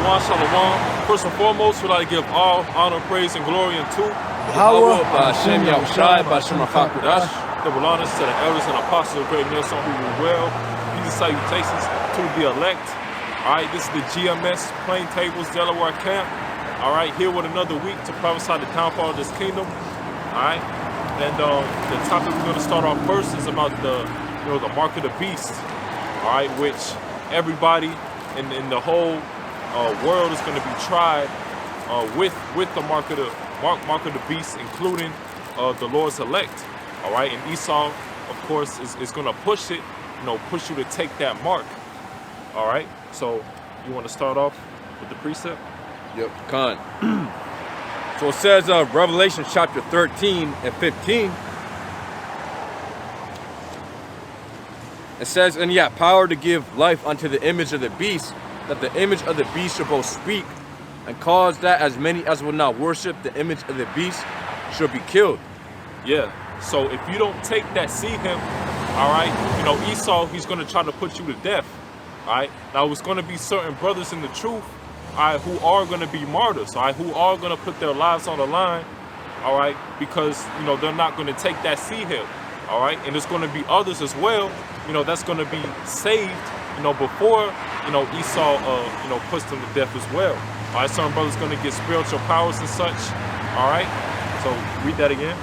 Shalom, shalom. First and foremost, we'd like to give all honor, praise, and glory unto Yahweh, Hashem Yahushai, B'Shem HaKadosh. double honors to the elders and apostles of great nation who rule well. Peace and salutations to the elect. All right, this is the GMS Plain Tables Delaware camp. All right, here with another week to prophesy the downfall of this kingdom. All right, and the topic we're going to start off first is about the mark of the beast. All right, which everybody in the whole world is going to be tried with the mark of the beast, including the Lord's elect. All right, and Esau, of course, is going to push it, push you to take that mark. All right, so you want to start off with the precept? Yep, Khan. So it says, Revelation chapter 13 and 15. It says, and he had power to give life unto the image of the beast, that the image of the beast should both speak, and cause that as many as will not worship the image of the beast should be killed. Yeah, so if you don't take that, see him, all right, Esau, he's going to try to put you to death, all right? Now, it's going to be certain brothers in the truth, all right, who are going to be martyrs, all right, who are going to put their lives on the line, all right, because, they're not going to take that see him, all right? And there's going to be others as well, that's going to be saved, before, Esau, puts them to death as well. All right, certain brothers going to get spiritual powers and such. All right, so read that again.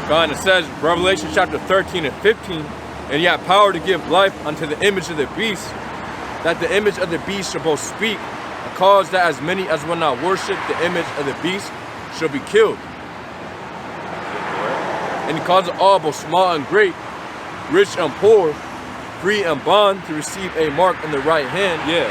God, it says, Revelation chapter 13 and 15, and he had power to give life unto the image of the beast, that the image of the beast should both speak, and cause that as many as will not worship the image of the beast shall be killed. And he caused all, both small and great, rich and poor, free and bond, to receive a mark in the right hand. Yeah,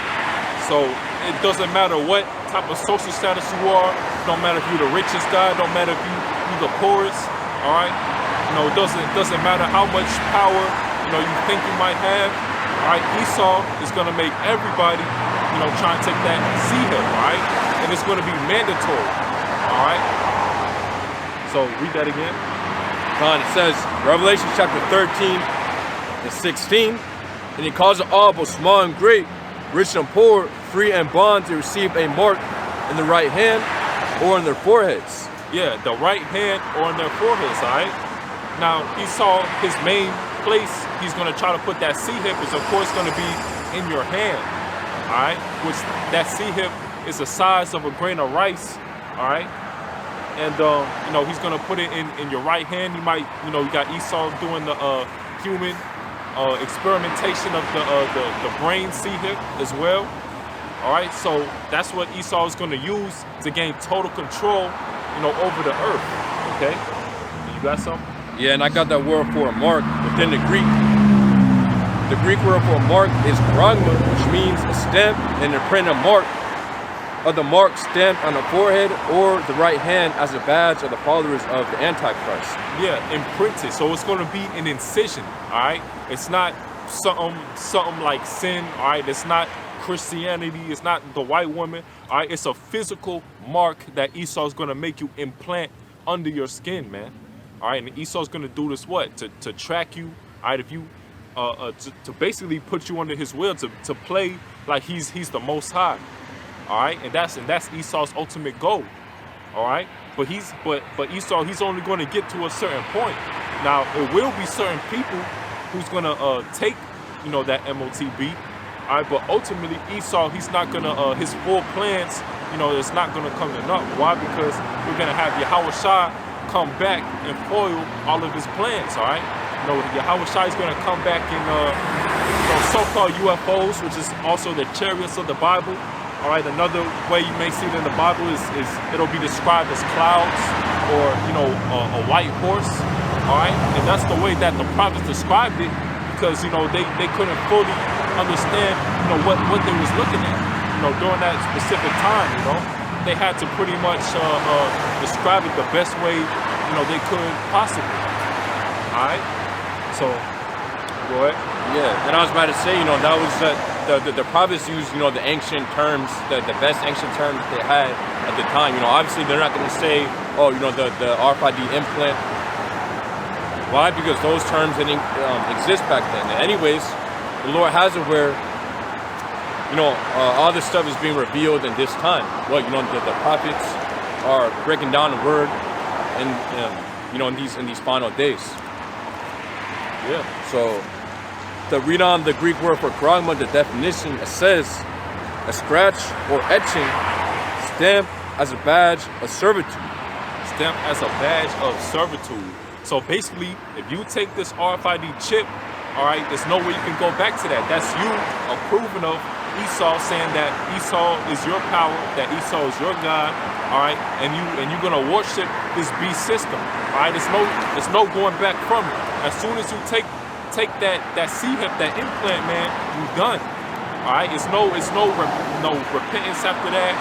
so it doesn't matter what type of social status you are. Don't matter if you're the richest guy. Don't matter if you're the poorest. All right. It doesn't matter how much power you think you might have. All right. Esau is gonna make everybody try and take that see him. All right. And it's gonna be mandatory. All right. So read that again. It says Revelation chapter 13 and 16, and he caused all, both small and great, rich and poor, free and bond, to receive a mark in the right hand or in their foreheads. Yeah, the right hand or in their foreheads, all right? Now, Esau, his main place, he's going to try to put that C-hip is, of course, going to be in your hand, all right? Which that C-hip is the size of a grain of rice, all right? And, he's going to put it in your right hand. You might, you got Esau doing the human experimentation of the brain C-hip as well. All right, so that's what Esau is going to use to gain total control, over the earth. Okay, you got something? Yeah, and I got that word for a mark within the Greek. The Greek word for a mark is pragma, which means a stamp and a printed mark of the mark stamped on the forehead or the right hand as a badge of the followers of the Antichrist. Yeah, imprinted. So it's going to be an incision. All right, it's not something like sin. All right, it's not Christianity. It's not the white woman. All right, it's a physical mark that Esau is going to make you implant under your skin, man. All right, and Esau's going to do this to track you. All right, if you to basically put you under his will, to play like he's the Most High. All right, and that's Esau's ultimate goal. All right, but Esau, he's only going to get to a certain point. Now it will be certain people who's going to take that MOTB. All right, but ultimately Esau, he's not gonna his full plans, it's not gonna come to naught. Why? Because we're gonna have Yahushua come back and foil all of his plans. All right, Yahushua is gonna come back in so-called UFOs, which is also the chariots of the Bible. All right, another way you may see it in the Bible is it'll be described as clouds or a white horse. All right, and that's the way that the prophets described it, because they couldn't fully understand what they was looking at during that specific time. They had to pretty much describe it the best way they could possibly. All right, so go ahead. Yeah, and I was about to say, that was the prophets used, the ancient terms, the best ancient terms they had at the time. Obviously they're not going to say, oh, the RFID implant. Why? Because those terms didn't exist back then. And anyways, the Lord has it where, all this stuff is being revealed in this time. Well, the prophets are breaking down the word, and in these final days. Yeah. So to read on the Greek word for gragma, the definition, it says a scratch or etching stamped as a badge of servitude. Stamped as a badge of servitude. So basically, if you take this RFID chip, all right, there's no way you can go back to that. That's you approving of Esau, saying that Esau is your power, that Esau is your God, all right, and you're gonna worship this beast system, all right. There's no going back from it. As soon as you take that C-hip, that implant, man, you're done. All right, it's no repentance after that.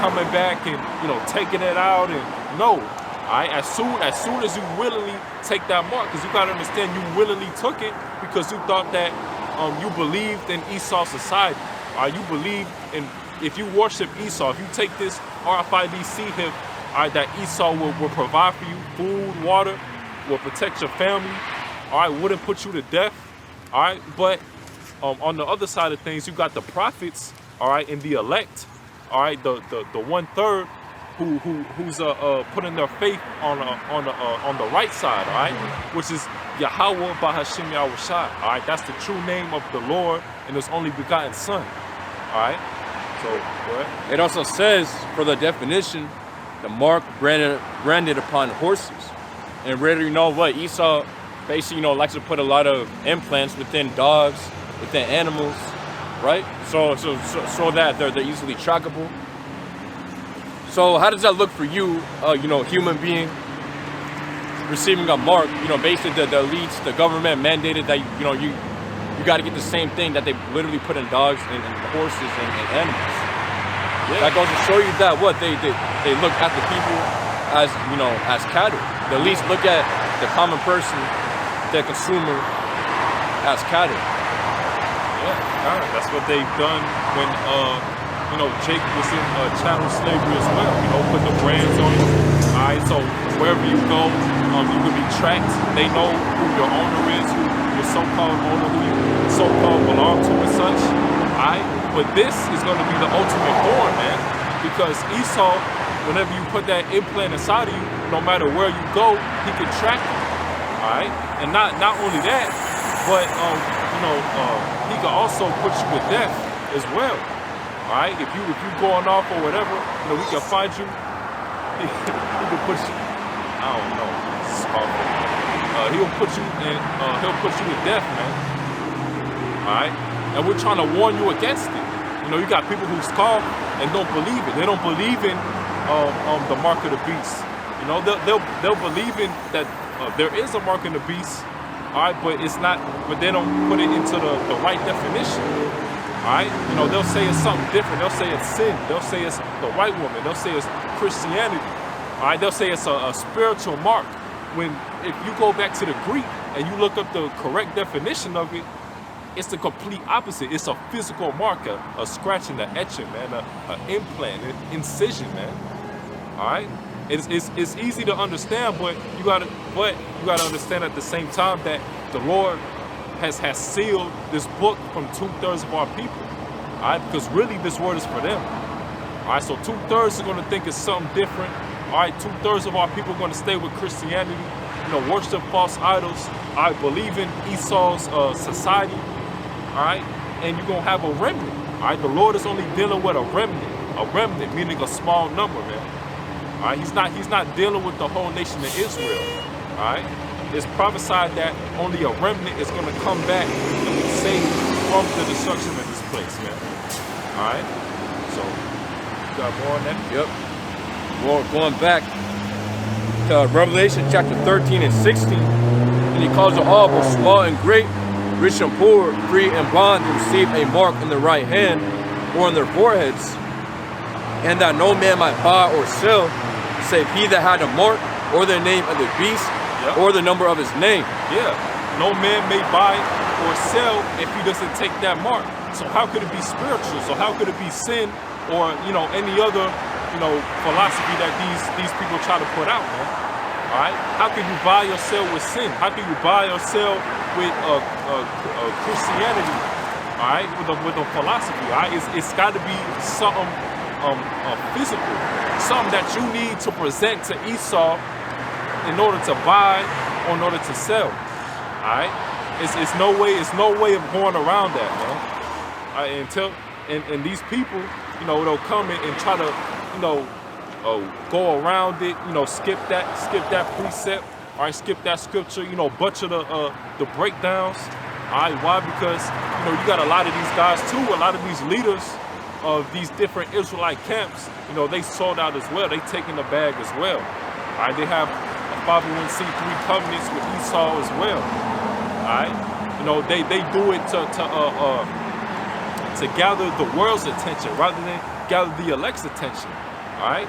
Coming back and taking it out and no. All right, as soon as you willingly take that mark, because you gotta understand, you willingly took it because you thought that you believed in Esau's society. All right, you believe in, if you worship Esau, if you take this RFID C-hip, all right, that Esau will provide for you food, water, will protect your family. All right, wouldn't put you to death. All right, but on the other side of things, you got the prophets, all right, and the elect, all right, the 1/3 who's putting their faith on the right side, all right, which is Yahweh Bahashim Yahushai, all right, that's the true name of the Lord and His only begotten Son, all right. So go ahead. It also says, for the definition, the mark branded upon horses, and really, what Esau basically, likes to put a lot of implants within dogs, within animals, right? So that they're easily trackable. So how does that look for you, human being, receiving a mark? Basically the elites, the government mandated that you got to get the same thing that they literally put in dogs and horses and animals. Yeah. That goes to show you that they look at the people as as cattle. The elites look at the common person, the consumer, as cattle. Yeah, that's what they've done when Jake was in chattel slavery as well. Put the brands on you. All right, so wherever you go, you can be tracked. They know who your owner is, who your so-called owner, who you so-called belong to and such. All right, but this is going to be the ultimate form, man, because Esau, whenever you put that implant inside of you, no matter where you go, he can track you. All right, and not only that, but he can also put you to death as well. All right, if you going off or whatever, we can find you. He can put you. I don't know. He'll put you in. He'll put you to death, man. All right, and we're trying to warn you against it. You got people who scoff and don't believe it. They don't believe in the mark of the beast. They'll believe in that there is a mark in the beast. All right, but it's not. But they don't put it into the right definition. All right, they'll say it's something different. They'll say it's sin. They'll say it's the white woman. They'll say it's Christianity. All right, they'll say it's a spiritual mark. When if you go back to the Greek and you look up the correct definition of it, it's the complete opposite. It's a physical marker, a scratching, an etching, man, an implant, an incision, man. All right, it's easy to understand, but you gotta understand at the same time that the Lord has sealed this book from 2/3 of our people. All right, because really this word is for them. All right, so 2/3 are going to think it's something different. All right, 2/3 of our people are going to stay with Christianity, worship false idols. All right, believe in Esau's society. All right, and you're going to have a remnant. All right, the Lord is only dealing with a remnant meaning a small number, man. All right, he's not dealing with the whole nation of Israel. All right, it's prophesied that only a remnant is going to come back and be saved from the destruction of this place, man. All right, so you got more on that? Yep. Well, going back to Revelation chapter 13 and 16, and he calls it all, both small and great, rich and poor, free and bond, to receive a mark in their right hand or on their foreheads, and that no man might buy or sell, save he that had a mark or the name of the beast, yep, or the number of his name. Yeah, no man may buy or sell if he doesn't take that mark. So how could it be spiritual? So how could it be sin or any other philosophy that these people try to put out, man? All right, how can you buy or sell with sin? How can you buy or sell with Christianity? all right, with a philosophy, all right. It's got to be something physical, something that you need to present to Esau in order to buy or in order to sell, all right. It's no way of going around that, man. All right, and these people, you know, they'll come in and try to, you know, go around it, you know, skip that precept, all right, skip that scripture, you know, butcher the breakdowns. All right, why? Because, you know, you got a lot of these guys too, a lot of these leaders of these different Israelite camps, you know, they sold out as well. They taking the bag as well. All right, they have a 501c3 covenants with Esau as well. All right, you know, they do it to gather the world's attention rather than gather the elect's attention. All right.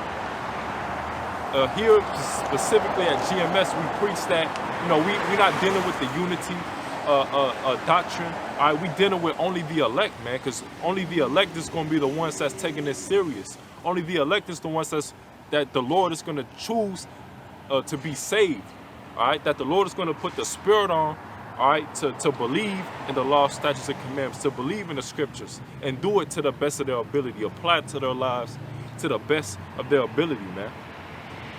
Here specifically at GMS, we preach that, you know, we're not dealing with the unity doctrine. All right, we dealing with only the elect, man, because only the elect is going to be the ones that's taking this serious. Only the elect is the ones that the Lord is going to choose to be saved. All right, that the Lord is going to put the Spirit on. All right, to believe in the law, statutes, and commandments, to believe in the scriptures, and do it to the best of their ability, apply it to their lives to the best of their ability, man.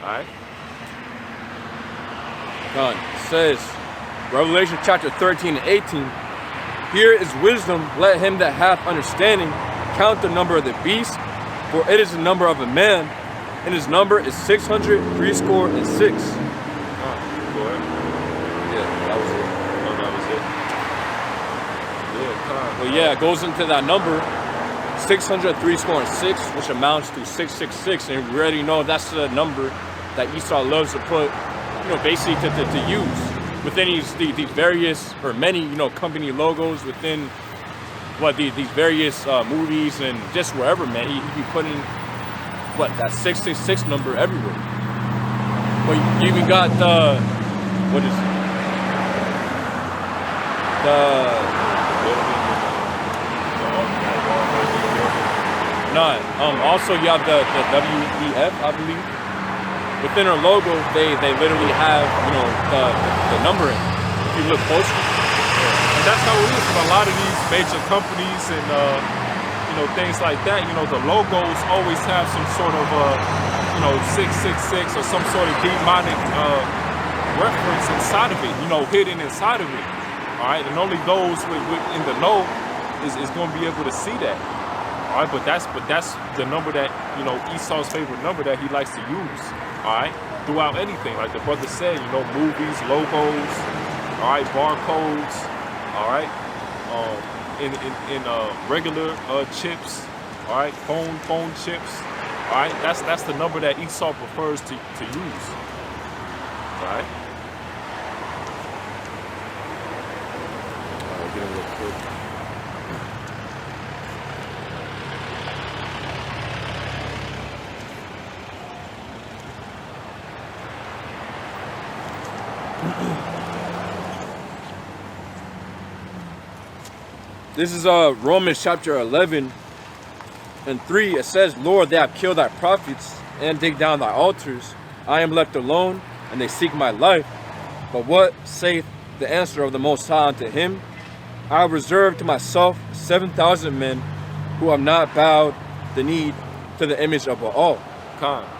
All right. Done. It says, Revelation chapter 13 and 18, here is wisdom, let him that hath understanding count the number of the beast, for it is the number of a man, and his number is 666. Go ahead. Yeah, that was it. Oh, that was it. Yeah, Well, yeah, it goes into that number, 666, which amounts to 666, and we already know that's the number that Esau loves to put, you know, basically to use within these various, or many, you know, company logos within these various movies and just wherever, man. He be putting that 666 number everywhere. But you even got what is it? Also you have the WEF, I believe. Within our logo, they literally have, you know, the numbering. If you look closely. And that's how it is with a lot of these major companies and you know, things like that. You know, the logos always have some sort of you know, 666 or some sort of demonic reference inside of it. You know, hidden inside of it. All right, and only those in the know is going to be able to see that. All right, but that's the number that, you know, Esau's favorite number that he likes to use. All right, throughout anything, like the brother said, you know, movies, logos, all right, barcodes, all right, in regular chips, all right, phone chips, all right. That's the number that Esau prefers to use. All right. Get in real quick. This is Romans chapter 11 and 3. It says, Lord, they have killed thy prophets and dig down thy altars. I am left alone, and they seek my life. But what saith the answer of the Most High unto him? I have reserved to myself 7,000 men who have not bowed the knee to the image of Baal.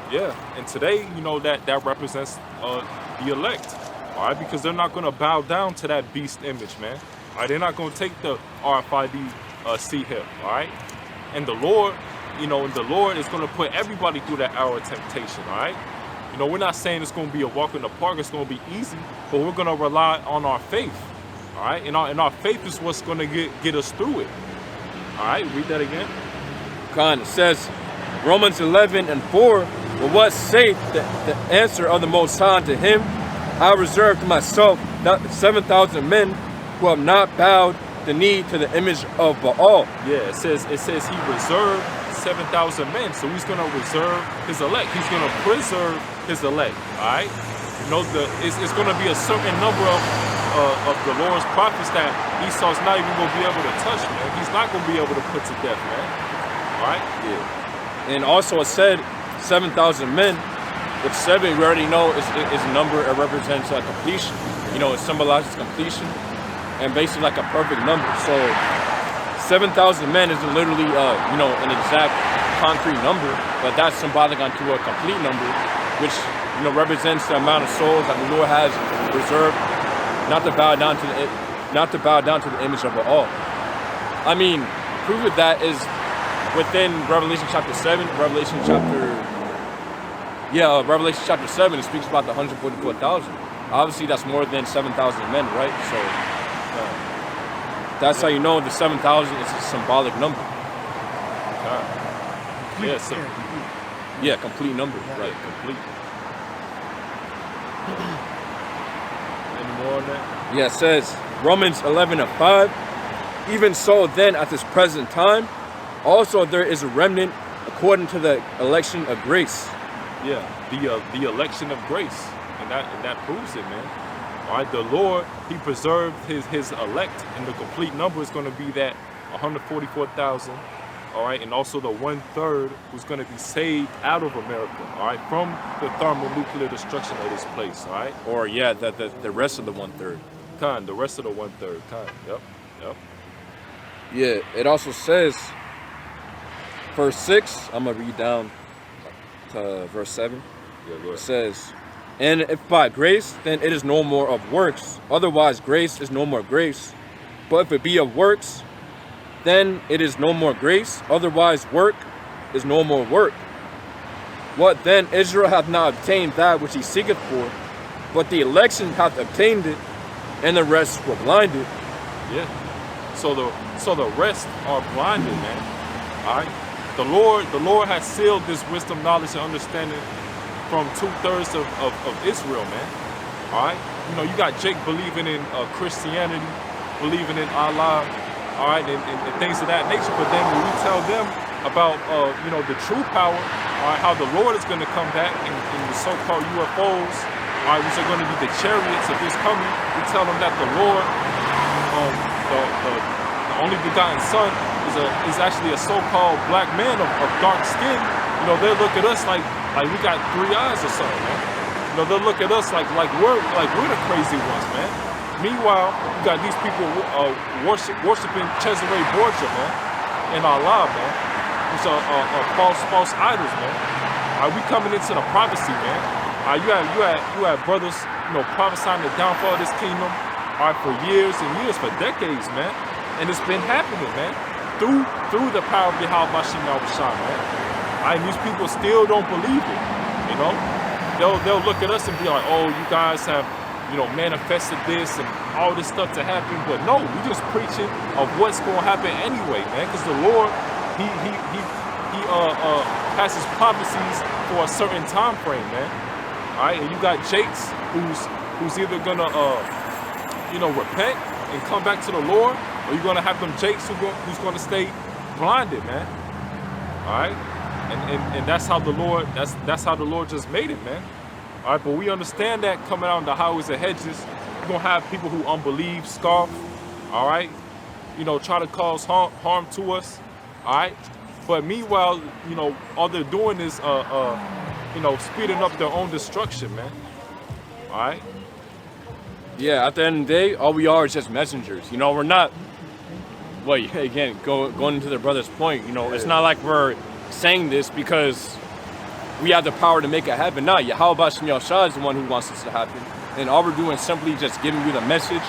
Yeah, and today, you know, that represents the elect, all right, because they're not going to bow down to that beast image, man. All right, they're not going to take the RFID C-hip, all right? And the Lord, you know, the Lord is going to put everybody through that hour of temptation, all right? You know, we're not saying it's going to be a walk in the park, it's going to be easy, but we're going to rely on our faith, all right? And our faith is what's going to get us through it. All right, read that again. It says, Romans 11 and 4, but what saith the answer of the Most High to him? I reserve to myself 7,000 men who have not bowed the knee to the image of Baal. Yeah, it says he reserved 7,000 men, so he's going to reserve his elect. He's going to preserve his elect, all right? You know, it's going to be a certain number of the Lord's prophets that Esau's not even going to be able to touch, man. He's not going to be able to put to death, man. All right? Yeah. And also it said 7,000 men, which 7 we already know is a number. It represents completion. You know, it symbolizes completion and basically like a perfect number. So 7,000 men is literally, an exact concrete number, but that's symbolic onto a complete number, which, represents the amount of souls that the Lord has reserved, not to bow down to the image of it all. I mean, proof of that is within Revelation chapter 7, Revelation chapter 7, it speaks about the 144,000. Obviously, that's more than 7,000 men, right? So that's how you know the 7,000 is a symbolic number. Complete number, right? Complete. Any more on that? Yeah, it says Romans 11:5. Even so, then at this present time, also there is a remnant according to the election of grace. Yeah, the election of grace, and that proves it, man. All right, the Lord, He preserved His elect, and the complete number is going to be that 144,000. All right, and also the 1/3 who's going to be saved out of America. All right, from the thermonuclear destruction of this place. All right, or the rest of the 1/3. The rest of the 1/3. Yep. Yeah, it also says, verse 6. I'm gonna read down to verse 7. Yeah, go ahead. It says, and if by grace, then it is no more of works. Otherwise, grace is no more grace. But if it be of works, then it is no more grace. Otherwise, work is no more work. What then? Israel hath not obtained that which he seeketh for, but the election hath obtained it, and the rest were blinded. Yeah. So the rest are blinded, man. All right. The Lord has sealed this wisdom, knowledge, and understanding from 2/3 of Israel, man. All right. You got Jake believing in Christianity, believing in Allah, all right, and things of that nature. But then when we tell them about the true power, all right, how the Lord is going to come back in the so-called UFOs, all right, which are going to be the chariots of His coming, we tell them that the Lord, the only begotten Son, is actually a so-called black man of dark skin. They'll look at us like we got 3 eyes or something, man. They'll look at us like we're the crazy ones, man. Meanwhile, you got these people worshiping Cesare Borgia, man, and Allah, man. It's a false idols, man. We coming into the prophecy, man. You had brothers, prophesying the downfall of this kingdom, for years and years, for decades, man. And it's been happening, man, through the power of Yahweh Bashim Al-Bashar, man. And these people still don't believe it, They'll look at us and be like, oh, you guys have, manifested this and all this stuff to happen. But no, we're just preaching of what's going to happen anyway, man. Because the Lord, he has His prophecies for a certain time frame, man. All right, and you got Jakes who's either gonna repent and come back to the Lord, or you're gonna have them Jakes who's gonna stay blinded, man. All right, and that's how the Lord that's how the Lord just made it, man. All right, but we understand that coming out in the highways and hedges, you're gonna have people who unbelieve, scoff, all right, try to cause harm to us, all right. But meanwhile, all they're doing is speeding up their own destruction, man. All right. Yeah, at the end of the day, all we are is just messengers. We're not. Well, again, going into the brother's point, it's not like we're saying this because we have the power to make it happen. No, Yahweh Bashim Yahshua is the one who wants this to happen. And all we're doing is simply just giving you the message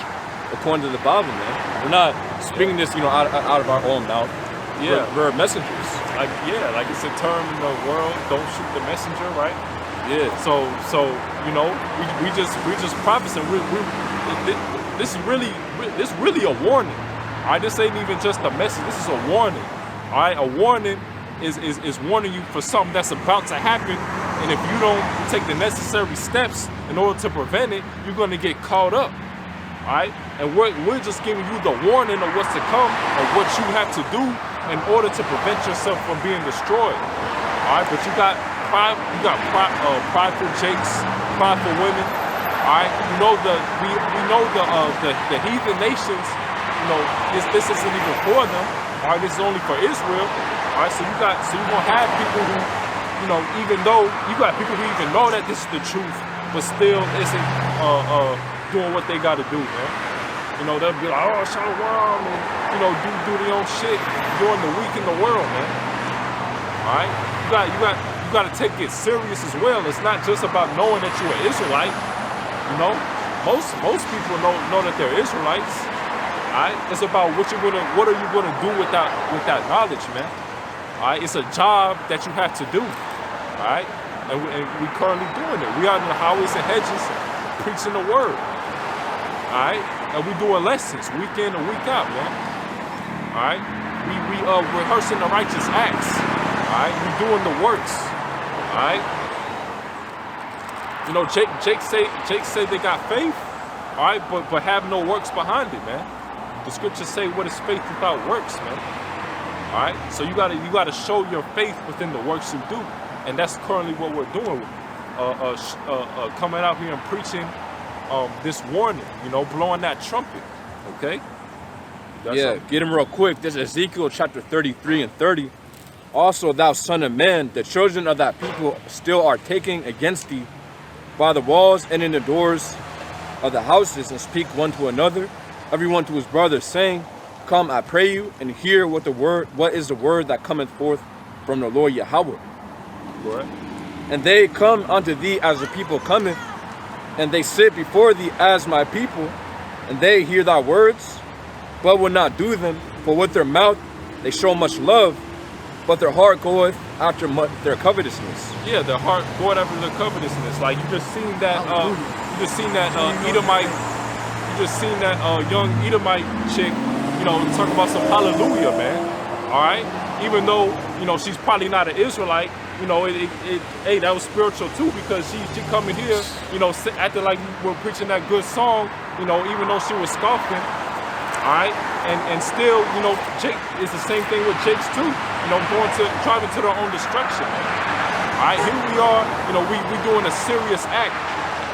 according to the Bible, man. We're not speaking this, out of our own mouth. Yeah, we're messengers. Like it's a term in the world, don't shoot the messenger, right? Yeah. So we just prophesying. This is really a warning. All right, this ain't even just a message. This is a warning. All right, a warning is warning you for something that's about to happen, and if you don't take the necessary steps in order to prevent it, you're going to get caught up. All right, and we're just giving you the warning of what's to come, of what you have to do in order to prevent yourself from being destroyed. All right, but you got prideful jakes, prideful women. All right, we know the heathen nations. This isn't even for them. All right, this is only for Israel. All right, so you're gonna have people who, even though you got people who even know that this is the truth, but still isn't doing what they got to do, man. You know, they'll be like, oh, shalom, and, you know, do their own shit during the week in the world, man. All right? You got to take it serious as well. It's not just about knowing that you're an Israelite. You know, most people know that they're Israelites. All right? It's about what are you gonna do with that knowledge, man. All right? It's a job that you have to do. All right? And we currently doing it. We out in the highways and hedges preaching the word. All right? And we doing lessons week in and week out, man. All right? We rehearsing the righteous acts. All right? We doing the works. All right? You know, Jake say they got faith. All right? But have no works behind it, man. The scriptures say, what is faith without works, man? All right? So you gotta show your faith within the works you do. And that's currently what we're doing. Coming out here and preaching this warning, you know, blowing that trumpet, okay? Get him real quick. This is Ezekiel chapter 33 and 30. Also, thou son of man, the children of that people still are taking against thee by the walls and in the doors of the houses, and speak one to another, everyone to his brother, saying, come, I pray you, and hear what is the word that cometh forth from the Lord Yahweh. Correct. And they come unto thee as the people cometh, and they sit before thee as my people, and they hear thy words, but will not do them. For with their mouth they show much love, but their heart goeth after their covetousness. Yeah, their heart goeth after their covetousness. Like you just seen that Edomite, you just seen that young Edomite chick, you know, talk about some hallelujah, man. All right, even though you know she's probably not an Israelite. You know, hey, that was spiritual too, because she coming here, you know, acting like we're preaching that good song, you know, even though she was scoffing, all right, and still, you know, Jake is the same thing with Jake's too, you know, driving to their own destruction. All right, here we are, you know, we doing a serious act.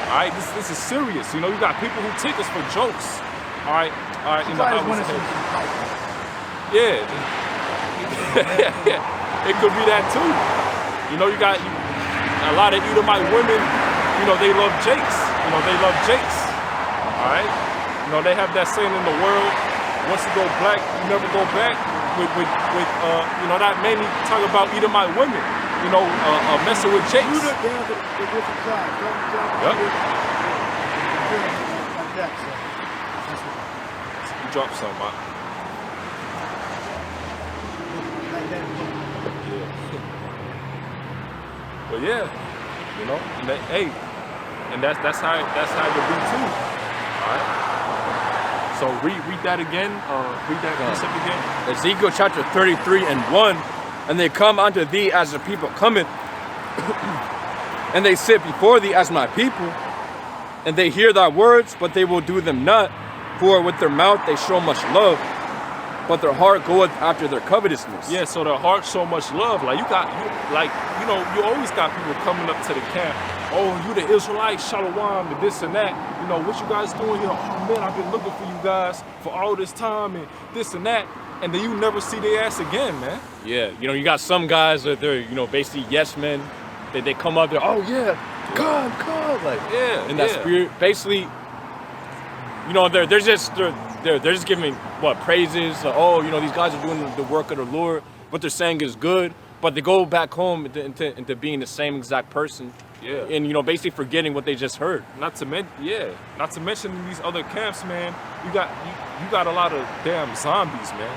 All right, this is serious. You know, you got people who take us for jokes. All right, you know, yeah, it could be that too. You know, you got a lot of Edomite women, you know, they love Jakes. You know, they love Jakes. All right? You know, they have that saying in the world, once you go black, you never go back. With you know, that mainly talk about Edomite women, you know, messing with Jakes. Yep. You dropped some, man. But yeah, you know, and that's how it would be too. All right. So read that again. Read that concept again. Ezekiel chapter 33 and 1. And they come unto thee as the people cometh, and they sit before thee as my people, and they hear thy words, but they will do them not. For with their mouth they show much love, but their heart goeth after their covetousness. Yeah, so their heart show much love. Like you always got people coming up to the camp. Oh, you the Israelites, shalom, and this and that. You know, what you guys doing here? Oh man, I've been looking for you guys for all this time and this and that. And then you never see their ass again, man. Yeah, you know, you got some guys that they're, you know, basically yes men. They come up there, oh yeah, come, like in that spirit. Basically, you know, they're just giving what praises. Oh, you know, these guys are doing the work of the Lord. What they're saying is good, but they go back home into being the same exact person. Yeah. And you know, basically forgetting what they just heard. Not to mention in these other camps, man. You got a lot of damn zombies, man.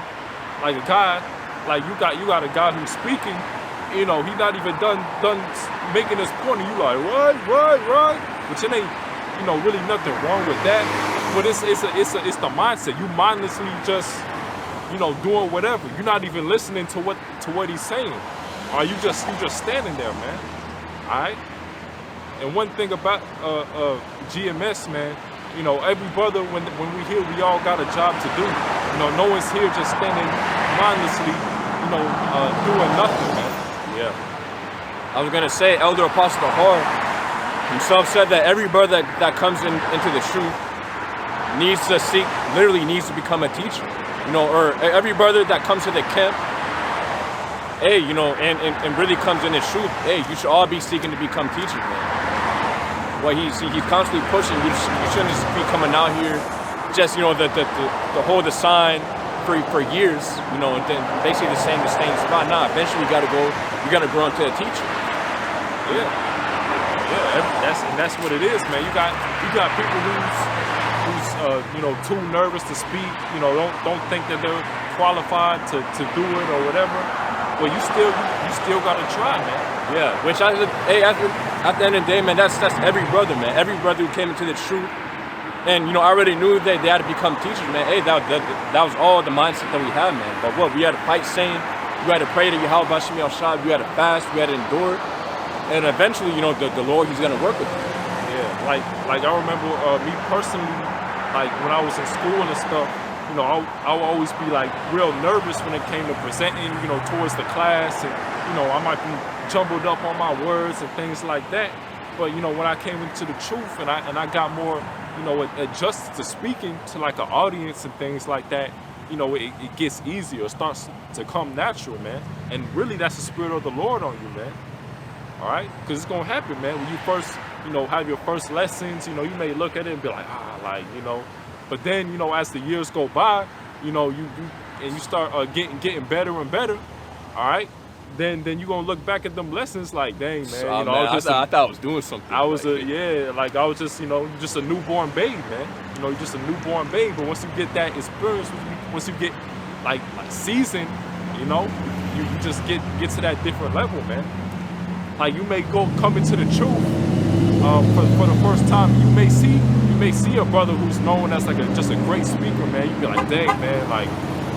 Like a guy, like you got a guy who's speaking. You know, he not even done making his point, and you like right. But it ain't, you know, really nothing wrong with that. But it's the mindset. You mindlessly just, you know, doing whatever. You're not even listening to what he's saying. Or you just standing there, man. All right. And one thing about GMS, man, you know, every brother when we here, we all got a job to do. You know, no one's here just standing mindlessly, you know, doing nothing, man. Yeah. I was gonna say, Elder Apostle Har himself said that every brother that comes into the truth needs to become a teacher. You know, or every brother that comes to the camp, hey, you know, and really comes in the truth, hey, you should all be seeking to become teachers, man. Well, he's constantly pushing. You shouldn't just be coming out here just, you know, the hold the sign for years, you know, and then basically the same spot. Nah, eventually you gotta grow into a teacher. Yeah. That's what it is, man. You got people who's you know, too nervous to speak. You know, don't think that they're qualified to do it or whatever. Well, you still gotta try, man. Yeah, which at the end of the day, man, that's every brother, man. Every brother who came into the truth, and you know, I already knew that they had to become teachers, man. Hey, that was all the mindset that we had, man. But what we had to fight sin, we had to pray to Yahweh Bashim Yahshua, we had to fast, we had to endure, and eventually, you know, the Lord, He's gonna work with you. Yeah, like I remember me personally, like when I was in school and stuff. You know, I would always be like real nervous when it came to presenting, you know, towards the class, and you know, I might be jumbled up on my words and things like that. But you know, when I came into the truth and I got more, you know, adjusted to speaking to like an audience and things like that, you know, it gets easier. It starts to come natural, man. And really, that's the spirit of the Lord on you, man. All right, because it's gonna happen, man. When you first, you know, have your first lessons, you know, you may look at it and be like, like, you know. But then, you know, as the years go by, you know, you start getting better and better, all right? Then you're gonna look back at them lessons like, dang, man, you know, man, I thought I was doing something. I was I was just, you know, just a newborn babe, man. You know, you're just a newborn babe. But once you get that experience, once you get like seasoned, you know, you just get to that different level, man. Like you may come into the truth for the first time. You may see a brother who's known as like just a great speaker, man. You be like, dang, man, like,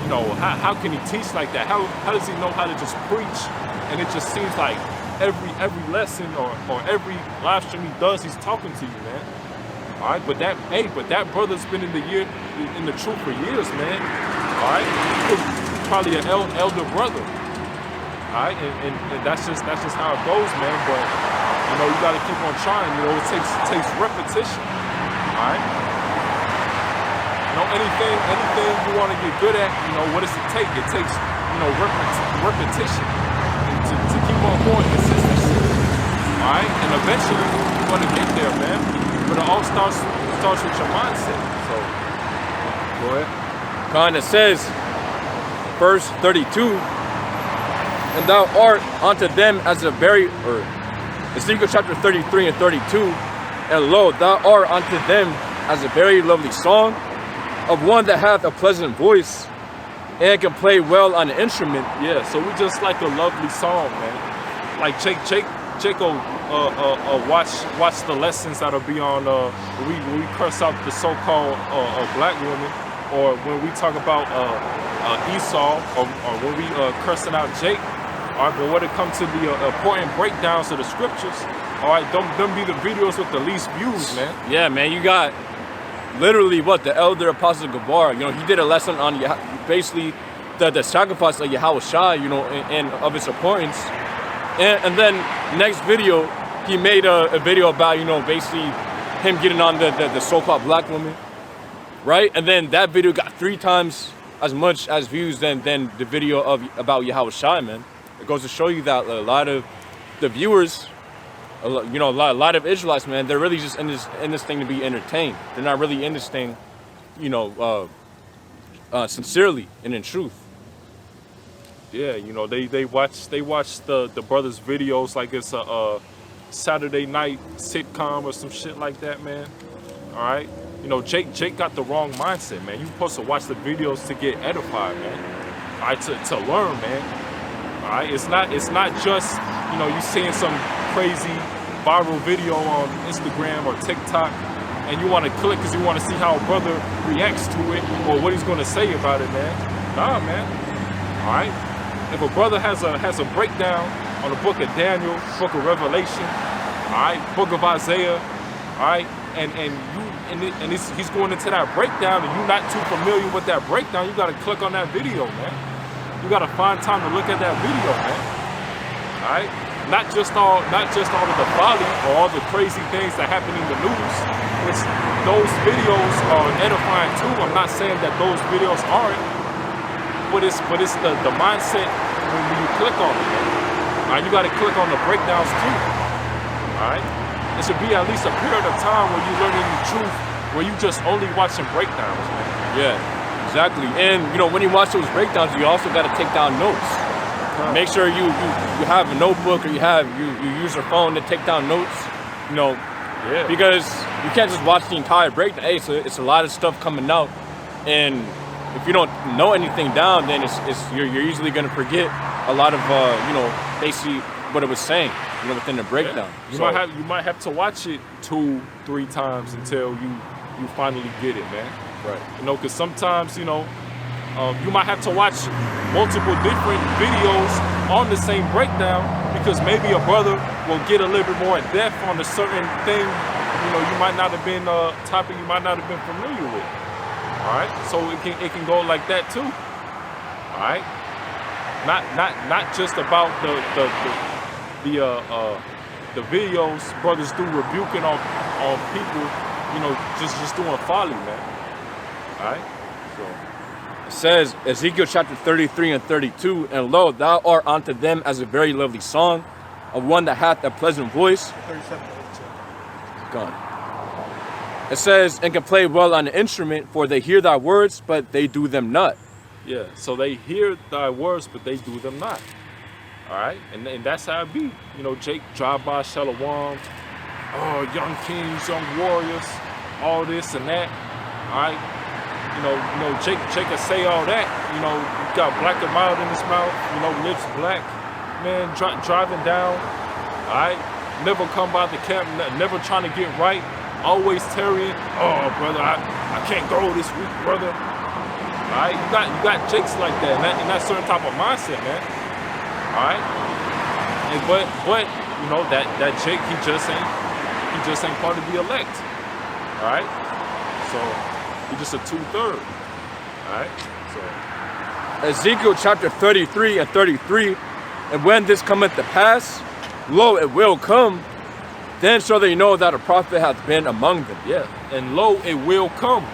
you know, how can he teach like that? How does he know how to just preach? And it just seems like every lesson or every live stream he does, he's talking to you, man. All right, but that brother's been in the truth for years, man. All right, probably an elder brother. All right, and that's just how it goes, man. But you know, you got to keep on trying. You know, it takes repetition. All right. You know, anything you want to get good at, you know, what does it take? It takes, you know, repetition to keep on going, consistency. All right, and eventually you're going to get there, man. But it all starts with your mindset. So, go ahead. God, it says, verse 32, and thou art unto them as a very, or Ezekiel chapter 33 and 32, and lo, thou art unto them as a very lovely song, of one that hath a pleasant voice, and can play well on an instrument. Yeah, so we just like a lovely song, man. Like Jake will watch the lessons that'll be on when we curse out the so-called black women, or when we talk about Esau, or when we cursing out Jake. All right, but when it comes to the important breakdowns of the scriptures, all right, them be the videos with the least views, man. Yeah, man, you got literally the elder apostle Gabar. You know, he did a lesson on basically the sacrifice of Yahweh Shai, you know, and of its importance. And then next video, he made a video about, you know, basically him getting on the so-called black woman, right? And then that video got 3 times as much as views than the video about Yahweh Shai, man. It goes to show you that a lot of the viewers, you know, a lot of Israelites, man, they're really just in this thing to be entertained. They're not really in this thing, you know, sincerely and in truth. Yeah, you know, they watch the brothers' videos like it's a Saturday night sitcom or some shit like that, man. All right, you know, Jake got the wrong mindset, man. You're supposed to watch the videos to get edified, man. All right, to learn, man. All right, it's not just, you know, you seeing some crazy viral video on Instagram or TikTok, and you want to click because you want to see how a brother reacts to it or what he's going to say about it, man. Nah, man. All right. If a brother has a breakdown on the book of Daniel, book of Revelation, all right, book of Isaiah, all right, and he's going into that breakdown, and you're not too familiar with that breakdown, you got to click on that video, man. You got to find time to look at that video, man. All right, not just all of the folly or all the crazy things that happen in the news, which those videos are edifying too. I'm not saying that those videos aren't, but it's the mindset when you click on it, man. All right, you got to click on the breakdowns too. All right, it should be at least a period of time where you're learning the truth where you just only watching breakdowns, man. Yeah, exactly. And you know, when you watch those breakdowns, you also got to take down notes. Make sure you have a notebook, or you use your phone to take down notes. You know, because you can't just watch the entire breakdown. Hey, so it's a lot of stuff coming out, and if you don't know anything down, then you're easily gonna forget a lot of you know, basically what it was saying, you know, within the breakdown. Yeah. You might have to watch it 2-3 times until you finally get it, man. Right. You know, because sometimes, you know, you might have to watch multiple different videos on the same breakdown, because maybe a brother will get a little bit more in depth on a certain thing, you know, you might not have been topic you might not have been familiar with. All right, so it can go like that too. All right, not just about the videos brothers do rebuking on people, you know, just doing folly, man. All right, so. It says, Ezekiel chapter 33 and 32, and lo, thou art unto them as a very lovely song, of one that hath a pleasant voice. 37. Gone. It says, and can play well on the instrument, for they hear thy words, but they do them not. Yeah, so they hear thy words, but they do them not. All right, and that's how it be. You know, Jake drive by Shalom, oh, young kings, young warriors, all this and that. All right. You know, Jake can say all that. You know, you got black and mild in his mouth. You know, lips black. Man, driving down. All right, never come by the camp. Never trying to get right. Always tarrying. Oh, brother, I can't go this week, brother. All right, you got Jakes like that, and that certain type of mindset, man. All right, and but you know that Jake, he just ain't part of the elect. All right, so. He's just a 2/3. All right. So Ezekiel chapter 33 and 33, and when this cometh to pass, lo, it will come. Then shall they know that a prophet hath been among them. Yeah. And lo, it will come.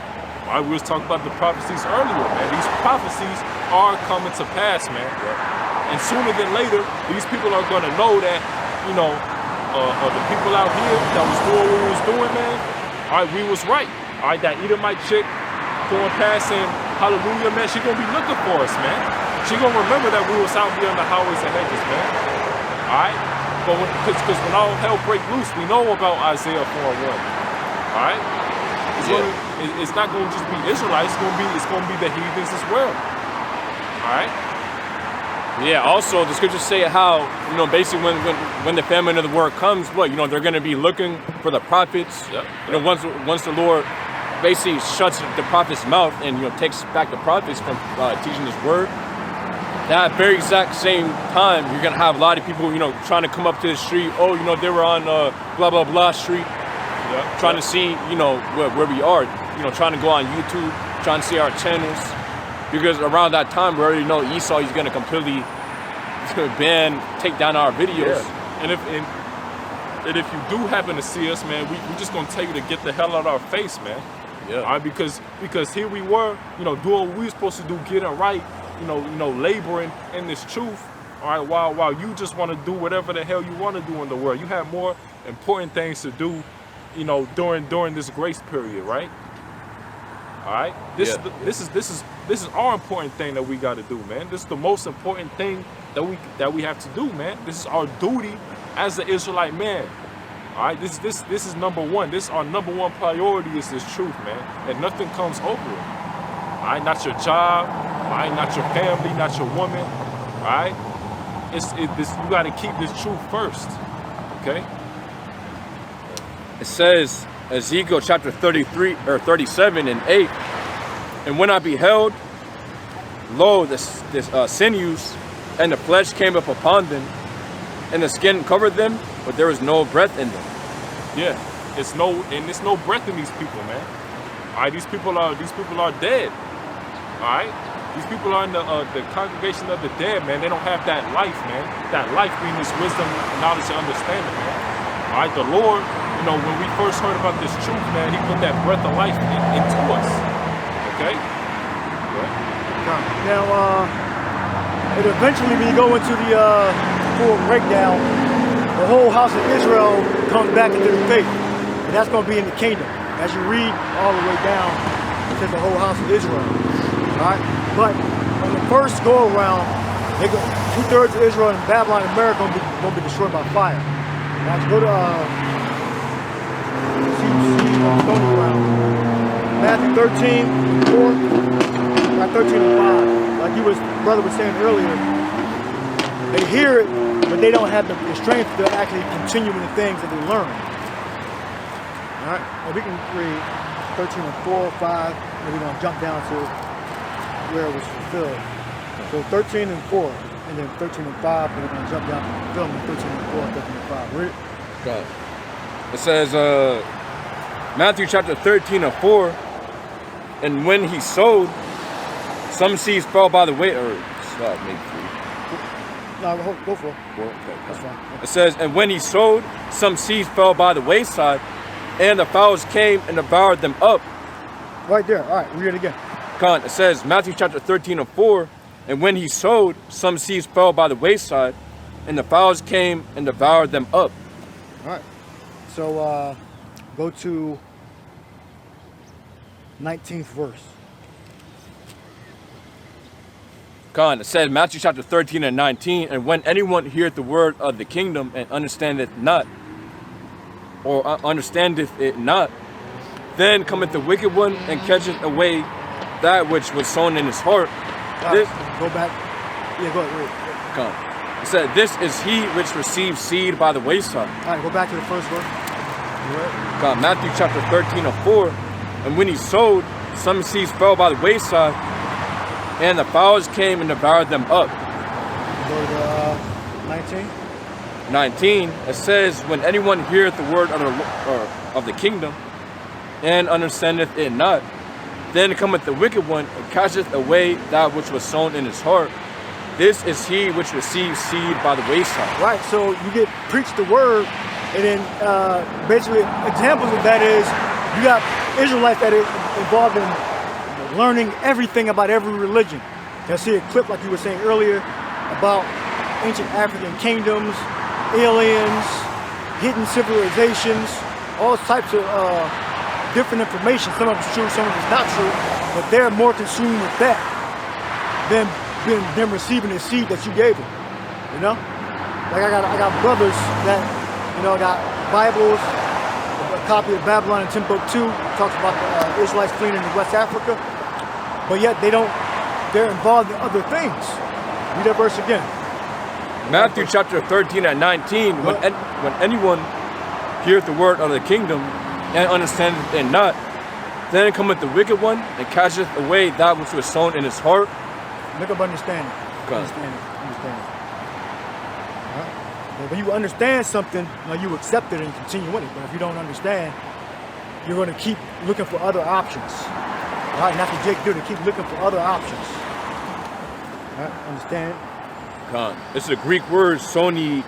Right, we was talking about the prophecies earlier, man. These prophecies are coming to pass, man. Yeah. And sooner than later, these people are gonna know that, you know, the people out here that was doing what we was doing, man. All right, we was right. All right, that Edomite chick going past saying, hallelujah, man, she gonna be looking for us, man. She gonna remember that we was out here on the highways and hedges, man. All right? But because when all hell break loose, we know about Isaiah 4:1. All right? It's not gonna just be Israelites, it's gonna be the heathens as well. All right? Yeah, also the scriptures say how, you know, basically when the famine of the word comes, what, you know, they're gonna be looking for the prophets. Yep. You know, once the Lord basically shuts the prophet's mouth and, you know, takes back the prophets from teaching his word, that very exact same time you're gonna have a lot of people, you know, trying to come up to the street. Oh, you know, they were on blah blah blah street, trying to see, you know, where we are, you know, trying to go on YouTube, trying to see our channels, because around that time we already know Esau is gonna completely take down our videos. Yeah. And if you do happen to see us, man, we just gonna tell you to get the hell out of our face, man. Yeah. All right, because here we were, you know, doing what we were supposed to do, getting right, you know, laboring in this truth. All right, while you just want to do whatever the hell you want to do in the world, you have more important things to do, you know, during this grace period, right? All right, this is our important thing that we got to do, man. This is the most important thing that we have to do, man. This is our duty as an Israelite man. All right, this is number one. This our number one priority is this truth, man, and nothing comes over it. All right, not your job, all right, not your family, not your woman. All right, you got to keep this truth first. Okay. It says Ezekiel chapter 33 or 37 and 8, and when I beheld, lo, this sinews and the flesh came up upon them, and the skin covered them, but there was no breath in them. Yeah, it's no breath in these people, man. All right, these people are dead. All right, these people are in the congregation of the dead, man. They don't have that life, man. That life being this wisdom, knowledge, and understanding, man. All right, the Lord, you know, when we first heard about this truth, man, He put that breath of life into us. Okay. Yeah. Now, and eventually, when you go into the full breakdown, the whole house of Israel comes back into the faith, and that's going to be in the kingdom. As you read all the way down, it says the whole house of Israel. All right? But on the first go around, 2/3 of Israel and Babylon and America gonna be destroyed by fire. Now go to stony ground. Matthew 13:4, 13:5. Like brother was saying earlier, they hear it, but they don't have the strength to actually continue in the things that they learn. All right, well, we can read 13:4, 5, and we're gonna jump down to where it was fulfilled. So 13:4, and then 13:5, and we're gonna jump down to fulfillment 13:4 and 13:5. Read it. Got it. It says, Matthew chapter 13:4, and when he sowed, some seeds fell by the way, or stop, maybe 3. No, go for it. 4, okay. That's fine. It says, and when he sowed, some seeds fell by the wayside, and the fowls came and devoured them up. Right there. All right, read it again. It says, Matthew chapter 13:4, and when he sowed, some seeds fell by the wayside, and the fowls came and devoured them up. All right. So go to 19th verse. It said, Matthew chapter 13:19, and when anyone heareth the word of the kingdom and understandeth not, or understandeth it not, then cometh the wicked one and catcheth away that which was sown in his heart. This, go back. Yeah, go ahead. It said, this is he which receives seed by the wayside. All right, go back to the first verse. Matthew chapter 13:4, and when he sowed, some seeds fell by the wayside, and the fowls came and devoured them up. Go to 19. 19, it says, when anyone heareth the word of the kingdom and understandeth it not, then cometh the wicked one and catcheth away that which was sown in his heart. This is he which receives seed by the wayside. Right, so you get preached the word, and then basically examples of that is you got Israelites that are involved in learning everything about every religion. You'll see a clip like you were saying earlier about ancient African kingdoms, aliens, hidden civilizations, all types of different information. Some of it's true, some of it's not true, but they're more consumed with that than them receiving the seed that you gave them. You know, like I got brothers that got Bibles, a copy of Babylon and Timbuktu talks about the Israelites fleeing into West Africa, but yet they're involved in other things. Read that verse again. Matthew chapter 13:19, when anyone heareth the word of the kingdom and understandeth it not, then cometh the wicked one and catcheth away that which was sown in his heart. Look up understanding. Understand. Right? When you understand something, you accept it and continue with it. But if you don't understand, you're going to keep looking for other options. All right, and that's what Jake do, to keep looking for other options. All right, understand? It's the Greek word soni,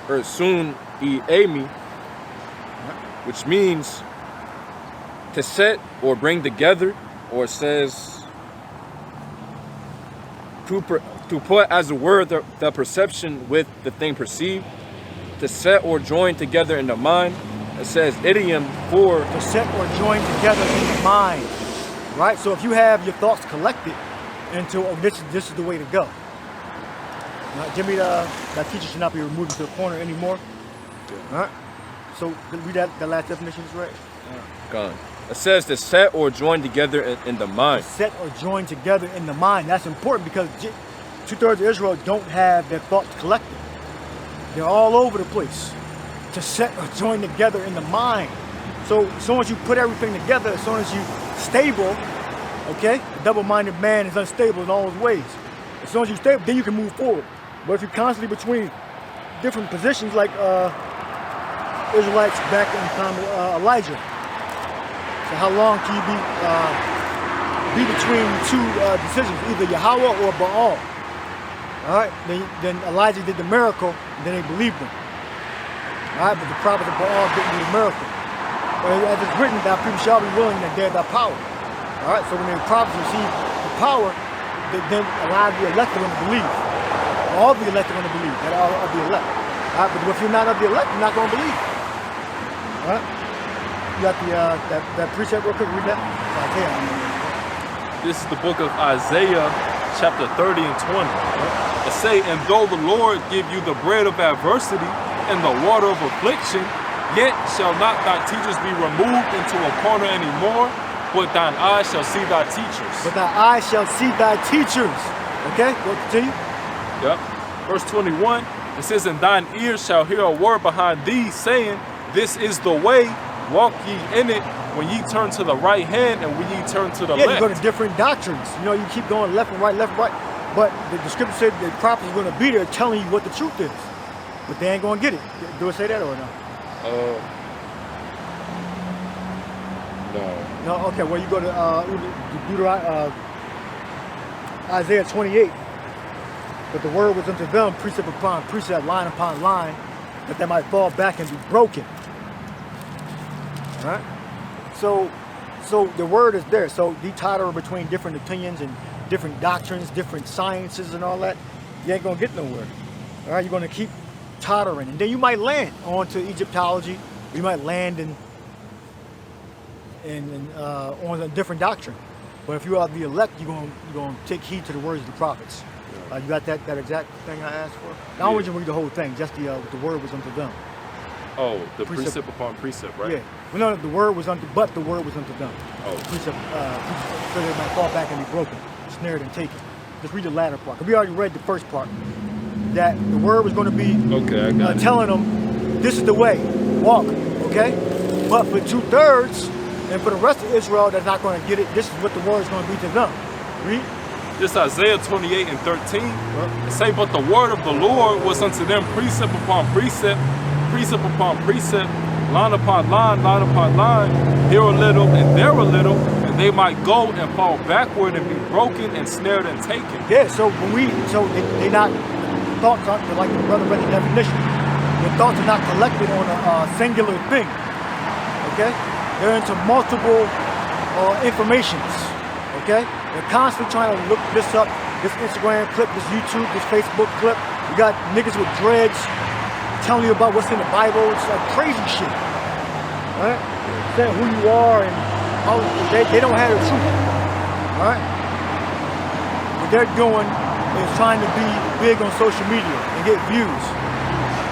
or sun emi, which means to set or bring together, or says to put as a word the perception with the thing perceived, to set or join together in the mind. It says idiom for to set or join together in the mind. Right? So if you have your thoughts collected into, this is the way to go. Now, Jimmy, that teacher should not be removed to the corner anymore. All right? So read that last definition is right. Gone. It says to set or join together in the mind. To set or join together in the mind. That's important because 2/3 of Israel don't have their thoughts collected. They're all over the place. To set or join together in the mind. So as soon as you put everything together, as soon as you stable, okay? A double-minded man is unstable in all his ways. As soon as you're stable, then you can move forward. But if you're constantly between different positions, like Israelites back in the time of Elijah. So how long can you be between two decisions, either Yahweh or Baal? All right, then Elijah did the miracle, and then they believed him. All right, but the prophets of Baal didn't do the miracle. But as it's written, that people shall be willing that they have that power. All right, so when the prophets receive the power, then a lot of the elect are going to believe. All the elect are going to believe that are of the elect. All right, but if you're not of the elect, you're not going to believe. All right? got the that precept real quick. Read that. This is the book of Isaiah, chapter 30 and 20. It say, and though the Lord give you the bread of adversity and the water of affliction, yet shall not thy teachers be removed into a corner anymore, but thine eyes shall see thy teachers. But thy eyes shall see thy teachers. Okay, go continue. Yep. Verse 21, it says, and thine ears shall hear a word behind thee, saying, this is the way, walk ye in it, when ye turn to the right hand and when ye turn to the left. Yeah, you go to different doctrines. You know, you keep going left and right, but the scripture said the prophets are going to be there telling you what the truth is. But they ain't going to get it. Do it say that or no? No. No, okay, well, you go to Isaiah 28. But the word was unto them, precept upon precept, line upon line, that they might fall back and be broken. All right? So the word is there. So you totter between different opinions and different doctrines, different sciences and all that, you ain't going to get nowhere. All right? You're going to keep tottering. And then you might land onto Egyptology. You might land on a different doctrine. But if you are the elect, you're going to take heed to the words of the prophets. You got that exact thing I asked for? Now I want you to read the whole thing, just the word was unto them. Oh, the precept upon precept, right? Yeah. Well, no, the word was unto them. Oh. Precept, so they might fall back and be broken, snared and taken. Just read the latter part. 'Cause we already read the first part. That the word was going to be I got it. telling them, this is the way, walk, okay? But for 2/3, and for the rest of Israel that's not going to get it, this is what the word is going to be to them. Read. This Isaiah 28 and 13. It say, but the word of the Lord was unto them precept upon precept, precept upon precept, line upon line, line upon line, here a little and there a little, and they might go and fall backward and be broken and snared and taken. Yeah, so they not, thoughts aren't, like the brother read the definition, your thoughts are not collected on a singular thing, okay? They're into multiple informations, okay? They're constantly trying to look this up, this Instagram clip, this YouTube, this Facebook clip. You got niggas with dreads telling you about what's in the Bible. It's like crazy shit, right? Saying who you are and how they don't have the truth, all right? What they're doing is trying to be big on social media and get views.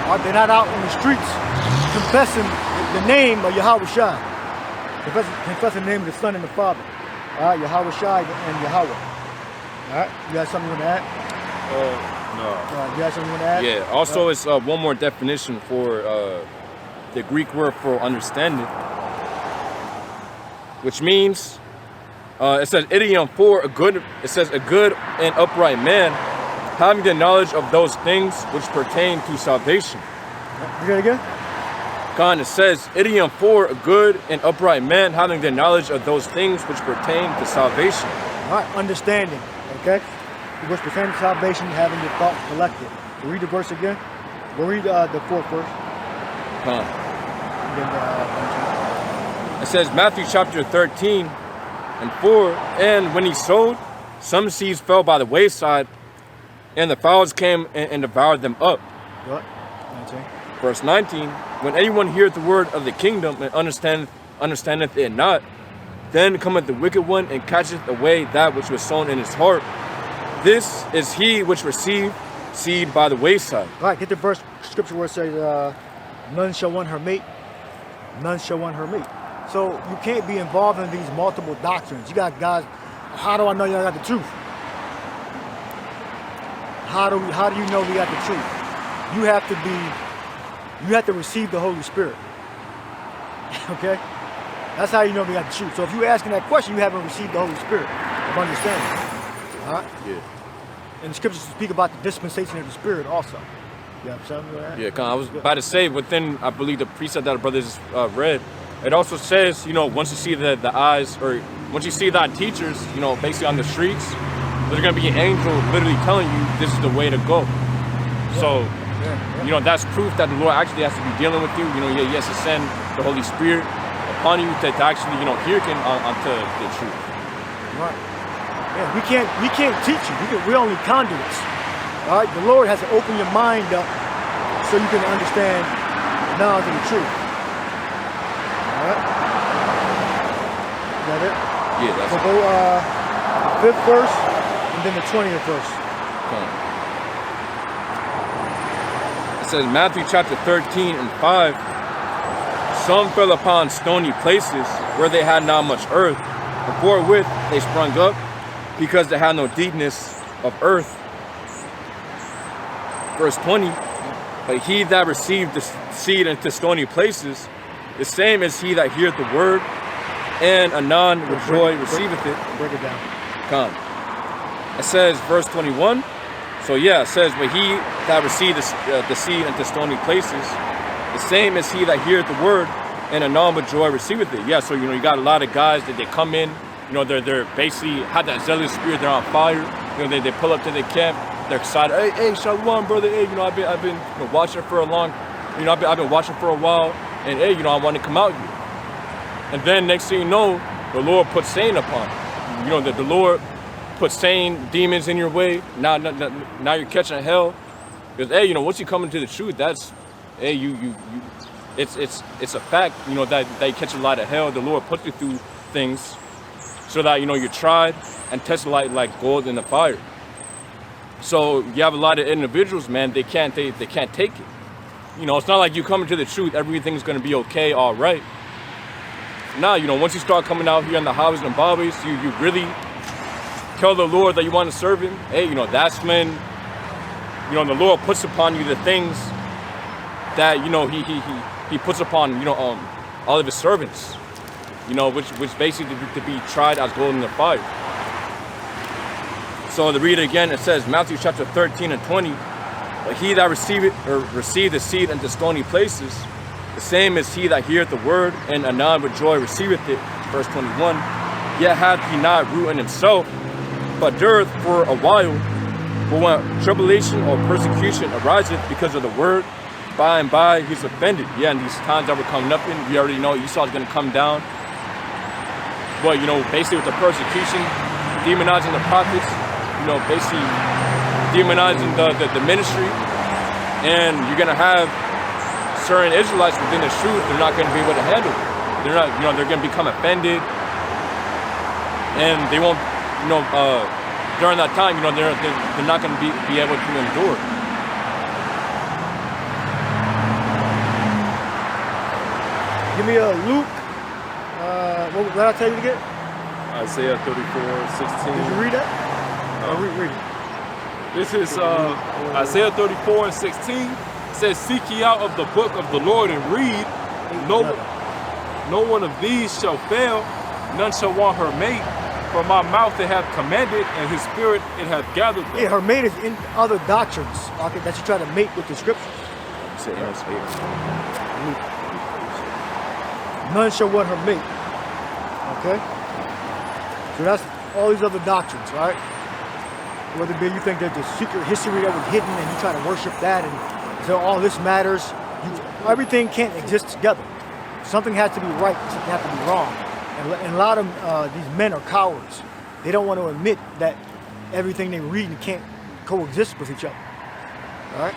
All right? They're not out in the streets confessing the name of Yahweh Shai, confessing the name of the Son and the Father. All right, Yahweh Shai and Yahweh. All right, you got something you want to add? No. You got something you want to add? Yeah, also it's one more definition for the Greek word for understanding, which means, it says idiom for a good and upright man, having the knowledge of those things which pertain to salvation. You got it again? It says, idiom for a good and upright man, having the knowledge of those things which pertain to salvation. All right, understanding, okay? Which pertain to salvation, having your thoughts collected. Read the verse again. We'll read the fourth verse. It says, Matthew chapter 13 and 4, and when he sowed, some seeds fell by the wayside, and the fowls came and devoured them up. What? 19. Verse 19, when anyone heareth the word of the kingdom and understandeth it not, then cometh the wicked one and catcheth away that which was sown in his heart. This is he which received seed by the wayside. All right, get the verse scripture where it says, none shall want her mate. None shall want her mate. So you can't be involved in these multiple doctrines. You got guys, how do I know y'all got the truth? How do you know we got the truth? You have to receive the Holy Spirit. Okay? That's how you know we got the truth. So if you're asking that question, you haven't received the Holy Spirit of understanding. All right? Yeah. And the scriptures speak about the dispensation of the Spirit also. You have something to add? Yeah, I was about to say, within, I believe, the precept that the brothers read, it also says, once you see the eyes, or once you see thy teachers, basically on the streets, there's going to be an angel literally telling you this is the way to go. Yeah. So, that's proof that the Lord actually has to be dealing with you. He has to send the Holy Spirit upon you to actually, hearken onto the truth. Right. Yeah, we can't teach you. We're only conduits. All right. The Lord has to open your mind up so you can understand the knowledge of the truth. All right. that it? Yeah, that's So it. go 5th verse and then the 20th verse. It says Matthew chapter 13 and 5. Some fell upon stony places where they had not much earth. And forthwith they sprung up because they had no deepness of earth. Verse 20. But he that received the seed into stony places, the same as he that heareth the word, and anon with joy receiveth it. Break it down. Come. It says, verse 21. So yeah, it says, but he that received the seed into stony places, the same as he that heareth the word, and anon with joy receiveth it. Yeah, so you got a lot of guys that they come in, they're basically have that zealous spirit, they're on fire. They pull up to the camp, they're excited. Hey, Shalom, brother. Hey, I've been watching for a long, I've been watching for a while, and hey, I want to come out here. And then next thing you know, the Lord puts Satan upon you. The Lord puts Satan, demons in your way. Now you're catching hell. Because hey, once you come into the truth, that's hey, it's a fact. That you catch a lot of hell. The Lord puts you through things so that you're tried and tested like gold in the fire. So you have a lot of individuals, man. They can't take it. It's not like you come into the truth, everything's gonna be okay, all right. Nah, once you start coming out here in the highways and byways, you really tell the Lord that you want to serve Him. Hey, that's when the Lord puts upon you the things that He puts upon all of His servants. Which basically to be tried as gold in the fire. So to read it again, it says Matthew chapter 13 and 20. But he that received the seed into stony places, the same as he that heareth the word, and anon with joy receiveth it. Verse 21. Yet hath he not root in himself, but dureth for a while. But when tribulation or persecution ariseth because of the word, by and by he's offended. Yeah, and these times that were coming up in, we already know Esau's going to come down. But basically with the persecution, demonizing the prophets, basically demonizing the ministry, and you're going to have certain Israelites within the truth. They're not going to be able to handle it. They're not, they're going to become offended, and they won't, during that time, they're not going to be able to endure. Give me a Luke. What did I tell you to get? Isaiah 34:16. Did you read that? Read it. This is Isaiah 34:16. It says, seek ye out of the book of the Lord and read. No one of these shall fail, none shall want her mate. For my mouth it hath commanded, and his spirit it hath gathered them. Yeah, her mate is in other doctrines, okay, that you try to mate with the scriptures. None shall want her mate. Okay? So that's all these other doctrines, right? Whether it be you think there's a secret history that was hidden and you try to worship that and so all this matters. Everything can't exist together. Something has to be right, something has to be wrong. And a lot of these men are cowards. They don't want to admit that everything they read can't coexist with each other. All right?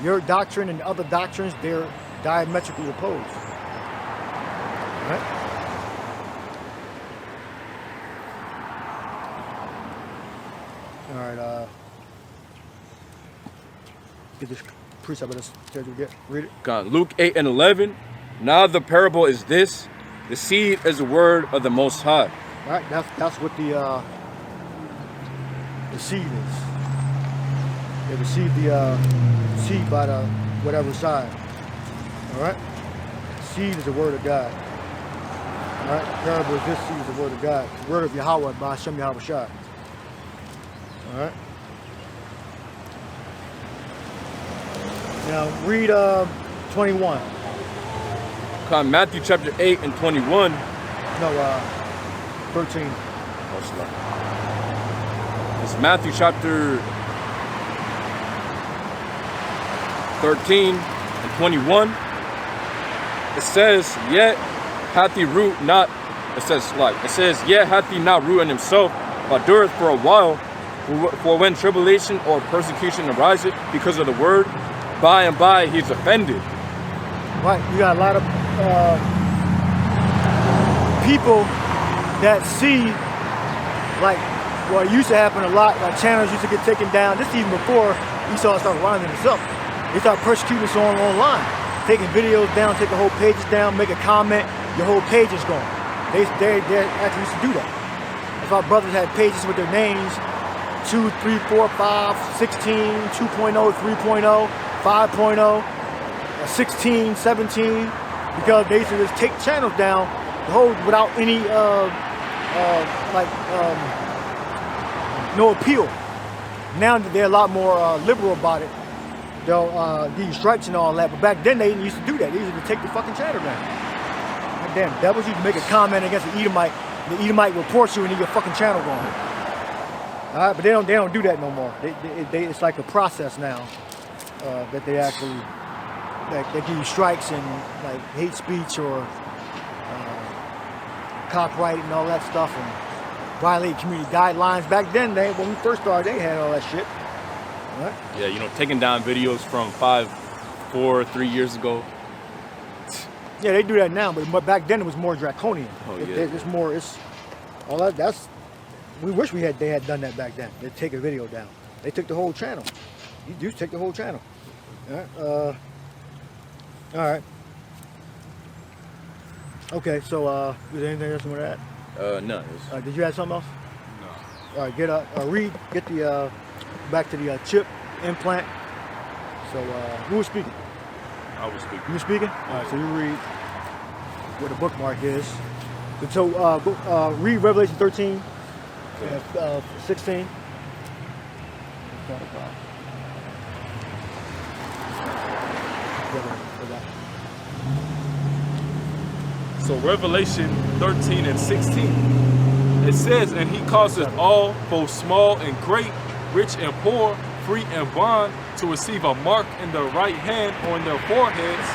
Your doctrine and other doctrines, they're diametrically opposed. All right? All right, get this precept of this schedule. Read it. God, Luke 8 and 11. Now the parable is this: the seed is the word of the Most High. All right, that's what the seed is. They receive the seed by the whatever side. All right, seed is the word of God. All right, the parable is this: seed is the word of God, the word of Yahweh by Hashem Yahweh Shai. All right. Now read 21. Matthew chapter 8 and 21. No, 13. It's Matthew chapter 13 and 21. It says, yet hath he root not, yet hath he not root in himself, but dureth for a while. For when tribulation or persecution ariseth because of the word, by and by he's offended. Right, you got a lot of people that see, like, well, it used to happen a lot. Like channels used to get taken down. This even before Esau started lining himself. They started persecuting us online, taking videos down, taking whole pages down, make a comment, your whole page is gone. They actually used to do that. If our brothers had pages with their names, 2, 3, 4, 5, 16, 2.0, 3.0, 5.0, 16, 17, because they used to just take channels down, the whole without any no appeal. Now that they're a lot more liberal about it, they'll give you strikes and all that. But back then they didn't used to do that. They used to take the fucking channel down. Damn, devils used to make a comment against the Edomite. The Edomite reports you and you get your fucking channel gone. All right, but they don't do that no more. It's like a process now that they actually they give you strikes and like hate speech or copyright and all that stuff and violate community guidelines. Back then, when we first started, they had all that shit. Right? Yeah, you know, taking down videos from 3 years ago. Yeah, they do that now, but back then it was more draconian. Oh, yeah. It's more. It's all that. That's. We wish they had done that back then. They take a video down. They took the whole channel. You do take the whole channel. All right. All right. Okay. So, is there anything else you want to add? No. Did you have something else? No. All right. Read. Get the back to the chip implant. So, who was speaking? I was speaking. You were speaking? All right. So you read where the bookmark is. So, read Revelation 13. 16. So Revelation 13 and 16. It says, and he causes all, both small and great, rich and poor, free and bond, to receive a mark in their right hand or in their foreheads,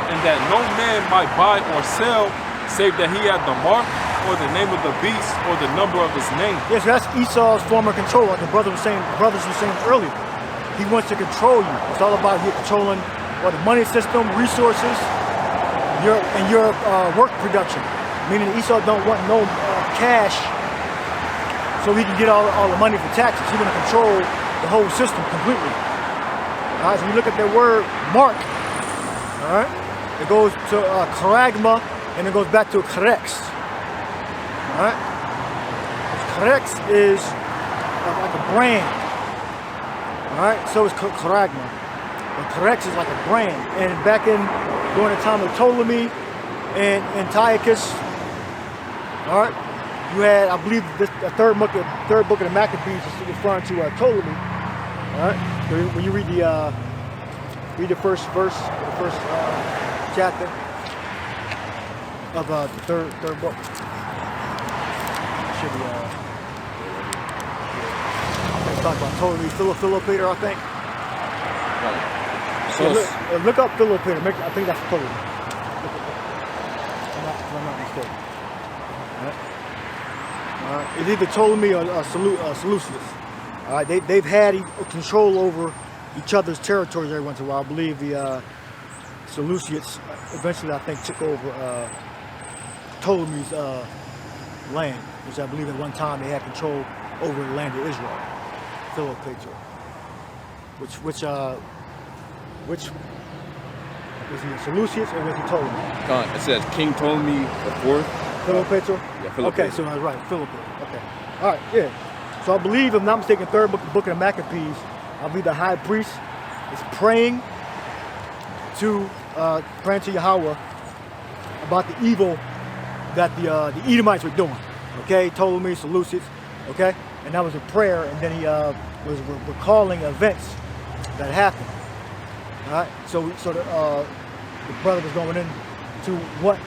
and that no man might buy or sell, save that he had the mark, or the name of the beast, or the number of his name. Yes, that's Esau's former control, like the brothers were saying earlier. He wants to control you. It's all about you controlling the money system, resources, your work production. Meaning Esau don't want no cash, so he can get all the money for taxes. He's going to control the whole system completely. All right, so you look at that word mark. All right, it goes to charagma, and it goes back to charex. All right, charex is like a brand. All right, so is charagma. And charex is like a brand. And back during the time of Ptolemy and Antiochus, all right, you had, I believe, the third book of the Maccabees is referring to Ptolemy. All right, so when you read the first verse, the first chapter of the third book. Should be, let's talk about Ptolemy Philopator, I think. Yeah, look up Philopator. I think that's Ptolemy. If I'm not mistaken. All right. It's either Ptolemy or Seleucus. All right. They've had control over each other's territories every once in a while. I believe the Seleucids eventually, I think, took over Ptolemy's land, which I believe at one time they had control over the land of Israel. Philopator. Which was he Seleucus or was he Ptolemy? It says King Ptolemy IV. Philopator? Yeah, Philopator. Okay, so I was right, Philopator. Okay. All right, yeah. So I believe, if I'm not mistaken, third book of the Maccabees, I believe the high priest is praying to Yahweh about the evil that the Edomites were doing. Okay, Ptolemy, Seleucus, okay? And that was a prayer, and then he was recalling events that happened. All right, so the brother was going into what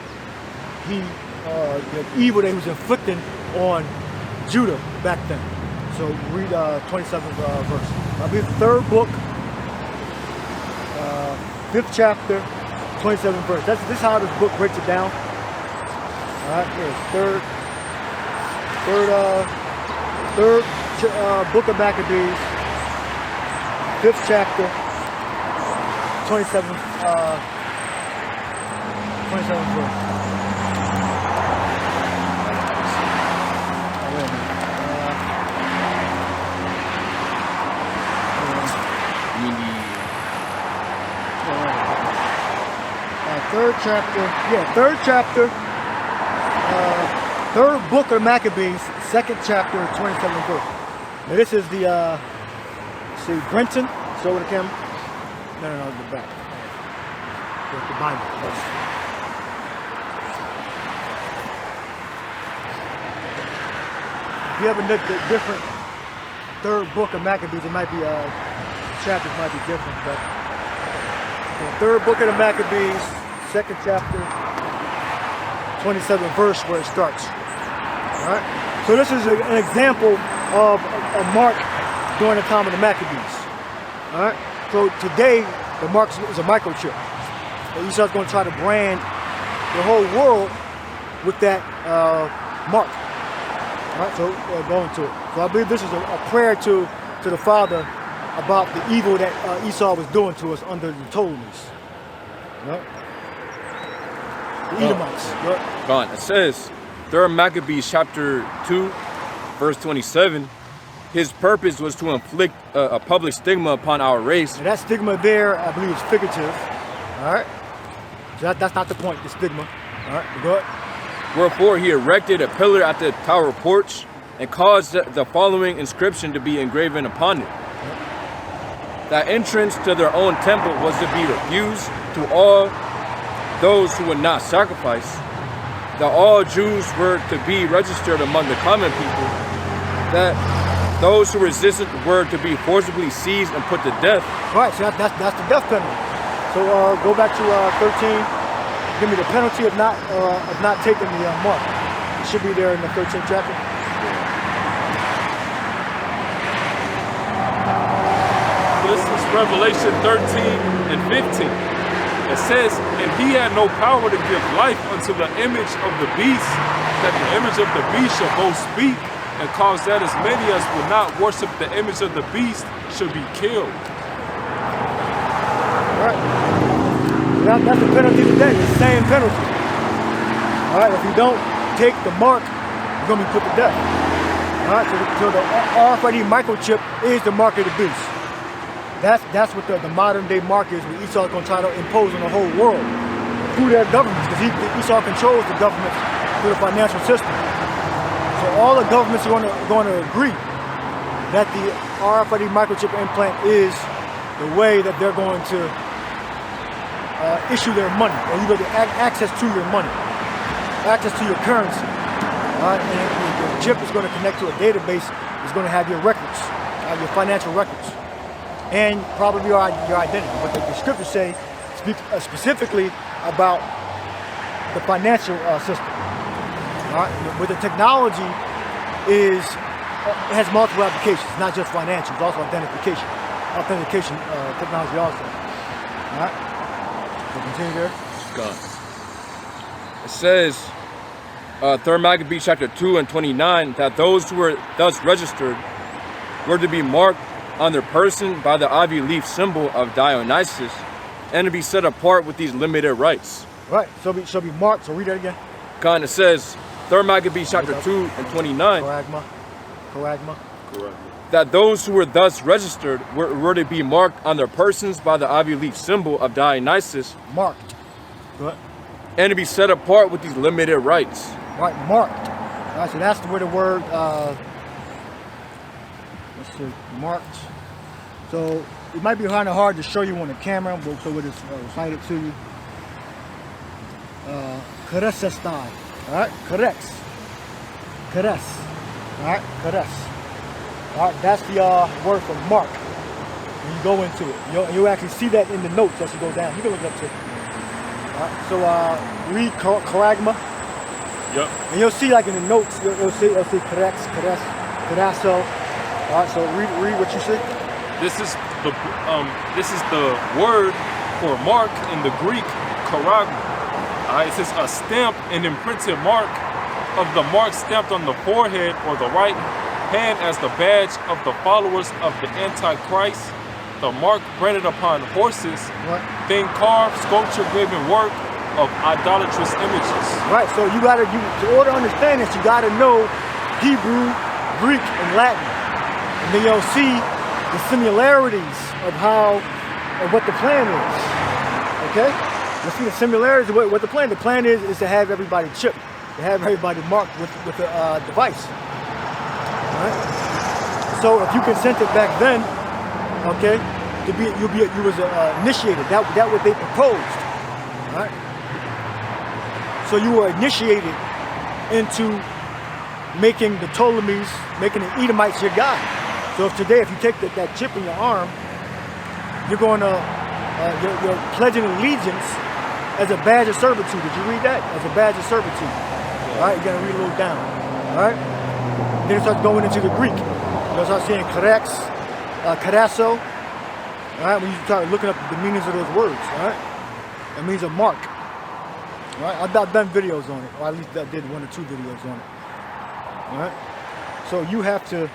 the evil that he was inflicting on Judah back then. So read 27th verse. I believe the third book, 5th chapter, 27th verse. This is how this book breaks it down. All right, here's third book of Maccabees, 5th chapter, 27th verse. Third chapter, third book of Maccabees, second chapter, 27th verse. Now this is the, see, Brenton, show the camera. No, the back. There's the Bible. Yes. If you ever look at different third book of Maccabees, it might be, chapters might be different, but the third book of the Maccabees, second chapter, 27th verse where it starts. All right. So this is an example of Mark during the time of the Maccabees. All right. So today the mark is a microchip. And Esau's going to try to brand the whole world with that mark. All right. So go into it. So I believe this is a prayer to the Father about the evil that Esau was doing to us under the Ptolemies. Right? The Edomites. Right? Gone. It says, 3 Maccabees chapter 2, verse 27, his purpose was to inflict a public stigma upon our race. And that stigma there, I believe, is figurative. All right? So that's not the point, the stigma. All right, go ahead. Wherefore he erected a pillar at the tower porch and caused the following inscription to be engraven upon it. That entrance to their own temple was to be refused to all those who would not sacrifice. That all Jews were to be registered among the common people. That those who resisted were to be forcibly seized and put to death. Right, so that's the death penalty. So go back to 13. Give me the penalty of not taking the mark. It should be there in the 13th chapter. This is Revelation 13 and 15. It says, and he had no power to give life unto the image of the beast, that the image of the beast shall both speak, and cause that as many as will not worship the image of the beast should be killed. All right. That's the penalty today, the same penalty. All right, if you don't take the mark, you're going to be put to death. All right, so the RFID microchip is the mark of the beast. That's what the modern day mark is, what Esau is going to try to impose on the whole world through their governments, because Esau controls the governments through the financial system. So all the governments are going to agree that the RFID microchip implant is the way that they're going to issue their money, or you get access to your money, access to your currency. And the chip is going to connect to a database. It's going to have your records, your financial records, and probably your identity. But the scriptures say specifically about the financial system. All right? But the technology it has multiple applications. It's not just financial. It's also authentication technology also. All right. So continue there. Gone. It says, 3 Maccabees chapter 2 and 29, that those who were thus registered were to be marked on their person by the ivy leaf symbol of Dionysus, and to be set apart with these limited rights. Right. So be marked. So read that again. Gone. It says, 3 Maccabees chapter 2 and 29. Choagma. That those who were thus registered were to be marked on their persons by the ivy leaf symbol of Dionysus. Marked. Good. And to be set apart with these limited rights. Right, marked. All right, so that's where the word, let's see, marked. So it might be kind of hard to show you on the camera, but so we'll just recite it to you. Keresestai. All right, keres. Keres. All right, keres. All right, that's the word for mark. When you go into it, you'll actually see that in the notes as you go down. You can look it up too. All right, so read Choagma. Yep. And you'll see, like in the notes, you'll see keres, keraso. All right, so read what you see. This is the word for mark in the Greek, choagma. It says a stamp, an imprinted mark of the mark stamped on the forehead or the right hand as the badge of the followers of the Antichrist. The mark branded upon horses, thing carved, sculpture, graven work of idolatrous images. Right. So in order to understand this, you gotta know Hebrew, Greek, and Latin, and then you'll see the similarities of what the plan is. Okay. Let's see the similarities of what the plan. The plan is to have everybody chipped, to have everybody marked with the device. All right? So if you consented back then, okay, you was initiated. That what they proposed. All right? So you were initiated into making the Ptolemies, making the Edomites your God. So if today, if you take that chip in your arm, you're going to, you're pledging allegiance as a badge of servitude. Did you read that? As a badge of servitude. All right, you got to read a little down. All right? Then it starts going into the Greek. You start saying karex, karasso. All right, when you start looking up the meanings of those words. All right? It means a mark. All right? I've done videos on it, or at least I did 1 or 2 videos on it. All right? So you have to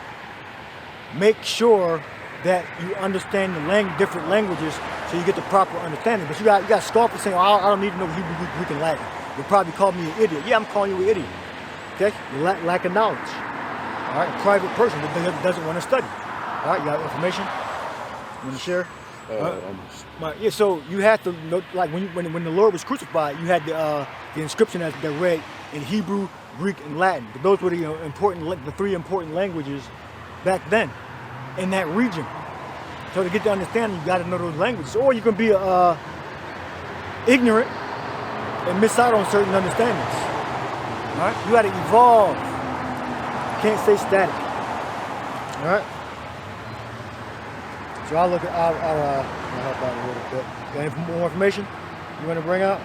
make sure that you understand the different languages so you get the proper understanding. But you got scoffers saying, oh, I don't need to know Hebrew, Greek, and Latin. You'll probably call me an idiot. Yeah, I'm calling you an idiot. Okay? You lack of knowledge. All right? A private person that doesn't want to study. All right? You got information? You want to share? Yeah, so you had to know, like when the Lord was crucified, you had the inscription that read in Hebrew, Greek, and Latin. But those were the 3 important languages back then in that region. So to get the understanding, you got to know those languages, or you can be ignorant and miss out on certain understandings. All right, you got to evolve. You can't stay static. All right. So I'll help out a little bit. Got any more information you want to bring out?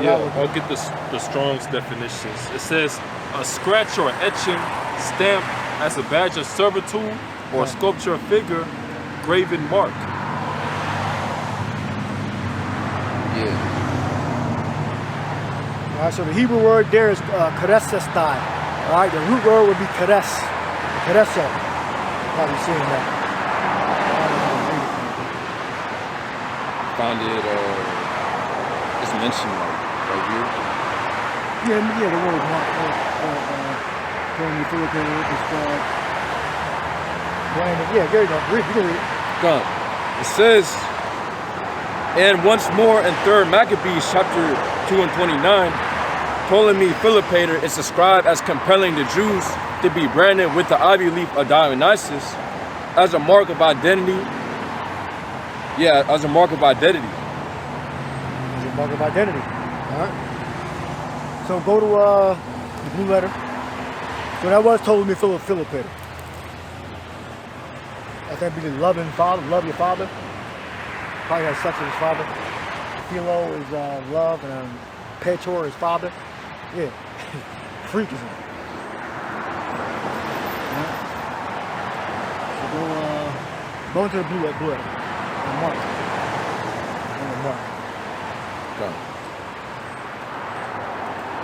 Yeah, I'll get the Strong's definitions. It says a scratch or etching stamped as a badge of servitude or sculpture figure, graven mark. Yeah. All right, so the Hebrew word there is karesestai. All right, the root word would be kares, kareso. Probably seeing that. Found it, it's mentioned right here. Yeah, the word mark. Yeah, there you go. You can read it. Gone. It says, and once more in 3rd Maccabees chapter 2 and 29, Ptolemy Philopator is described as compelling the Jews to be branded with the ivy leaf of Dionysus as a mark of identity. Yeah, as a mark of identity. As a mark of identity. All right. So go to the blue letter. So that was Ptolemy Philopator. That'd be the loving father, love your father. Probably had sex with his father. Philo is love, and Petor is father. Yeah, freakism. Right. So go into the blue letter. And mark. And mark. Go.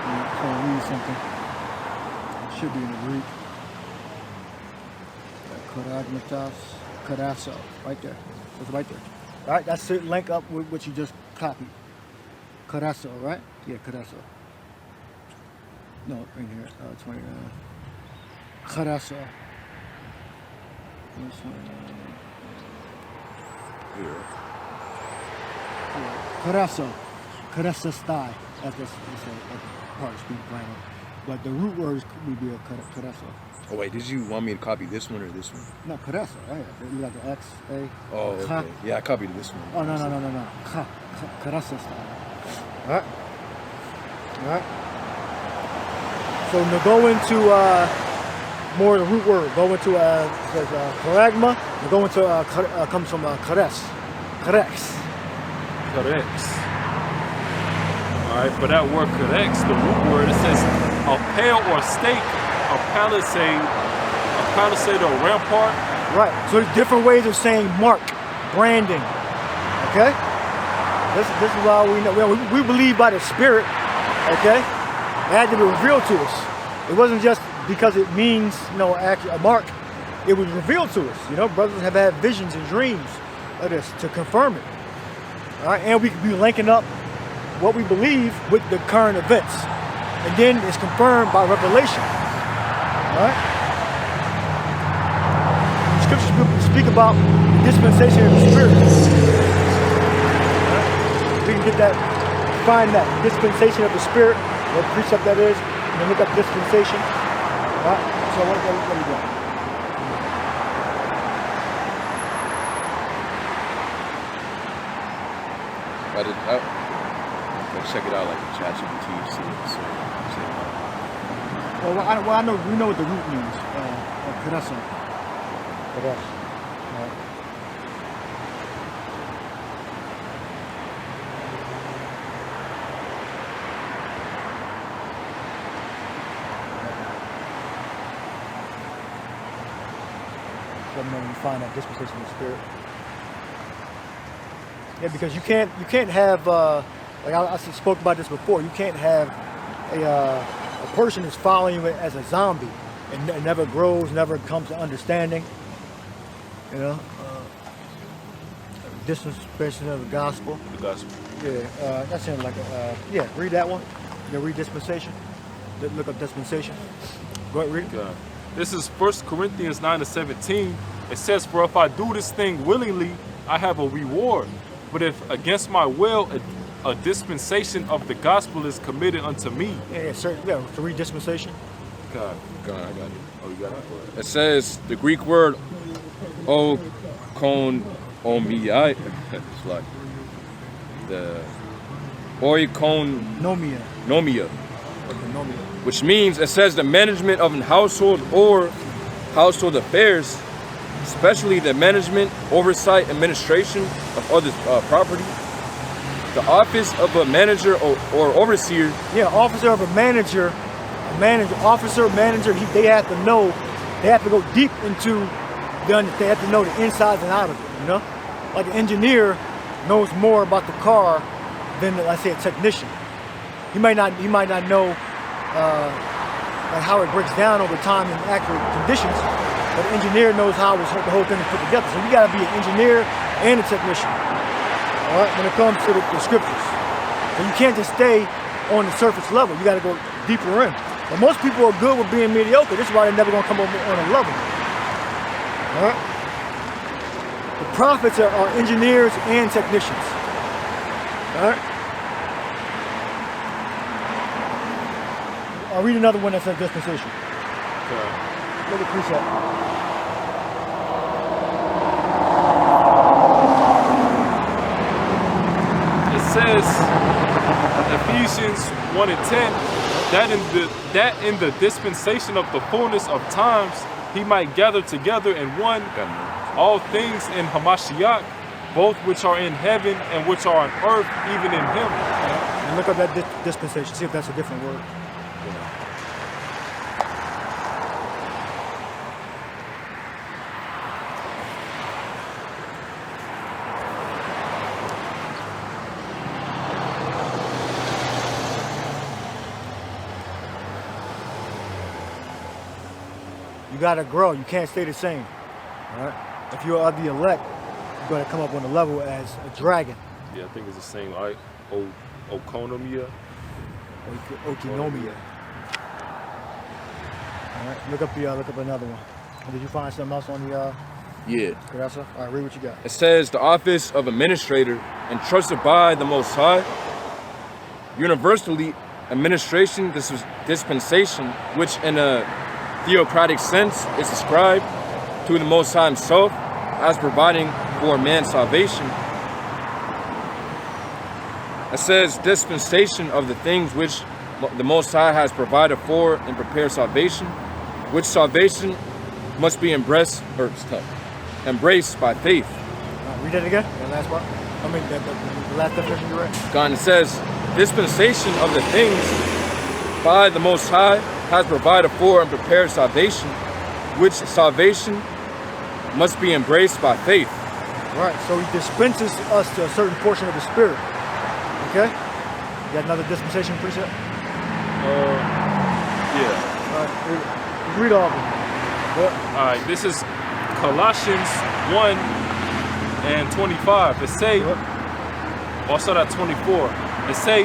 I'm going to read something. It should be in the Greek. Koragmatas, Karasso, right there. It's right there. All right, that's to link up with what you just copied. Karasso, right? Yeah, Karasso. No, in here, 29. Karasso. This one. Here. Karasso. Karasastai. That's part of speech plan. But the root words would be a Karasso. Oh wait, did you want me to copy this one or this one? No, Karasso, right? You got the X, A. Oh, okay. Yeah, I copied this one. Oh, no. Karasso style. Alright. Alright. So now go into more of the root word. Go into charagma. And go into comes from kares. Karex. Correct. Alright, for that word correct, the root word, it says a pale or stake, a palisade or rampart. Right. So there's different ways of saying mark, branding. Okay? This is why we know. We believe by the Spirit, okay? It had to be revealed to us. It wasn't just because it means, actually a mark. It was revealed to us. Brothers have had visions and dreams of this to confirm it. All right? And we could be linking up what we believe with the current events. And then it's confirmed by revelation. All right? The scriptures speak about the dispensation of the Spirit. All right? get that, find that dispensation of the Spirit, what precept that is, and then look up dispensation. All right, so what do you got? Let's check it out, like ChatGPT, see what it's saying. Well, I know we know what the root means. Karasa. All right. Let me know when you find that dispensation of the Spirit. Yeah, because you can't have like I spoke about this before. You can't have a person who's following you as a zombie and never grows, never comes to understanding. You know, dispensation of the gospel. The gospel. Yeah, that's in like yeah. Read that one. You read dispensation. Look up dispensation. Go ahead, read it. God. This is 1 Corinthians 9:17. It says, "For if I do this thing willingly, I have a reward. But if against my will, a dispensation of the gospel is committed unto me." Yeah, yeah. To read dispensation. God. I got it. Oh, you got it? It says the Greek word oikonomia. It's like the Nomia. oikonomia, Nomia. which means it says the management of a household or household affairs, especially the management, oversight, administration of others' property. The office of a manager or overseer. Yeah, officer of a manager, officer, manager. They have to know. They have to go deep into they have to know the insides and out of it. You know, like an engineer knows more about the car than, let's say, a technician. He might not know like how it breaks down over time in accurate conditions, but the engineer knows how the whole thing is put together. So you got to be an engineer and a technician. All right, when it comes to the scriptures, and you can't just stay on the surface level. You got to go deeper in. And most people are good with being mediocre. This is why they're never going to come over on a level. All right. The prophets are engineers and technicians. All right. I'll read another one that says dispensation. Look at precept. Says Ephesians 1:10 that in the dispensation of the fullness of times he might gather together in one all things in Hamashiach, both which are in heaven and which are on earth, even in him. And look up that dispensation, see if that's a different word. You gotta grow. You can't stay the same. All right. If you are the elect, you gotta come up on the level as a dragon. Yeah, I think it's the same. Oikonomia. Oikonomia. All right. Look up another one. Did you find something else on the? Yeah. All right. Read what you got. It says the office of administrator entrusted by the Most High. Universally, administration. This is dispensation, which in a theocratic sense is ascribed to the Most High himself as providing for man's salvation. It says dispensation of the things which the Most High has provided for and prepared salvation, which salvation must be embraced by faith. Read that again, the last part. I mean, the last definition you read. God, it says dispensation of the things by the Most High has provided for and prepared salvation, which salvation must be embraced by faith. Right, so he dispenses us to a certain portion of the Spirit. Okay? You got another dispensation precept? Yeah. All right, read all of them. Yep. All right, this is Colossians 1:25. It say, or start at 24. It say,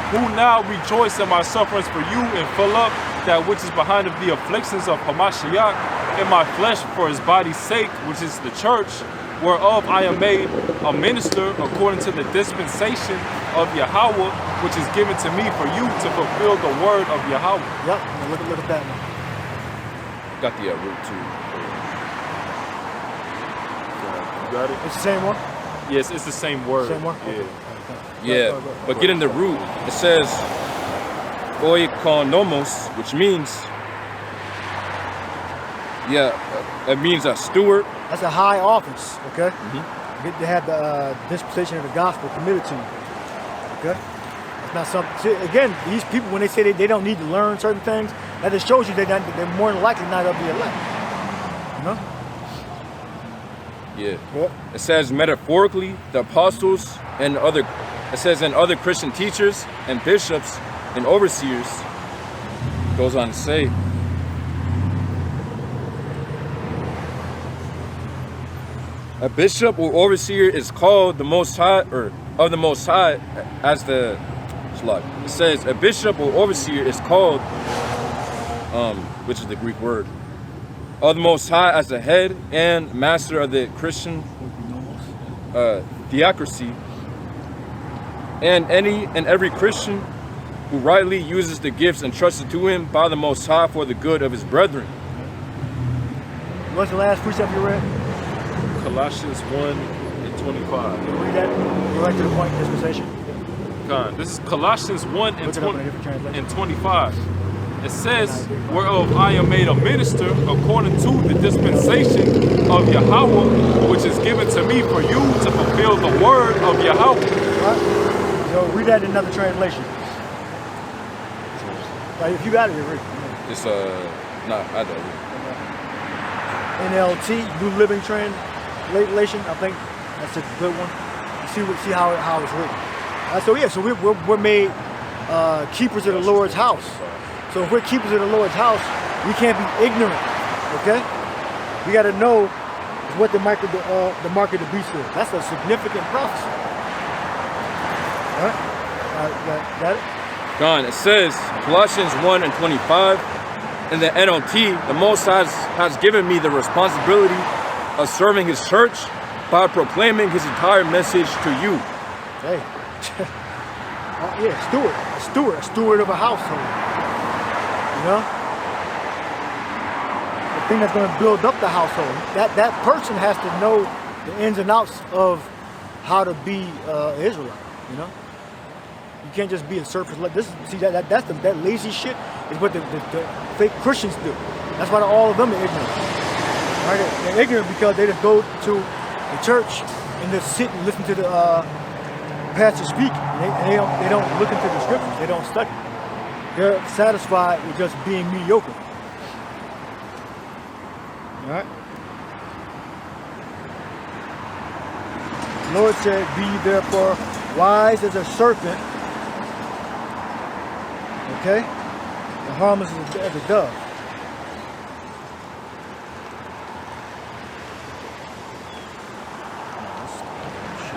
who now rejoice in my sufferings for you and fill up that which is behind of the afflictions of Hamashiach in my flesh for his body's sake, which is the church, whereof I am made a minister according to the dispensation of Yahweh, which is given to me for you to fulfill the word of Yahweh. Yep. Now look at that now. Got the root too. You got it? It's the same one. Yes, it's the same word. Same one. Yeah. Okay. Yeah, but getting the root, it says oikonomos, which means, it means a steward. That's a high office. Okay. They have the dispensation of the gospel committed to you. Okay. It's not something. See, again, these people, when they say they don't need to learn certain things, that just shows you they're more than likely not of the elect. You know. Yeah. What? It says metaphorically, the apostles and other, it says and other Christian teachers and bishops and overseers. Goes on to say, a bishop or overseer is called the Most High, or of the Most High, as the slug. It says a bishop or overseer is called, which is the Greek word, of the Most High as the head and master of the Christian theocracy, and any and every Christian who rightly uses the gifts entrusted to him by the Most High for the good of his brethren. What's the last precept you read? Colossians 1:25. Can you read that? Go right to the point, dispensation. This is Colossians 1 and, Look it up in a different translation. and 25. It says, whereof I am made a minister according to the dispensation of Yahweh, which is given to me for you to fulfill the word of Yahweh. All right. So read that in another translation. Like, if you got it, you read. It's I don't. NLT, New Living Translation. I think that's a good one. See how it's written. So we're made keepers of the Lord's house. So if we're keepers of the Lord's house, we can't be ignorant. Okay? We got to know what the mark of the beast is. That's a significant prophecy. All right? Got it? Gone. It says Colossians 1:25 in the NLT, the Most High has given me the responsibility of serving his church by proclaiming his entire message to you. Hey. A steward of a household. You know? The thing that's going to build up the household. That person has to know the ins and outs of how to be an Israelite, you know? You can't just be a surface. That lazy shit is what the fake Christians do. That's why all of them are ignorant. Right? They're ignorant because they just go to the church and just sit and listen to the pastor speak. And they don't look into the scriptures. They don't study. They're satisfied with just being mediocre. All right? The Lord said, be therefore wise as a serpent, okay, and harmless as a dove.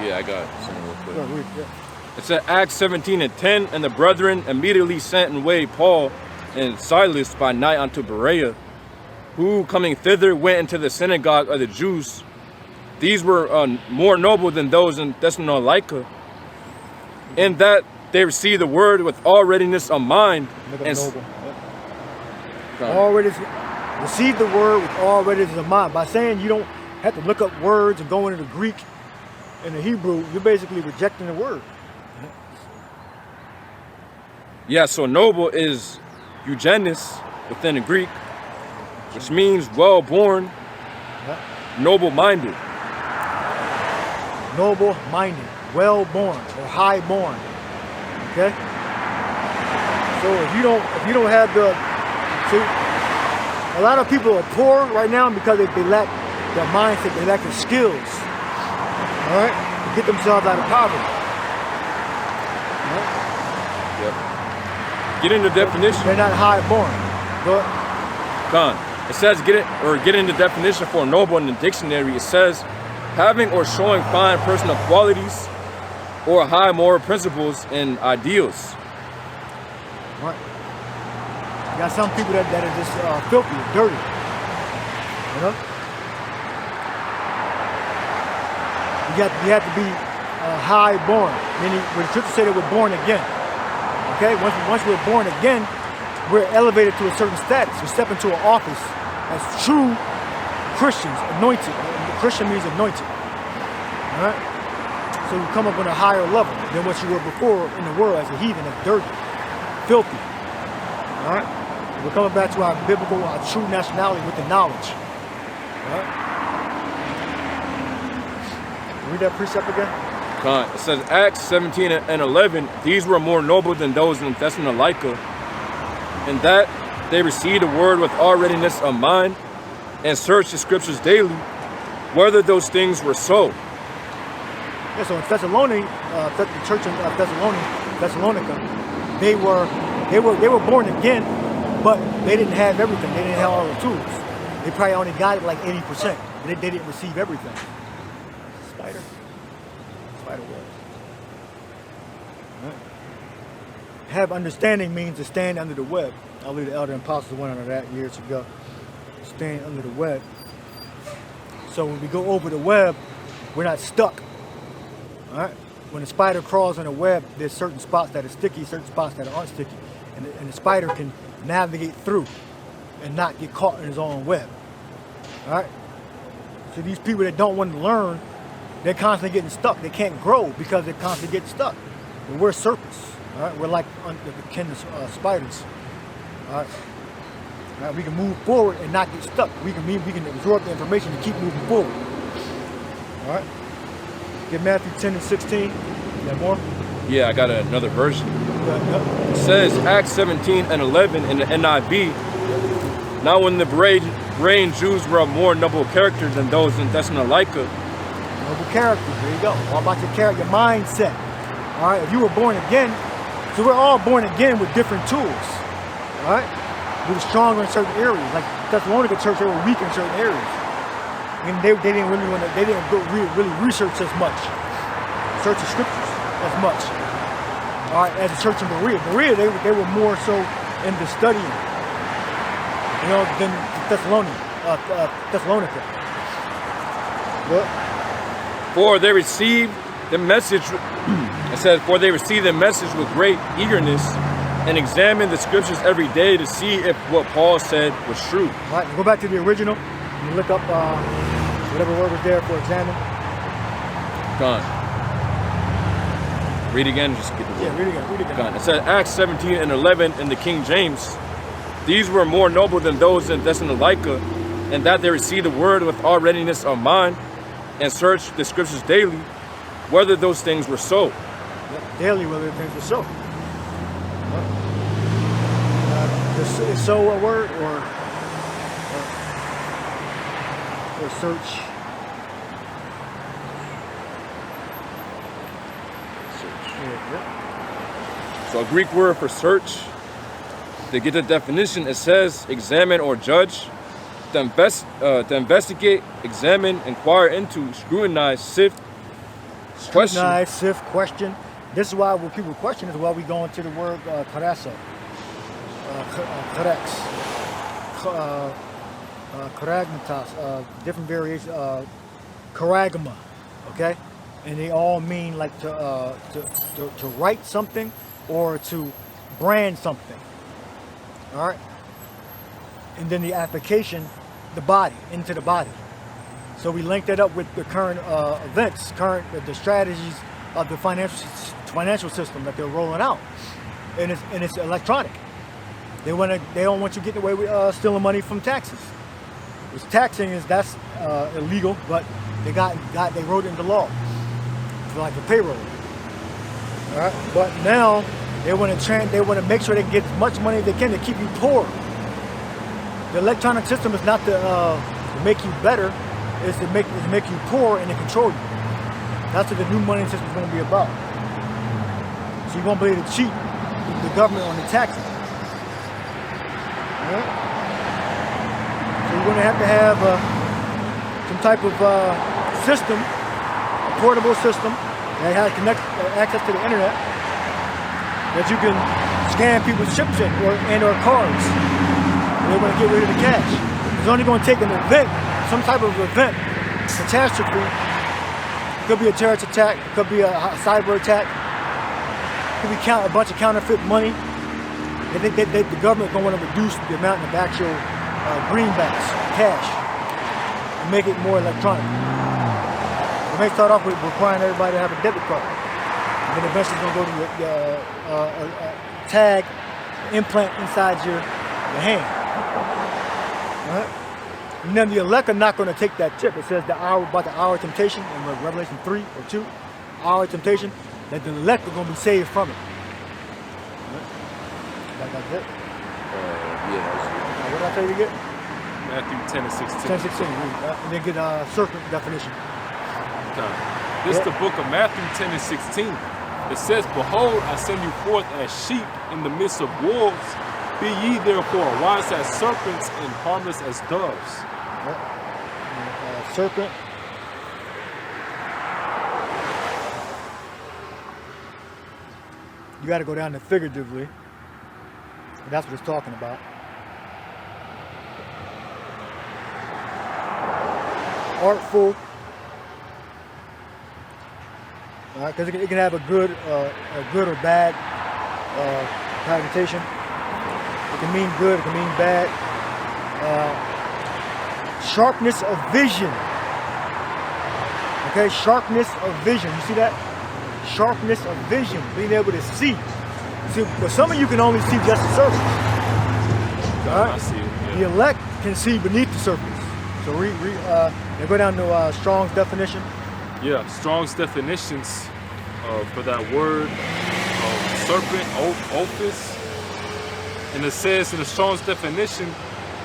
Yeah, I got something real quick. Go read, yeah. It's at Acts 17:10, and the brethren immediately sent away Paul and Silas by night unto Berea, who coming thither went into the synagogue of the Jews. These were more noble than those in Thessalonica, in that they received the word with all readiness of mind. And noble. Already receive the word with all readiness of mind. By saying you don't have to look up words and go into the Greek and the Hebrew, you're basically rejecting the word. Yeah, so noble is eugenis within the Greek, which means well-born, noble-minded. Noble-minded, well-born, or high-born. Okay? So if you don't have see, a lot of people are poor right now because they lack the mindset, they lack the skills. All right? To get themselves out of poverty. All right? Yep. Get in the definition. They're not high-born. Go ahead. Gone. It says get in the definition for noble in the dictionary. It says having or showing fine personal qualities or high moral principles and ideals. Right. You got some people that are just filthy, dirty. You know? You have to be high born, meaning when the scriptures say that we're born again. Okay, once we're born again, we're elevated to a certain status. We step into an office as true Christians, anointed. Christian means anointed. All right. So you come up on a higher level than what you were before in the world as a heathen, as dirty, filthy. All right. We're coming back to our biblical, our true nationality with the knowledge. All right. Read that precept again. It says Acts 17 and 11. These were more noble than those in Thessalonica, in that they received the word with all readiness of mind, and searched the scriptures daily, whether those things were so. Yeah, so in Thessalonica, the church in Thessalonica, they were born again, but they didn't have everything. They didn't have all the tools. They probably only got it like 80%. They didn't receive everything. Spider web. Right. Have understanding means to stand under the web. I believe the elder apostles went under that years ago. Stand under the web. So when we go over the web, we're not stuck. All right. When the spider crawls on a web, there's certain spots that are sticky, certain spots that aren't sticky, and the spider can navigate through and not get caught in his own web. All right. So these people that don't want to learn, they're constantly getting stuck. They can't grow because they're constantly getting stuck. And we're serpents. All right. We're like the kin of spiders. All right. All right. We can move forward and not get stuck. We can absorb the information and keep moving forward. All right. Get Matthew 10 and 16. You got more? Yeah, I got another version. It says Acts 17 and 11 in the NIV. Now when the Berean Jews were of more noble character than those in Thessalonica. Noble character, there you go. All about your character, your mindset. All right, if you were born again, so we're all born again with different tools. All right? We were stronger in certain areas. Like Thessalonica church, they were weak in certain areas. And they didn't really want to, they didn't really research as much, search the scriptures as much. All right, as a church in Berea. Berea, they were more so into studying, you know, than Thessalonica. What? For they received the message, it says, for they received the message with great eagerness and examined the scriptures every day to see if what Paul said was true. All right, go back to the original. You look up whatever word was there for examine. Gone. Read again, just get the word. Yeah, read again. Gone. It says Acts 17 and 11 in the King James. These were more noble than those in Thessalonica, and that they received the word with all readiness of mind, and searched the scriptures daily, whether those things were so. Yep, daily, whether things were so. Is so a word or search? So a Greek word for search, to get the definition, it says examine or judge, to investigate, examine, inquire into, scrutinize, sift, question. Scrutinize, sift, question. This is why when people question is why we go into the word karaso, karagmatas, different variations, karagma, okay? And they all mean like to write something or to brand something, all right? And then the application, the body, into the body. So we link that up with the current events, the strategies of the financial system that they're rolling out, and it's electronic. They don't want you getting away with stealing money from taxes. Which taxing that's illegal, but they wrote it into law for like the payroll. All right, but now they want to make sure they get as much money as they can to keep you poor. The electronic system is not to make you better, it's to make you poor and to control you. That's what the new money system is going to be about. So you won't be able to cheat the government on the taxes. All right? So you're going to have some type of system, a portable system that has access to the internet, that you can scan people's chips in or cards. They want to get rid of the cash. It's only going to take an event, some type of event, catastrophe, could be a terrorist attack. It could be a cyber attack. It could be a bunch of counterfeit money. The government going to want to reduce the amount of actual greenbacks, cash, and make it more electronic. It may start off with requiring everybody to have a debit card. And then eventually it's going to go to a tag, implant inside your hand. All right? And then the elect are not going to take that tip. It says about the hour of temptation in Revelation 3 or 2, hour of temptation, that the elect are going to be saved from it. That's it. Yeah. What did I tell you to get? Matthew 10 and 16. 10, 16. And then get serpent definition. Okay. This is the book of Matthew 10 and 16. It says, "Behold, I send you forth as sheep in the midst of wolves. Be ye therefore wise as serpents and harmless as doves." Serpent. You got to go down to figuratively. That's what it's talking about. Artful. All right, because it can have a good or bad connotation. It can mean good, it can mean bad. Sharpness of vision. Okay, sharpness of vision. You see that? Sharpness of vision, being able to see. See, but some of you can only see just the surface. All right? I see it. Yeah. The elect can see beneath the surface. So they go down to Strong's definition. Yeah, Strong's definitions for that word, serpent, ophis. And it says in the Strong's definition,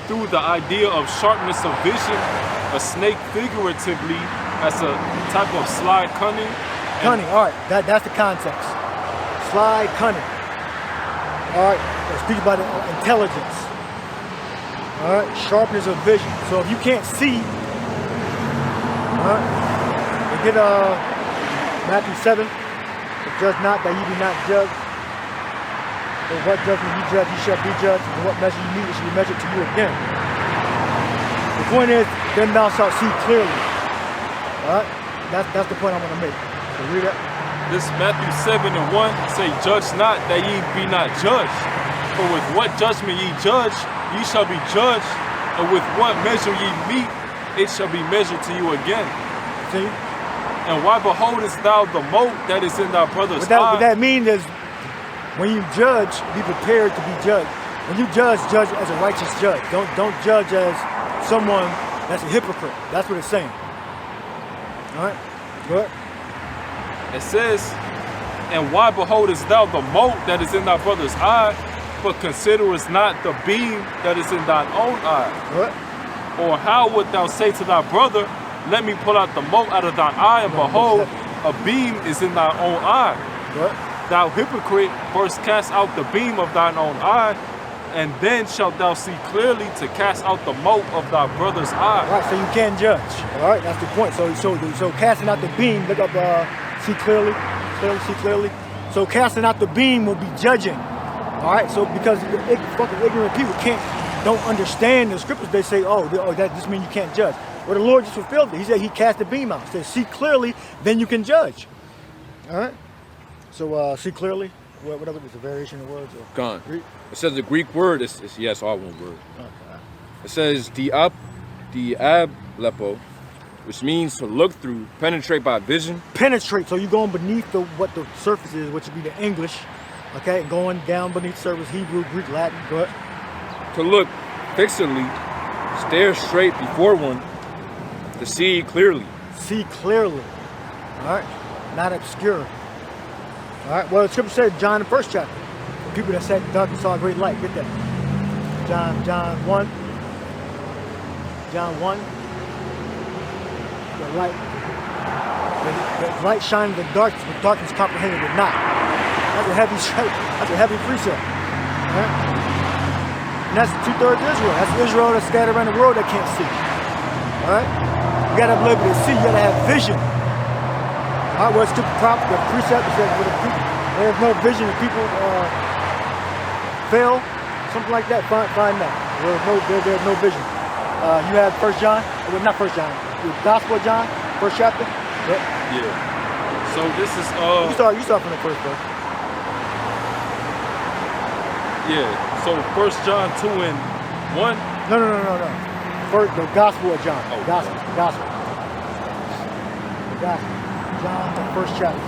through the idea of sharpness of vision, a snake figuratively as a type of sly cunning. Cunning, all right, that's the context. Sly cunning. All right, let's speak about intelligence. All right, sharpness of vision. So if you can't see, all right, you get Matthew 7, judge not that ye be not judged. For what judgment you judge, you shall be judged. And what measure you meet, it shall be measured to you again. The point is, then thou shalt see clearly. All right, that's the point I'm going to make. So read that. This Matthew 7 and 1 say, "Judge not that ye be not judged. For with what judgment ye judge, ye shall be judged. And with what measure ye meet, it shall be measured to you again. See? And why beholdest thou the mote that is in thy brother's eye?" What that means is, when you judge, be prepared to be judged. When you judge as a righteous judge. Don't judge as someone that's a hypocrite. That's what it's saying. All right? Go ahead. It says, "And why beholdest thou the mote that is in thy brother's eye, but considerest not the beam that is in thine own eye? What? Or how wilt thou say to thy brother, Let me pull out the mote out of thine eye, and behold, a beam is in thy own eye? What? Thou hypocrite, first cast out the beam of thine own eye, and then shalt thou see clearly to cast out the mote of thy brother's eye." All right, so you can't judge. All right, that's the point. So casting out the beam, look up, see clearly, see clearly. So casting out the beam will be judging. All right, so because fucking ignorant people don't understand the scriptures, they say, that just means you can't judge. Well, the Lord just fulfilled it. He said he cast the beam out. He said, see clearly, then you can judge. All right? So see clearly, whatever it's a variation of words. Gone. It says the Greek word is yes, all one word. Okay. It says diablepo, which means to look through, penetrate by vision. Penetrate. So you're going beneath what the surface is, which would be the English. Okay, going down beneath the surface, Hebrew, Greek, Latin. Go ahead. To look fixedly, stare straight before one, to see clearly. See clearly. All right, not obscure. All right. Well, the scripture said, John, the first chapter, the people that sat in darkness saw a great light. Get that. John 1. John 1. The light shined in the darkness, but darkness comprehended it not. That's a heavy precept. All right? And that's 2/3 Israel. That's Israel that's scattered around the world that can't see. All right? You gotta be able to see. You gotta have vision. All right? Well, it's the precept is that there's no vision and people fail. Something like that. Find that. There's no vision. You have 1 John. Well, not 1 John. The Gospel of John, first chapter. Yep. Yeah. So this is You start from the first verse. yeah. So 1 John 2:1. No. First, the Gospel of John. Oh, Gospel. The Gospel. John, the first chapter.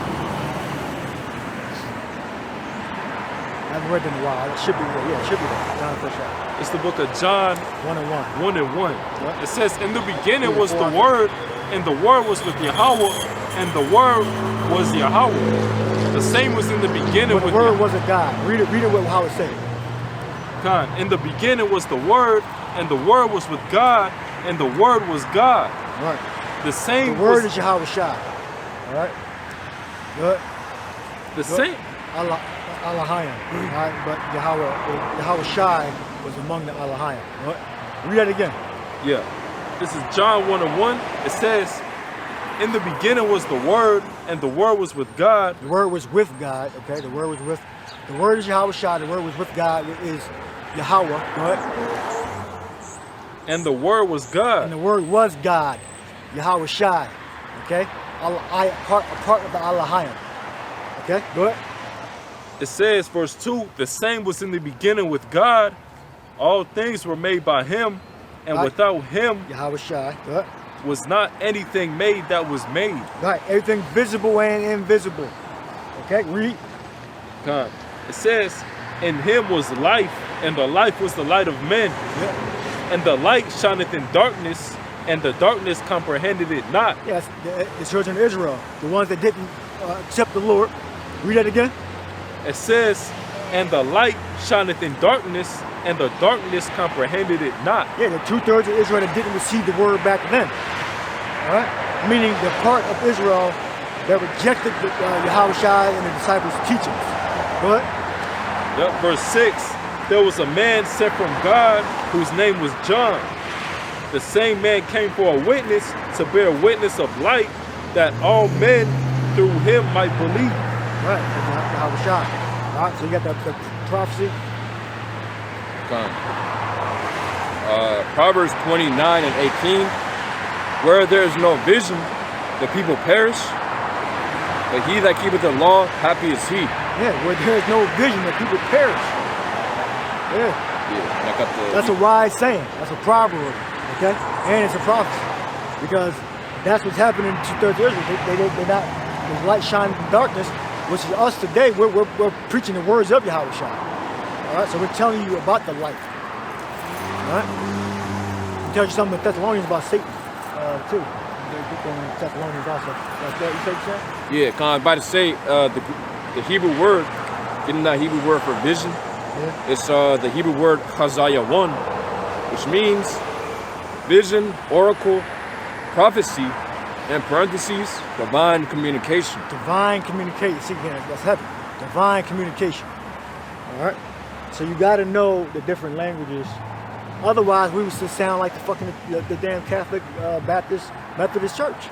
I haven't read it in a while. It should be there. Yeah, it should be there. John, the first chapter. It's the book of John 1:1. 1:1. What? It says, in the beginning Yeah, was the 4. Word, and the Word was with Yahweh, and the Word was Yahweh. The same was in the beginning But the with Word Yahweh. wasn't God. Read it how it said. In the beginning was the Word, and the Word was with God, and the Word was God. Right. The same The Word was is Yahweh Shai. All right. Good. the same. Allahayim. All right. But Yahweh Shai was among the Allahayim. What? Read that again. Yeah. This is John 1:1. It says, in the beginning was the Word, and the Word was with God. The Word was with God. Okay. The Word was with. The Word is Yahweh Shai. The Word was with God. It is Yahweh. What? And the Word was God. And the Word was God. Yahweh Shai. Okay. Part of the Allahayim. Okay. Go ahead. It says, verse 2, the same was in the beginning with God. All things were made by him, and Right. without him Yahweh Shai. Go ahead. was not anything made that was made. Right. Everything visible and invisible. Okay. Read. God. It says, in him was life, and the life was the light of men. Yeah. And the light shineth in darkness, and the darkness comprehended it not. Yes. The children of Israel, the ones that didn't accept the Lord. Read that again. It says, and the light shineth in darkness, and the darkness comprehended it not. Yeah, the 2/3 of Israel that didn't receive the word back then. All right? Meaning the part of Israel that rejected Yahweh Shai and the disciples' teachings. Go ahead. Yep, verse 6, there was a man sent from God whose name was John. The same man came for a witness, to bear witness of light, that all men through him might believe. Right, Yahweh Shai. All right, so you got the prophecy. Proverbs 29 and 18. Where there is no vision, the people perish. But he that keepeth the law, happy is he. Yeah, where there is no vision, the people perish. Yeah. Yeah, I got the. That's a wise saying. That's a proverb. Okay? And it's a prophecy. Because that's what's happening to 2/3 of Israel. They're not, there's light shining in darkness, which is us today. We're preaching the words of Yahweh Shai. All right? So we're telling you about the light. All right? We tell you something in Thessalonians about Satan, too. Thessalonians also. Like that, you say? Yeah, I'm about to say the Hebrew word, getting that Hebrew word for vision, Yeah. it's the Hebrew word Chazaya 1, which means vision, oracle, prophecy, and parentheses, divine communication. Divine communication. See, man, that's heavy. Divine communication. All right? So you got to know the different languages. Otherwise, we would still sound like the damn Catholic Baptist Methodist Church.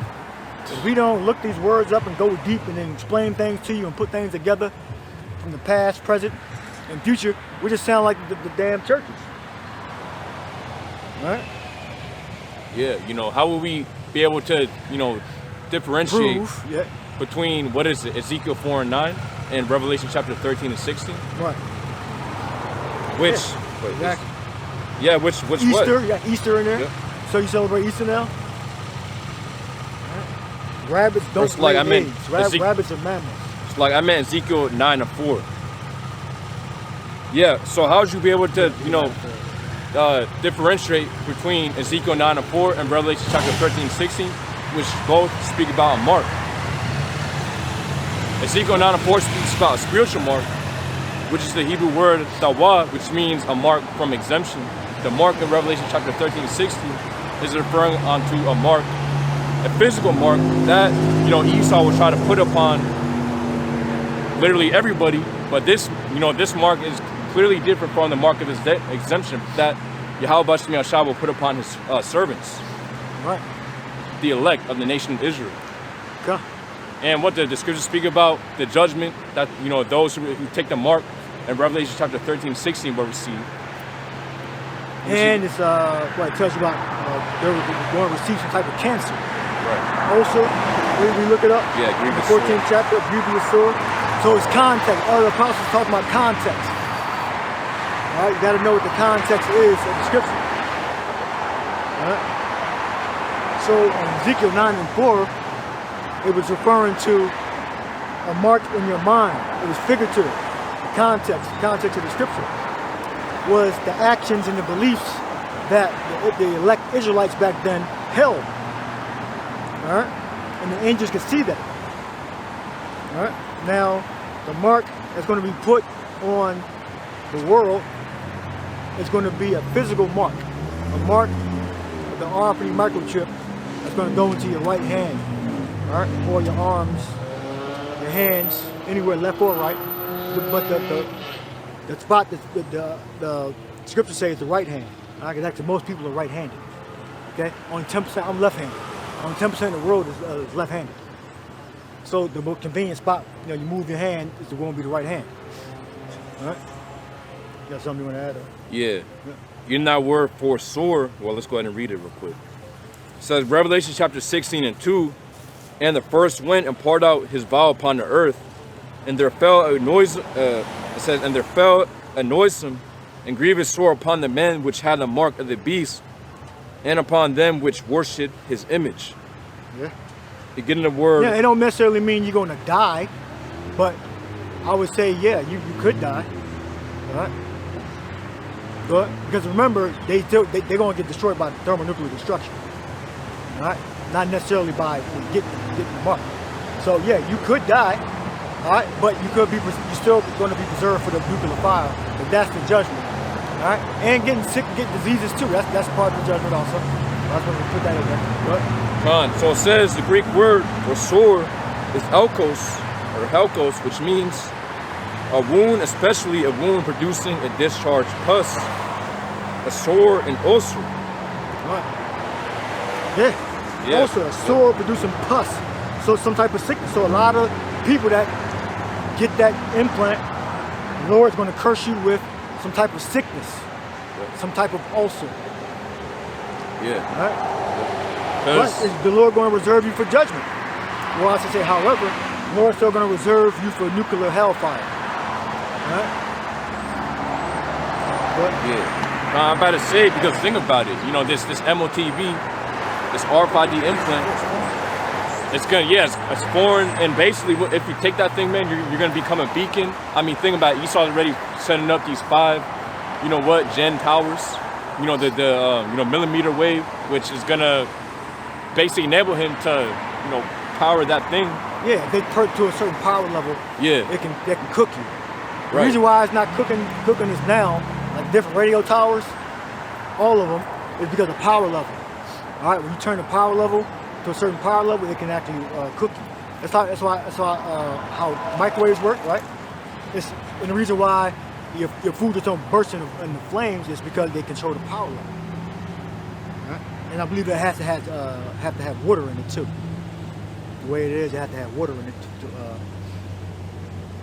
If we don't look these words up and go deep and then explain things to you and put things together from the past, present, and future, we just sound like the damn churches. All right? Yeah, how will we be able to, differentiate Prove, yeah. between what is it, Ezekiel 4 and 9 and Revelation chapter 13 and 16? Right. Which, Yeah, wait, exactly. yeah, which Easter, what? you got Easter in there. Yep. So you celebrate Easter now? Rabbits don't First, like, lay I meant eggs. Rabbits are mammals. It's like I meant Ezekiel 9 and 4. Yeah, so how would you be able to, differentiate between Ezekiel 9 and 4 and Revelation chapter 13 and 16, which both speak about a mark? Ezekiel 9 and 4 speaks about a spiritual mark, which is the Hebrew word tawah, which means a mark from exemption. The mark in Revelation chapter 13 and 16 is referring onto a mark, a physical mark that, Esau will try to put upon literally everybody, but this mark is clearly different from the mark of his exemption that Yahweh Bashmi Ashah will put upon his servants, Right. the elect of the nation of Israel. Okay. And what the scriptures speak about, the judgment that, those who take the mark in Revelation chapter 13 and 16 will receive. And it's it tells you about they're going to receive some type of cancer. Right. Also, We look it up. Yeah, In the grievous 14th chapter, grievous sword. So it's context. All the apostles talking about context. All right, you got to know what the context is of the scripture. All right. So in Ezekiel 9 and 4, it was referring to a mark in your mind. It was figurative. The context of the scripture was the actions and the beliefs that the elect Israelites back then held. All right, and the angels could see that. All right. Now, the mark that's going to be put on the world is going to be a physical mark, a mark of the RFID microchip that's going to go into your right hand, all right, or your arms, your hands, anywhere left or right. But the spot that the scripture says is the right hand. Because actually most people are right-handed. Okay, only 10%. I'm left-handed. Only 10% of the world is left-handed. So the most convenient spot, you move your hand, is going to be the right hand. All right. You got something you want to add? Yeah. In that word for sore, well, let's go ahead and read it real quick. It says, Revelation chapter 16 and 2, and the first went and poured out his vial upon the earth, and there fell a noise. It says, and there fell a noisome and grievous sore upon the men which had the mark of the beast, and upon them which worshipped his image. Yeah. You get in the word. Yeah, it don't necessarily mean you're going to die, but I would say, yeah, you could die. All right. But because remember, they're going to get destroyed by thermonuclear destruction. All right. Not necessarily by getting the mark. So yeah, you could die. All right, but you're still going to be preserved for the nuclear fire. But that's the judgment. All right, and getting sick, getting diseases too. That's part of the judgment also. I was going to put that in there. So it says the Greek word for sore is elkos or helkos, which means a wound, especially a wound producing a discharged pus, a sore, and ulcer. Right. Yeah. Also a sore producing pus. So some type of sickness. So a lot of people that get that implant, the Lord's going to curse you with some type of sickness, some type of ulcer. Yeah. All right? But is the Lord going to reserve you for judgment? Well, I should say, however, the Lord's still going to reserve you for nuclear hellfire. All right? But, yeah. I'm about to say, because think about it, this MOTV, this RFID implant, it's gonna, it's foreign, and basically, if you take that thing, man, you're gonna become a beacon. I mean, think about it. You saw already setting up these 5, gen towers. The millimeter wave, which is gonna basically enable him to, power that thing. Yeah, if they perk to a certain power level. Yeah, they can cook you. The right. reason why it's not cooking us now, like different radio towers, all of them, is because of power level. All right, when you turn the power level to a certain power level, it can actually cook you. That's why how microwaves work, right? And the reason why your food just don't burst in the flames is because they control the power level. Right? And I believe it has to have water in it too. The way it is, it has to have water in it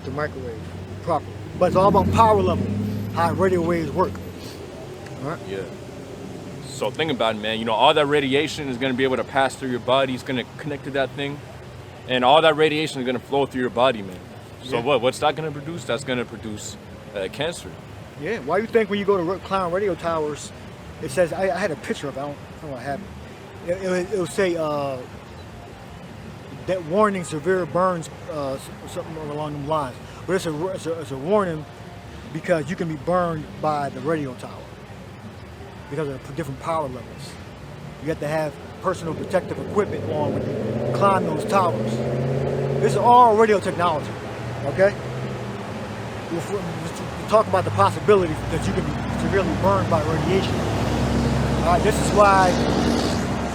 to microwave properly. But it's all about power level, how radio waves work. All right? Yeah. So think about it, man. All that radiation is going to be able to pass through your body. It's going to connect to that thing. And all that radiation is going to flow through your body, man. So what's that going to produce? That's going to produce cancer. Yeah. Why you think when you go to clown radio towers, it says, I had a picture of it. I don't know what happened. It will say that warning, severe burns, something along them lines. But it's a warning because you can be burned by the radio tower. Because of different power levels. You have to have personal protective equipment on when you climb those towers. This is all radio technology, okay? We'll talk about the possibility that you can be severely burned by radiation. All right, this is why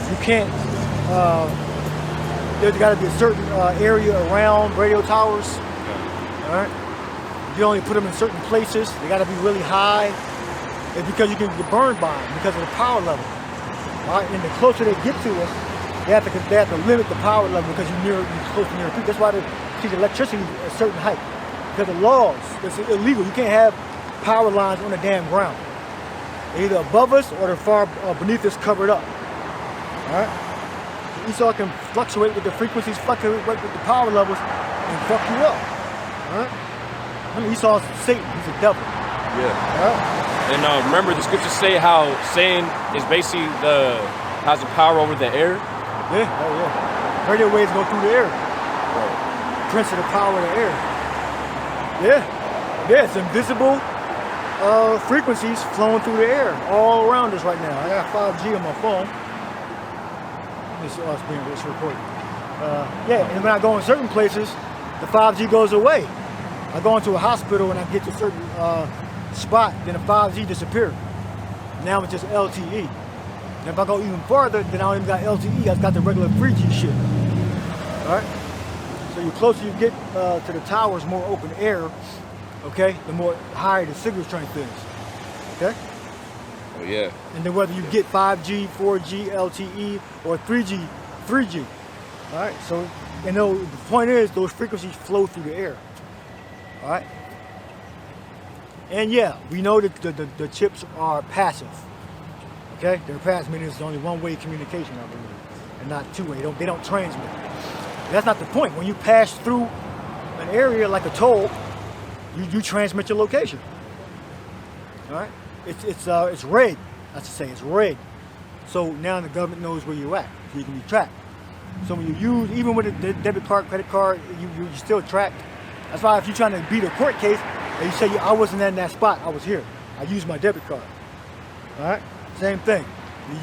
you can't, there's got to be a certain area around radio towers, all right? You only put them in certain places. They got to be really high. It's because you can get burned by them because of the power level. All right, and the closer they get to us, they have to limit the power level because you're close to near peak. That's why they keep electricity at a certain height. Because the laws, it's illegal. You can't have power lines on the damn ground. They're either above us or they're far beneath us, covered up. All right. Esau can fluctuate with the frequencies, fluctuate with the power levels, and fuck you up. All right? I mean, Esau's Satan. He's a devil. Yeah. All right? And remember, the scriptures say how Satan is basically has the power over the air. Yeah. Oh yeah. Radio waves go through the air. Right. Prince of the power of the air. Yeah. Yeah. It's invisible frequencies flowing through the air all around us right now. I got 5G on my phone. This is us being recorded. Yeah, and when I go in certain places, the 5G goes away. I go into a hospital and I get to a certain spot, then the 5G disappears. Now it's just LTE. And if I go even farther, then I don't even got LTE. I just got the regular 3G shit. All right. So the closer you get to the towers, more open air. Okay, the more higher the signal strength is. Okay. Oh yeah. And then whether you get 5G, 4G, LTE, or 3G. All right. So, the point is, those frequencies flow through the air. All right. And yeah, we know that the chips are passive. Okay, they're passive, meaning it's only one-way communication, I believe, and not two-way. They don't transmit. That's not the point. When you pass through an area like a toll, you transmit your location. All right. It's rigged. I should say it's rigged. So now the government knows where you're at, so you can be tracked. So when you use, even with a debit card, credit card, you're still tracked. That's why if you're trying to beat a court case, and you say I wasn't in that spot, I was here. I used my debit card. All right, same thing.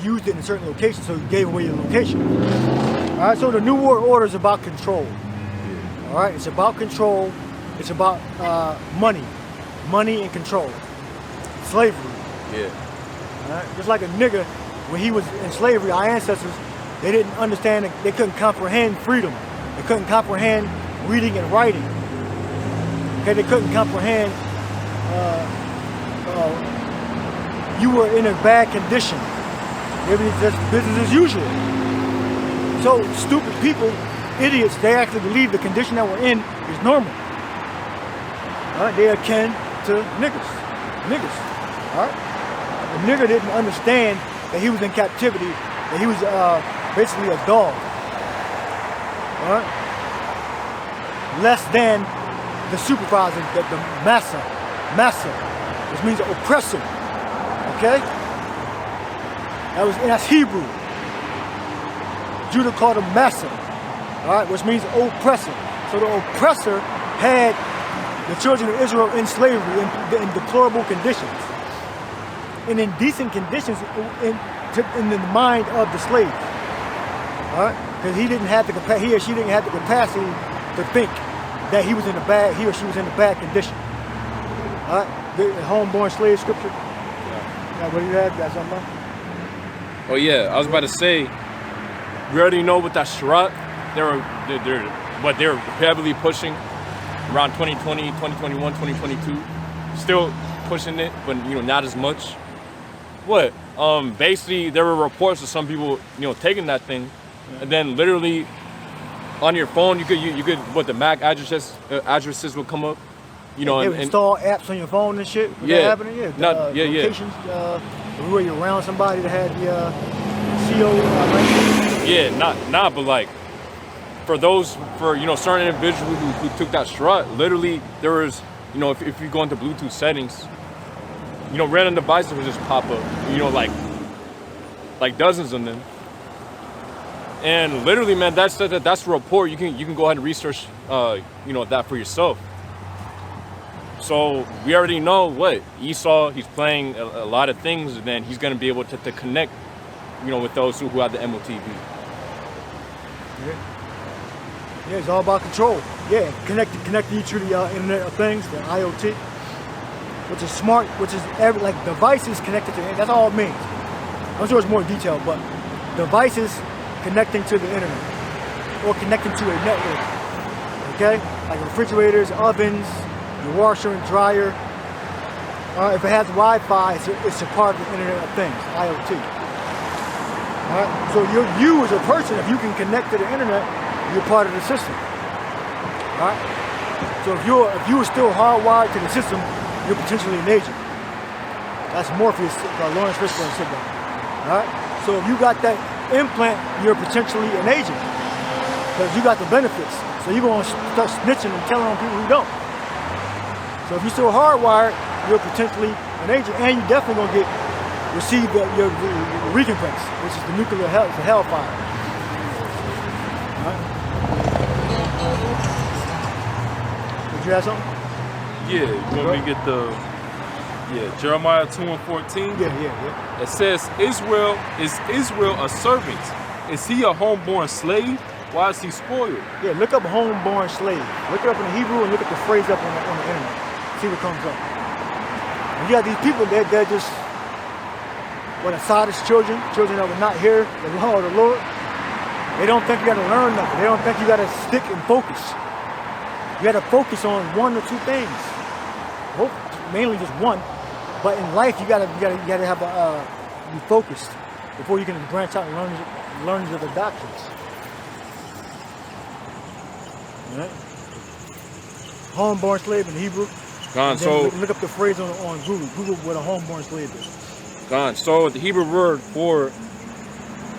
You used it in a certain location, so you gave away your location. All right, so the New World Order is about control. All right, it's about control. It's about money and control. Slavery. Yeah. All right, just like a nigga, when he was in slavery, our ancestors, they didn't understand, they couldn't comprehend freedom. They couldn't comprehend reading and writing. Okay, they couldn't comprehend you were in a bad condition. Maybe it's just business as usual. So stupid people, idiots, they actually believe the condition that we're in is normal. All right, they are akin to niggas. All right? The nigger didn't understand that he was in captivity, that he was basically a dog. All right? Less than the supervisor, the massa, which means oppressor. Okay? That's Hebrew. Judah called him massa, all right, which means oppressor. So the oppressor had the children of Israel in slavery in deplorable conditions, in indecent conditions in the mind of the slave. All right, because he or she didn't have the capacity to think that he or she was in a bad condition. All right, the homeborn slave scripture. Now, what do you have? You got something else? Oh yeah, I was about to say, we already know with that Shabbat, they're heavily pushing around 2020, 2021, 2022. Still pushing it, but not as much. What? Basically there were reports of some people, taking that thing, and then literally on your phone you could what the MAC addresses would come up. They would install apps on your phone and shit. Was that happening? Yeah. Locations, where you're around somebody that had the CO. Yeah, but like for certain individuals who took that strut, literally there was, if you go into Bluetooth settings, random devices would just pop up, like dozens of them. And literally, man, that's a report. You can go ahead and research, that for yourself. So we already know what Esau, he's playing a lot of things, and then he's going to be able to connect, with those who have the MOTV. Yeah, it's all about control. Yeah, connecting you to the Internet of Things, the IoT, which is smart, which is devices connected to it. That's all it means. I'm sure it's more detailed, but devices connecting to the internet or connecting to a network. Okay, like refrigerators, ovens, your washer and dryer. If it has Wi-Fi, it's a part of the Internet of Things, IoT. All right? So you as a person, if you can connect to the internet, you're part of the system. All right? So if you are still hardwired to the system, you're potentially an agent. That's Morpheus, Lawrence Fishburne said that. All right? So if you got that implant, you're potentially an agent because you got the benefits. So you're going to start snitching and telling on people who don't. So if you're still hardwired, you're potentially an agent, and you're definitely going to receive your recompense, which is the nuclear hellfire. All right. Did you have something? Yeah, you want me to get the Jeremiah 2:14? Yeah. It says, is Israel a servant? Is he a homeborn slave? Why is he spoiled? Yeah, look up homeborn slave. Look it up in the Hebrew and look up the phrase up on the internet. See what comes up. And you got these people that they're just Assad's children that will not hear the law of the Lord. They don't think you gotta learn nothing. They don't think you gotta stick and focus. You gotta focus on one or two things. Mainly just one. But in life you gotta have be focused before you can branch out and learn the doctrines. All right? Homeborn slave in Hebrew. So look up the phrase on Google. Google what a homeborn slave is. So the Hebrew word for,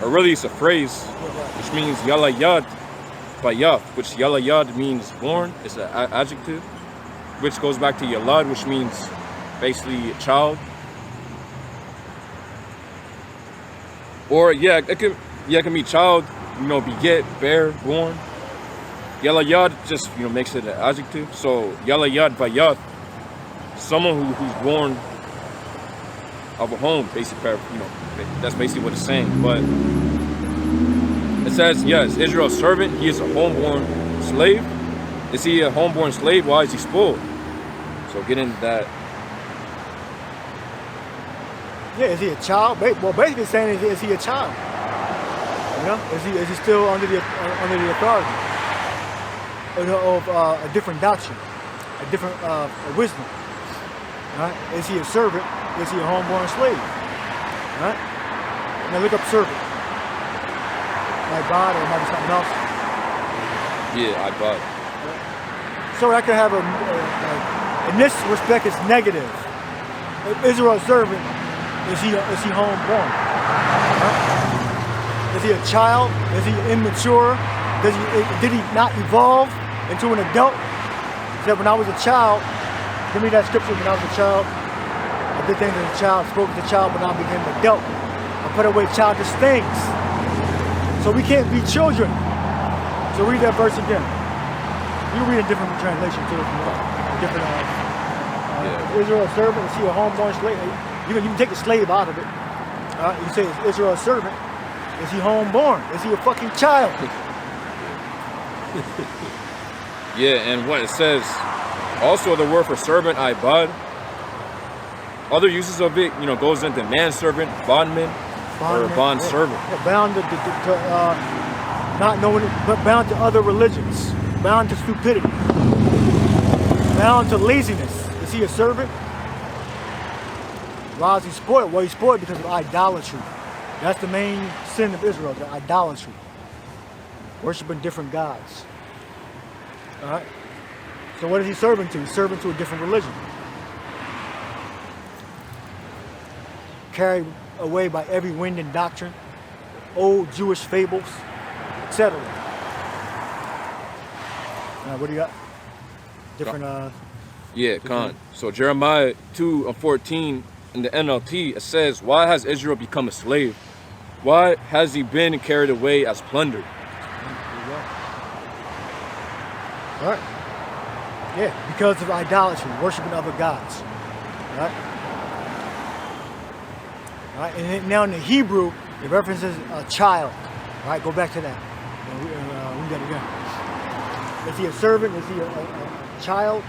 or really it's a phrase, which means yala yad bayaf, which yala yad means born. It's an adjective, which goes back to yalad, which means basically a child. Or it can be child, beget, bear, born. Yala yad just makes it an adjective. So yala yad bayaf, someone who's born of a home, basically, that's basically what it's saying. But it says, yes, Israel's servant, he is a homeborn slave. Is he a homeborn slave? Why is he spoiled? So get into that. Yeah, is he a child? Well, basically saying, is he a child? Is he still under the authority of a different doctrine, a different wisdom? Right? Is he a servant? Is he a homeborn slave? Right? Now look up servant. Ibad, or it might be something else. Yeah, Ibad. So that can have in this respect, it's negative. If Israel's servant, is he homeborn? Right? Is he a child? Is he immature? Did he not evolve into an adult? He said, when I was a child, give me that scripture. When I was a child, I did things as a child, spoke as a child, but now I became an adult. I put away childish things. So we can't be children. So read that verse again. You can read a different translation too. Different. Israel a servant? Is he a homeborn slave? You can take the slave out of it. You say, is Israel a servant? Is he homeborn? Is he a fucking child? Yeah, and what it says, also the word for servant, ibad, other uses of it, goes into manservant, bondman, or bond servant. Yeah, bound to not knowing it, but bound to other religions, bound to stupidity, bound to laziness. Is he a servant? Why is he spoiled? Well, he's spoiled because of idolatry. That's the main sin of Israel, the idolatry. Worshiping different gods. All right? So what is he serving to? He's serving to a different religion. Carried away by every wind and doctrine, old Jewish fables, etc. What do you got? Different, Khan. So Jeremiah 2:14 in the NLT, it says, why has Israel become a slave? Why has he been carried away as plunder? All right. Yeah, because of idolatry, worshiping other gods. All right. All right. And then now in the Hebrew, it references a child. All right, go back to that. We got it again. Is he a servant? Is he a child?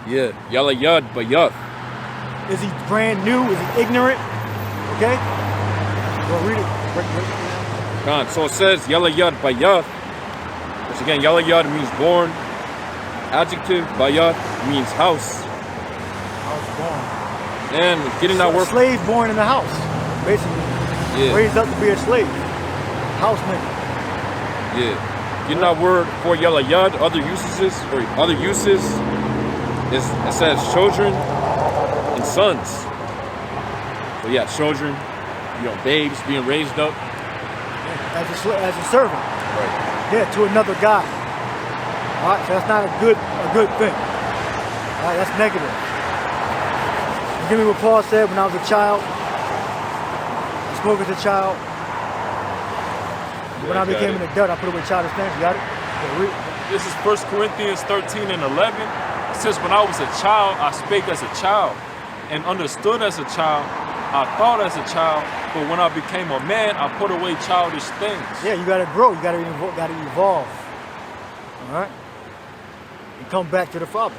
Yeah, yala yad bayat. Is he brand new? Is he ignorant? Okay? Well, read it. Khan. So it says yala yad bayat. Which again, yala yad means born. Adjective, bayat means house. House born. And getting that word. Slave born in the house, basically. Yeah. Raised up to be a slave. House nigga. Yeah. Getting that word for yala yad, other uses is, it says children and sons. So yeah, children, babes being raised up. as a servant. Right. Yeah, to another guy. All right, so that's not a good thing. All right, that's negative. You give me what Paul said when I was a child. I spoke as a child. When I became an adult, I put away childish things. You got it? Yeah, read. This is 1 Corinthians 13 and 11. It says, when I was a child, I spake as a child and understood as a child. I thought as a child, but when I became a man, I put away childish things. Yeah, you got to grow. You got to evolve. All right? You come back to the Father.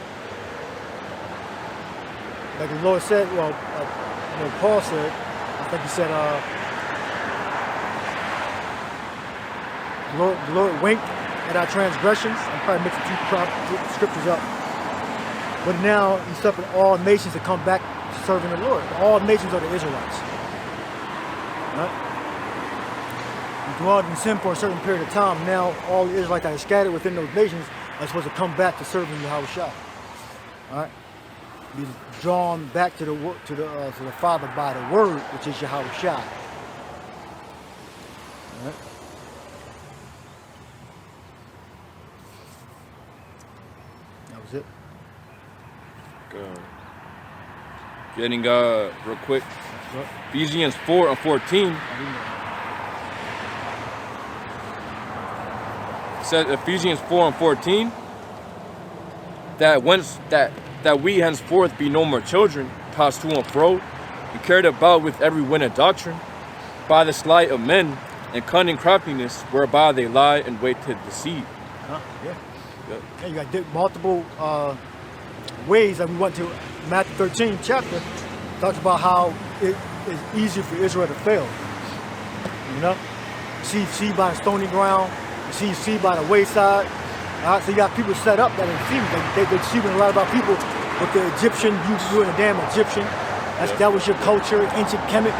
Like the Lord said, Paul said, I think he said, the Lord winked at our transgressions. I'm probably mixing two scriptures up. But now he's suffered all nations to come back to serving the Lord. All nations are the Israelites. Right? You dwelled in sin for a certain period of time. Now all the Israelites that are scattered within those nations are supposed to come back to serving Yahushua. All right? Be drawn back to the Father by the Word, which is Yahushua. All right? That was it. Getting real quick. Ephesians 4 and 14. Says Ephesians 4 and 14 that we henceforth be no more children, tossed to and fro, and carried about with every wind of doctrine, by the sleight of men and cunning craftiness, whereby they lie and wait to deceive. Yeah. Yeah, you got multiple ways that we went to Matthew 13 chapter. Talks about how it is easy for Israel to fail. You know? You see by the stony ground, you see by the wayside. So you got people set up that are deceiving. They're deceiving a lot about people with the Egyptian, you and a damn Egyptian. That was your culture, ancient Kemet.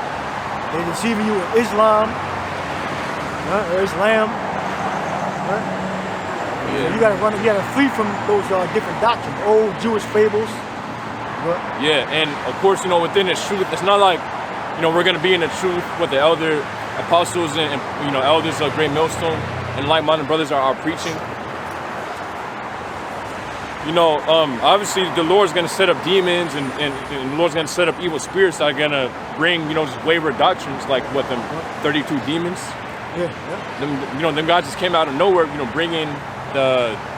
They're deceiving you with Islam, or Islam. Right? Yeah. You gotta flee from those different doctrines, old Jewish fables. But, yeah, and of course, within the truth, it's not like, we're gonna be in the truth with the elder apostles and elders of Great Millstone and like-minded brothers are preaching. Obviously the Lord's gonna set up demons and the Lord's gonna set up evil spirits that are gonna bring, just wayward doctrines like them 32 demons. Yeah. Them guys just came out of nowhere, bringing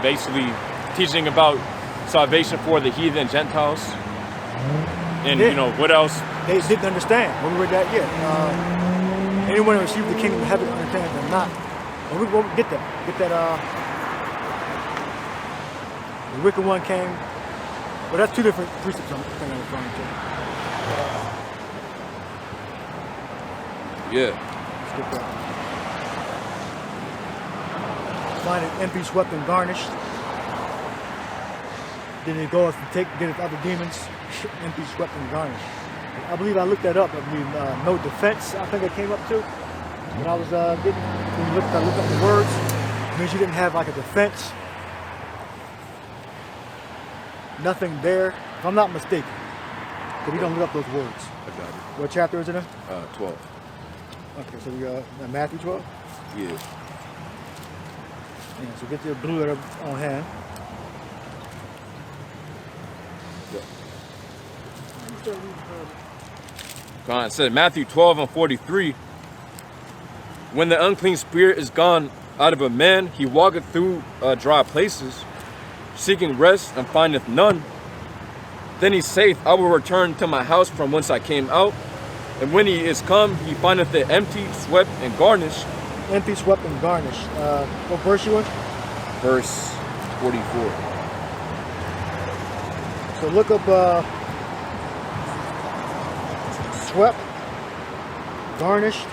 basically teaching about salvation for the heathen Gentiles. And what else? They didn't understand when we read that yet. Anyone who received the kingdom of heaven understands them not. And we won't get that. The wicked one came. Well, that's two different precepts I'm referring to. Yeah. Let's get that. Find it empty, swept, and garnished. Then it goes to get his other demons, empty, swept, and garnished. I believe I looked that up. I believe no defense, I think it came up to. When I was when I looked up the words, it means you didn't have like a defense. Nothing there, if I'm not mistaken. So we don't look up those words. I got it. What chapter is it in? 12. Okay, so we got Matthew 12? Yeah. Yeah, so get your blue letter on hand. God, it said Matthew 12 and 43. When the unclean spirit is gone out of a man, he walketh through dry places, seeking rest and findeth none. Then he saith, I will return to my house from whence I came out. And when he is come, he findeth it empty, swept, and garnished. Empty, swept, and garnished. What verse you in? Verse 44. So look up swept, garnished.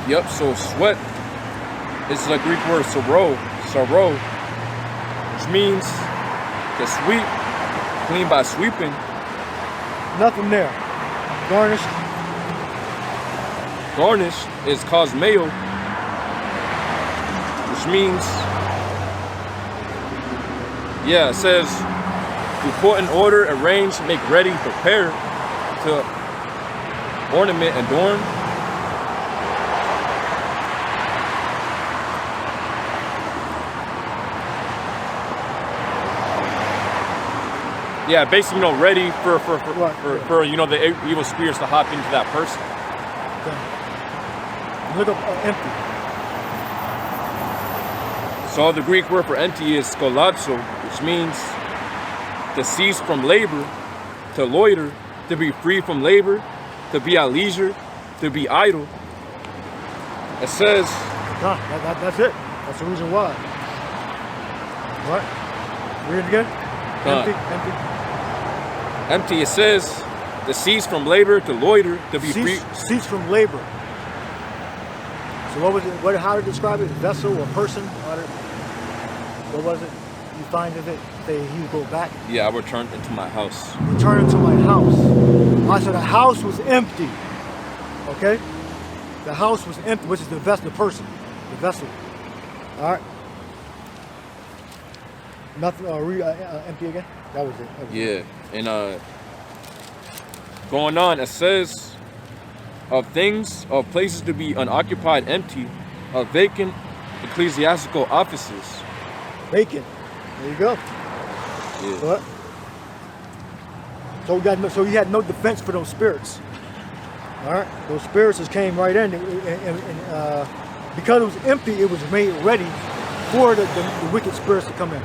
Yep, so sweat is the Greek word sorrow, which means to sweep, clean by sweeping. Nothing there. Garnished. Garnish is cosmeo, which means, it says to put in order, arrange, make ready, prepare, to ornament, adorn. Yeah, basically, ready for Right. for the evil spirits to hop into that person. Okay. Look up empty. So the Greek word for empty is skolazo, which means to cease from labor, to loiter, to be free from labor, to be at leisure, to be idle. It says, That's it. That's the reason why. What? Read it again. Done. Empty. empty. It says to cease from labor, to loiter, to be free. Cease from labor. So what was it? How to describe it? Vessel or person? What was it? You find of it? Say he would go back. Yeah, I returned into my house. Return into my house. I said the house was empty. Okay? The house was empty, which is the vessel, the person, the vessel. All right. Nothing. Empty again. That was it. Yeah, and going on, it says of things, of places to be unoccupied, empty, of vacant ecclesiastical offices. Vacant. There you go. Yeah. What? So he had no defense for those spirits. All right, those spirits just came right in, and because it was empty, it was made ready for the wicked spirits to come in.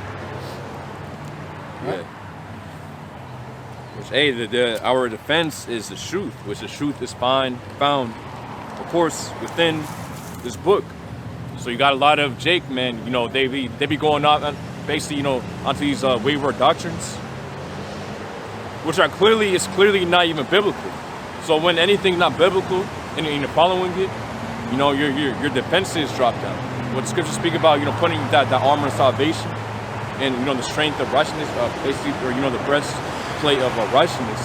Yeah. Which, hey, our defense is the truth, which the truth is found, of course, within this book. So you got a lot of Jake, man. They be going out basically, onto these wayward doctrines, which are clearly not even biblical. So when anything's not biblical and you're following it, your defenses drop down. What scriptures speak about, putting that armor of salvation and the strength of righteousness, basically, or the breastplate of righteousness,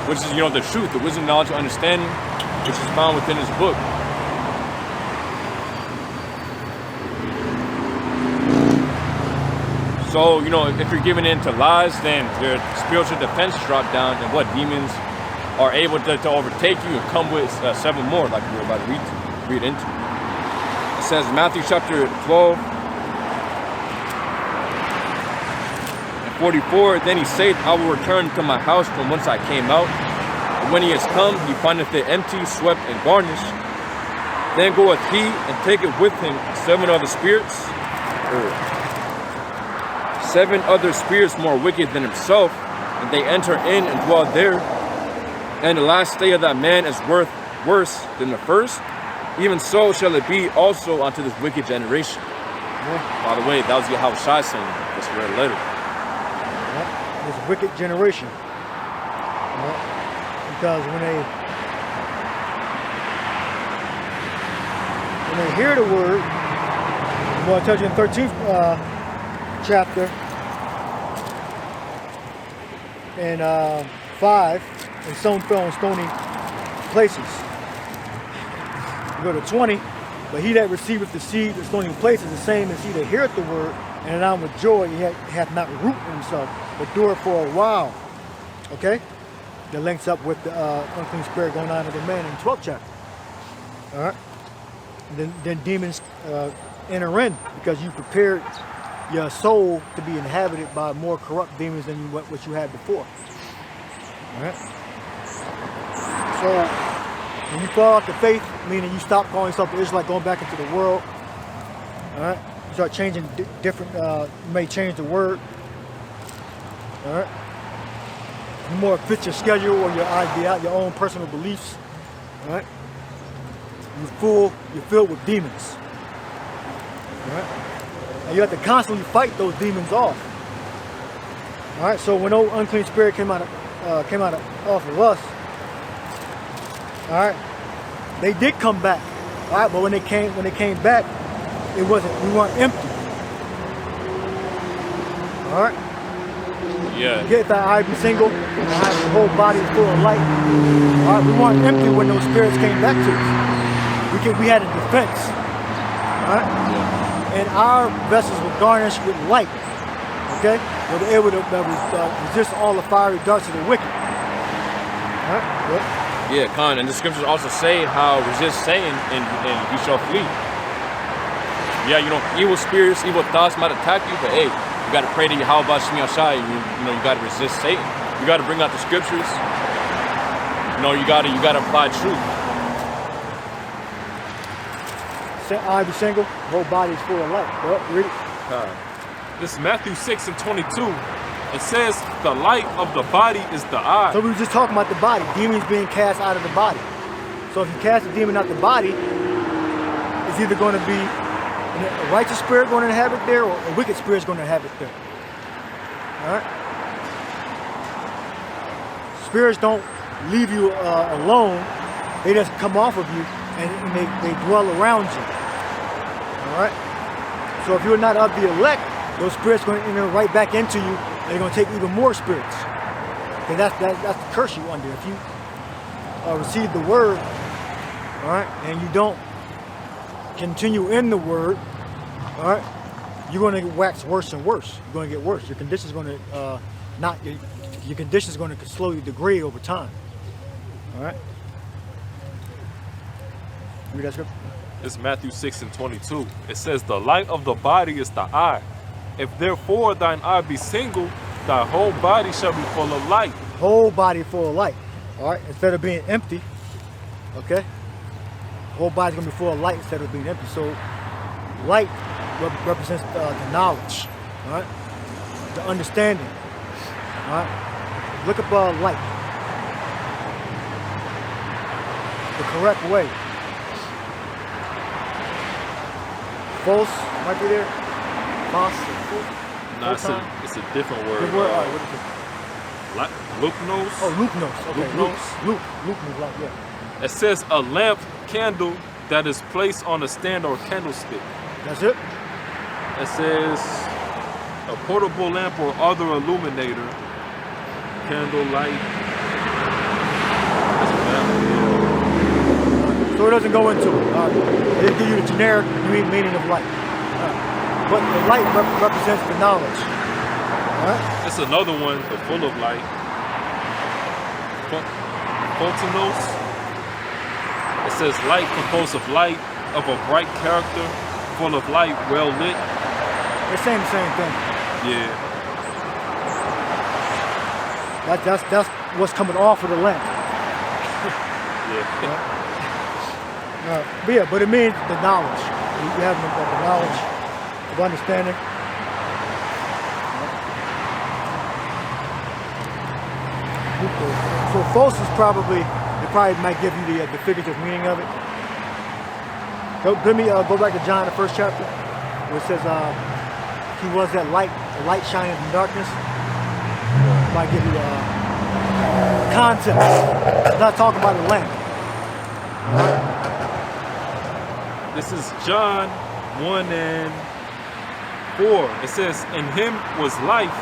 which is the truth, the wisdom, knowledge, and understanding, which is found within this book. So if you're giving in to lies, then your spiritual defense drop down, and what demons are able to overtake you and come with 7 more, like we were about to read into. It says Matthew chapter 12 and 44, then he said, I will return to my house from whence I came out. And when he has come, he findeth it empty, swept, and garnished. Then goeth he and taketh with him 7 other spirits, or 7 other spirits more wicked than himself, and they enter in and dwell there. And the last day of that man is worse than the first. Even so shall it be also unto this wicked generation. Yeah. By the way, that was Yahweh Shai saying this red letter. Yeah. This wicked generation. Yeah. Because when they hear the word, I'm going to tell you in 13th chapter and 5. And some fell in stony places. You go to 20, but he that receiveth the seed in stony places, the same as he that heareth the word, and anon with joy, he hath not root in himself, but dureth for a while. Okay? That links up with the unclean spirit going on in the man in 12th chapter. All right? Then demons enter in because you prepared your soul to be inhabited by more corrupt demons than what you had before. All right? So, when you fall out the faith, meaning you stop calling yourself an Israelite, going back into the world, all right? You start changing different, you may change the word, all right? You more fit your schedule or your idea, your own personal beliefs, all right? You're filled with demons, all right? And you have to constantly fight those demons off, all right? So when old unclean spirit came out off of us, all right, they did come back. All right, but when they came back, we weren't empty. All right. Yeah. Get that eye be single, and the whole body is full of light. All right, we weren't empty when those spirits came back to us. We had a defense. All right. Yeah. And our vessels were garnished with light. Okay, they were able to resist all the fiery darts of the wicked. All right. Good. Yeah, Khan, and the scriptures also say how resist Satan and he shall flee. Yeah, evil spirits, evil thoughts might attack you, but hey, You got to pray to Yahweh Shemi Ashai. You know, you got to resist Satan. You got to bring out the scriptures. You know, you got to apply truth. Eye be single, whole body is full of light. Well, read it. This is Matthew 6 and 22. It says the light of the body is the eye. So we were just talking about the body. Demons being cast out of the body. So if you cast a demon out the body, it's either going to be a righteous spirit going to inhabit there or a wicked spirit is going to inhabit there. All right? Spirits don't leave you alone. They just come off of you and they dwell around you. All right? So if you're not of the elect, those spirits are going to enter right back into you. They're going to take even more spirits. Okay, that's the curse you under. If you receive the word, all right, and you don't continue in the word, all right, you're going to wax worse and worse. You're going to get worse. Your condition's going to your condition's going to slowly degrade over time. All right. Read that scripture. It's Matthew 6 and 22. It says the light of the body is the eye. If therefore thine eye be single, thy whole body shall be full of light. Whole body full of light. All right, instead of being empty, okay, whole body's gonna be full of light instead of being empty. So light represents the knowledge, all right, the understanding. All right, look up light the correct way. False might be there. False. No, it's a different word. Good word. All right, what is it? Lupnos. Oh, lupnos. Okay, Lupnos. Luke means light, yeah. It says a lamp candle that is placed on a stand or candlestick. That's it? It says a portable lamp or other illuminator. Candle light. That's a lamp. So it doesn't go into it. They give you the generic meaning of light. But the light represents the knowledge. All right? It's another one, the full of light. Photonos. It says light composed of light, of a bright character, full of light, well lit. They're saying the same thing. Yeah. That's what's coming off of the lamp. Yeah. But it means the knowledge. You have the knowledge of understanding. So false is probably, they probably might give you the figurative meaning of it. Let me go back to John, the first chapter, where it says he was that light, the light shining in darkness. Might give you context. It's not talking about a lamp. This is John 1 and 4. It says, in him was life,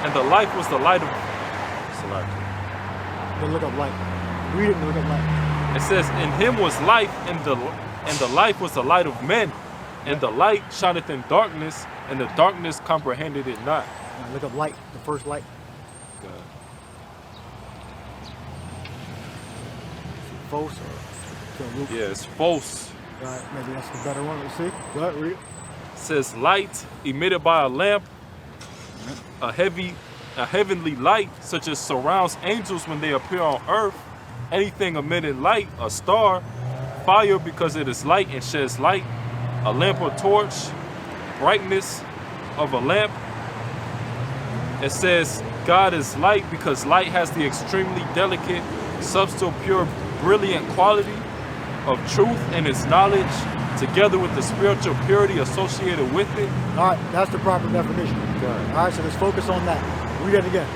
and the life was the light of... Look up light. Read it and look up light. It says, in him was life, and the life was the light of men. And the light shineth in darkness, and the darkness comprehended it not. Now look up light, the first light. God. False or Yeah, it's false. Right, maybe that's the better one. Let's see. Go ahead, read it. It says light emitted by a lamp, a heavenly light, such as surrounds angels when they appear on earth. Anything emitting light, a star, fire because it is light and sheds light, a lamp or torch, brightness of a lamp. It says God is light because light has the extremely delicate, subtle, pure, brilliant quality of truth and its knowledge, together with the spiritual purity associated with it. All right, that's the proper definition. Okay. All right, so let's focus on that. Read it again.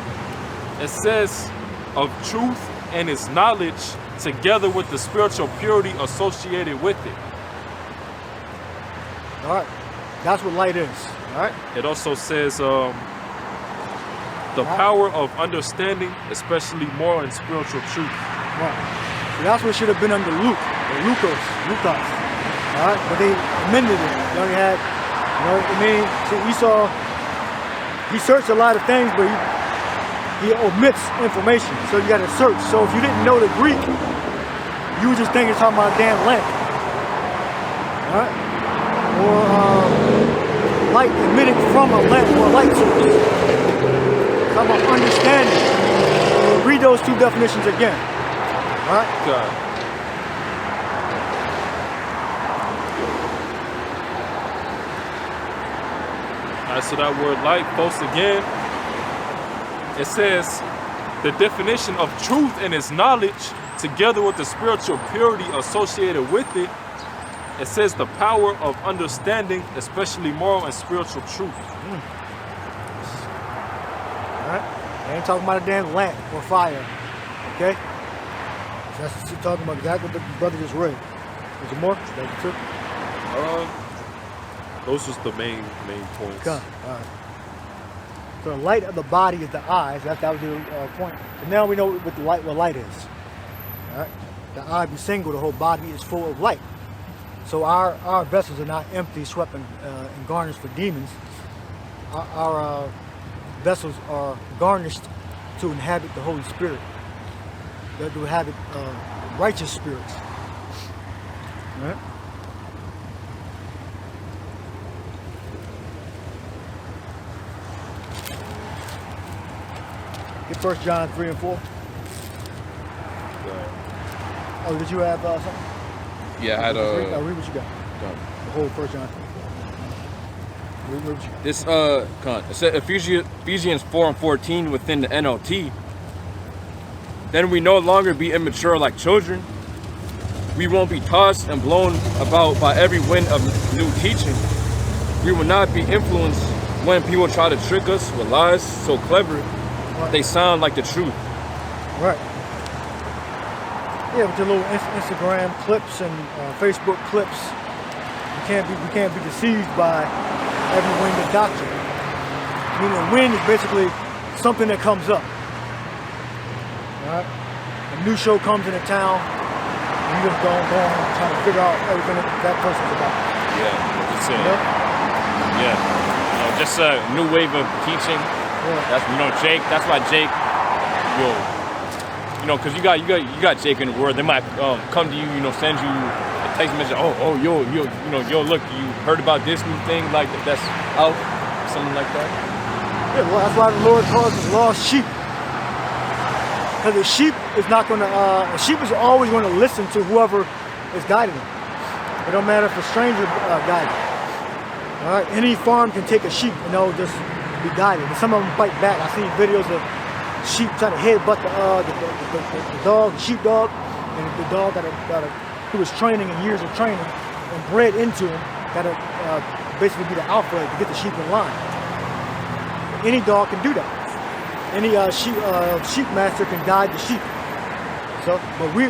It says of truth and its knowledge, together with the spiritual purity associated with it. All right, that's what light is. All right. It also says the power of understanding, especially moral and spiritual truth. Right. So that's what should have been under Luke, or Lucas. All right, but they amended it. They only had, you know, I mean, see, Esau, he searched a lot of things, but he omits information. So you got to search. So if you didn't know the Greek, you were just thinking talking about a damn lamp. All right, or light emitting from a lamp or a light source. It's about understanding. Read those two definitions again. All right? God. All right, so that word light, folks, again, it says the definition of truth and its knowledge, together with the spiritual purity associated with it. It says the power of understanding, especially moral and spiritual truth. All right? I ain't talking about a damn lamp or fire. Okay? So that's what you're talking about. Exactly what the brother just read. Is there more? That's it. Those was the main points. All right. So the light of the body is the eyes. That was the point. So now we know what light is. All right. The eye be single. The whole body is full of light. So our vessels are not empty, swept and garnished for demons. Our vessels are garnished to inhabit the Holy Spirit. To inhabit righteous spirits. All right. Get 1 John 3 and 4. Oh, did you have something? Yeah, I had read what you got. The whole 1 John 3. Read what you got. This it said Ephesians 4 and 14 within the NLT. Then we no longer be immature like children. We won't be tossed and blown about by every wind of new teaching. We will not be influenced when people try to trick us with lies so clever they sound like the truth. Right. Yeah, with your little Instagram clips and Facebook clips, we can't be deceived by every wind of doctrine. I mean, a wind is basically something that comes up. All right. A new show comes into town, and you just go on trying to figure out everything that person's about. Yeah, just You know? yeah, just a new wave of teaching. Yeah. That's Jake. That's why Jake, because you got Jake in the world. They might come to you, send you a text message. Yo, look, you heard about this new thing like that's out, something like that. Yeah, well, that's why the Lord calls us lost sheep. Because the sheep is not going to. A sheep is always going to listen to whoever is guiding them. It don't matter if a stranger guides them. All right, any farm can take a sheep and they'll just be guided. And some of them fight back. I've seen videos of sheep trying to headbutt the dog, the sheepdog, and the dog who was training in years of training and bred into him, got to basically be the alpha to get the sheep in line. Any dog can do that. Any sheep master can guide the sheep. So,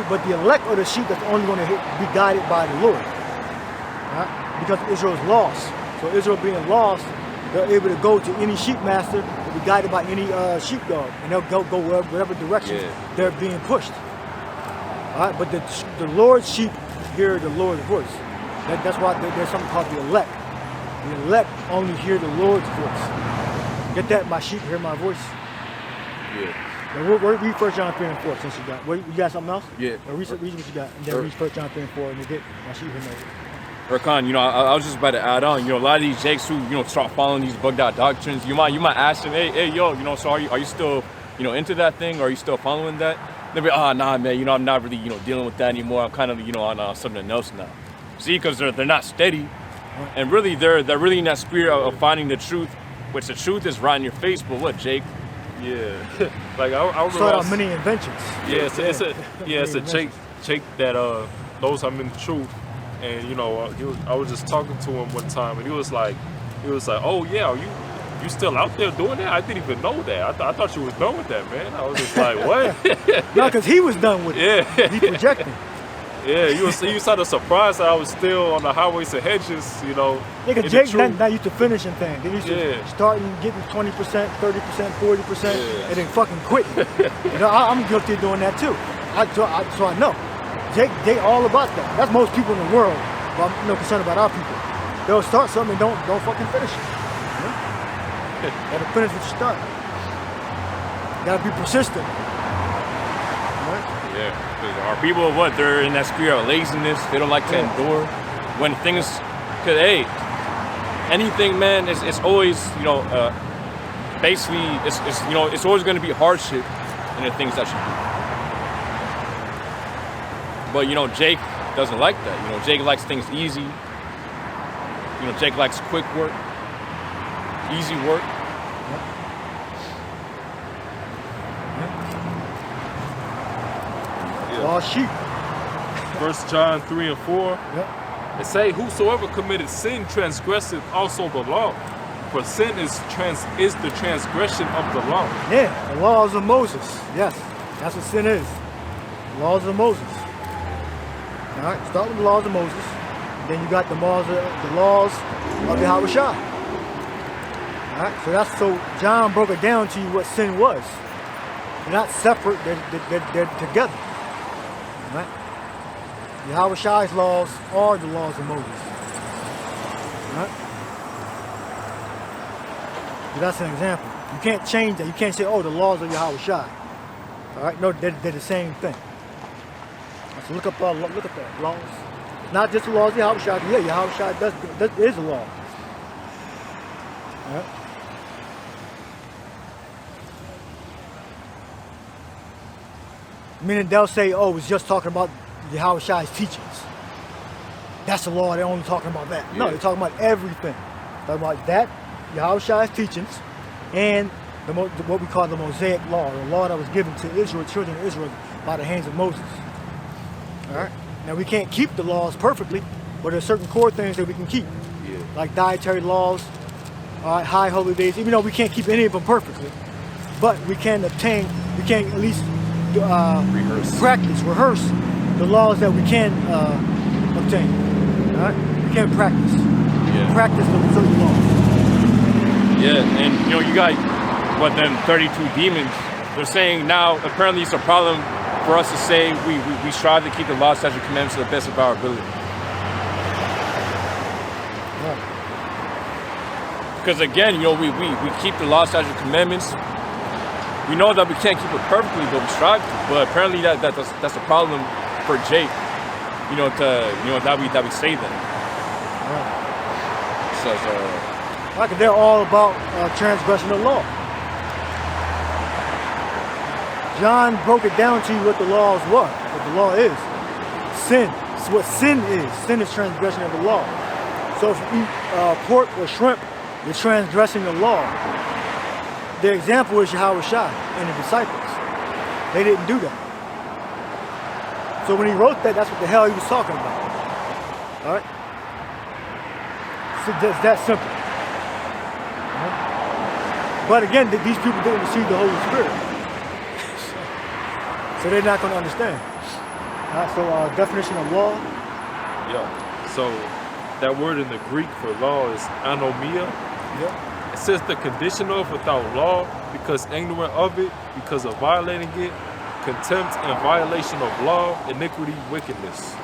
but the elect of the sheep that's only going to be guided by the Lord, right? Because Israel is lost. So Israel being lost, they're able to go to any sheep master and be guided by any sheepdog, and they'll go whatever direction they're being pushed. All right, but the Lord's sheep hear the Lord's voice. That's why there's something called the elect. The elect only hear the Lord's voice. Get that? My sheep hear my voice. Yeah. Now, read 1 John 3 and 4 since you got. You got something else? Yeah. Read what you got, and then read 1 John 3 and 4, and you get my sheep hear my voice. Erkan, I was just about to add on, a lot of these Jakes who, start following these bugged out doctrines, you might ask them, hey, yo, so are you still, into that thing? Or are you still following that? They'll be, nah, man, I'm not really, dealing with that anymore. I'm kind of, on something else now. See, because they're not steady. And really, they're really in that spirit of finding the truth, which the truth is right in your face, but what, Jake? Yeah. Like, I remember. Start out many inventions. Yeah, it's a Jake that knows I'm in the truth. And I was just talking to him one time, and he was like, "Oh yeah, are you still out there doing that? I didn't even know that. I thought you was done with that, man." I was just like, "What?" No, because he was done with it. Yeah, he projected. Yeah, he was sort of surprised that I was still on the highways and hedges, Yeah, because Jake not used to finishing things. They used to start and getting 20%, 30%, 40%, and then fucking quit. I'm guilty of doing that too. So I know. Jake, they all about that. That's most people in the world. But I'm concerned about our people. They'll start something and don't fucking finish it. Gotta finish what you start. Gotta be persistent. Right? Yeah. Our people, they're in that spirit of laziness. They don't like to endure when things. Cause anything, man, it's always, basically, it's always going to be hardship in the things that you do. But, Jake doesn't like that. Jake likes things easy. Jake likes quick work, easy work. All sheep. 1 John 3 and 4. Yep. It say, whosoever committed sin transgresseth also the law. For sin is the transgression of the law. Yeah, the laws of Moses. Yes, that's what sin is. The laws of Moses. All right, start with the laws of Moses. Then you got the laws of Yahweh Shai. All right, so John broke it down to you what sin was. They're not separate, they're together. All right? Yahweh Shai's laws are the laws of Moses. All right? So that's an example. You can't change that. You can't say, oh, the laws of Yahweh Shai. All right? No, they're the same thing. So look at that laws. Not just the laws of Yahweh Shai. Yeah, Yahweh Shai is a law. All right? Meaning they'll say, oh, it's just talking about Yahweh Shai's teachings. That's the law, they're only talking about that. No, they're talking about everything. They're talking about that, Yahweh Shai's teachings, and what we call the Mosaic law, the law that was given to Israel, children of Israel, by the hands of Moses. All right? Now, we can't keep the laws perfectly, but there's certain core things that we can keep, like dietary laws, high holy days, even though we can't keep any of them perfectly, but we can at least rehearse the laws that we can obtain. All right? We can practice. Practice the certain laws. Yeah, and you got them 32 demons. They're saying now apparently it's a problem for us to say we strive to keep the law, statutes, and commandments to the best of our ability. Because again, we keep the law, statutes, and commandments. We know that we can't keep it perfectly, but we strive to. But apparently that's a problem for Jake. That we say that. Like they're all about transgression of law. John broke it down to you what the laws were, what the law is. Sin. It's what sin is. Sin is transgression of the law. So if you eat pork or shrimp, you're transgressing the law. The example is Yahweh Shai and the disciples. They didn't do that. So when he wrote that, that's what the hell he was talking about. All right? So it's that simple. All right? But again, these people didn't receive the Holy Spirit. So they're not going to understand. All right, so definition of law. Yeah. So that word in the Greek for law is anomia. Yeah. It says the condition of without law, because ignorant of it, because of violating it, contempt and violation of law, iniquity, wickedness.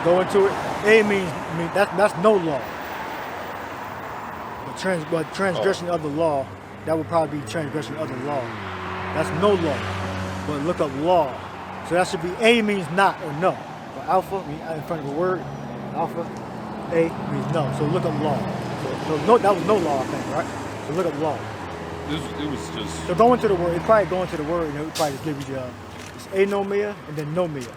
Go into it. A means that's no law. But transgression of the law, that would probably be transgression of the law. That's no law. But look up law. So that should be A means not or no. But alpha in front of a word. Alpha, A means no. So look up law. So no, that was no law, I think, right? So look up law. It was just. So go into the word. It's probably go into the word, and it would probably just give you it's anomia and then nomia.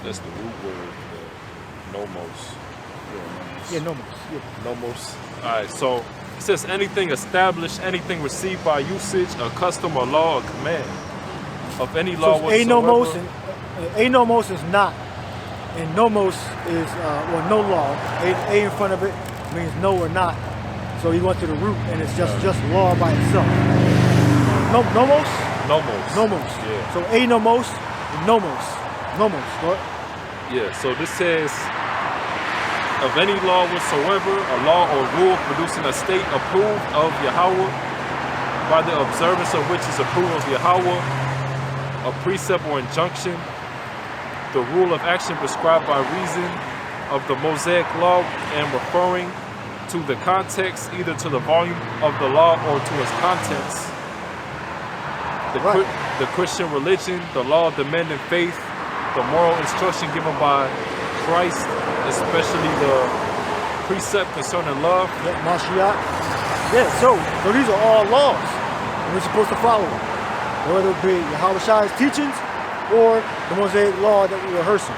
That's the root word. Nomos. Yeah, nomos. Yeah. Nomos. All right. So it says anything established, anything received by usage, a custom, or law, or command of any law whatsoever. Anomos and anomos is not. And nomos is, no law. A in front of it means no or not. So you went to the root, and it's just law by itself. Nomos? Nomos. Nomos. Yeah. So anomos and nomos. Nomos, right? Yeah, so this says, of any law whatsoever, a law or rule producing a state approved of Yahweh, by the observance of which is approved of Yahweh, a precept or injunction, the rule of action prescribed by reason of the Mosaic law and referring to the context, either to the volume of the law or to its contents. The Christian religion, the law demanding faith, the moral instruction given by Christ, especially the precept concerning love. Yeah, Mashiach. Yeah, so these are all laws. And we're supposed to follow them. Whether it be Yahweh Shai's teachings or the Mosaic law that we're rehearsing.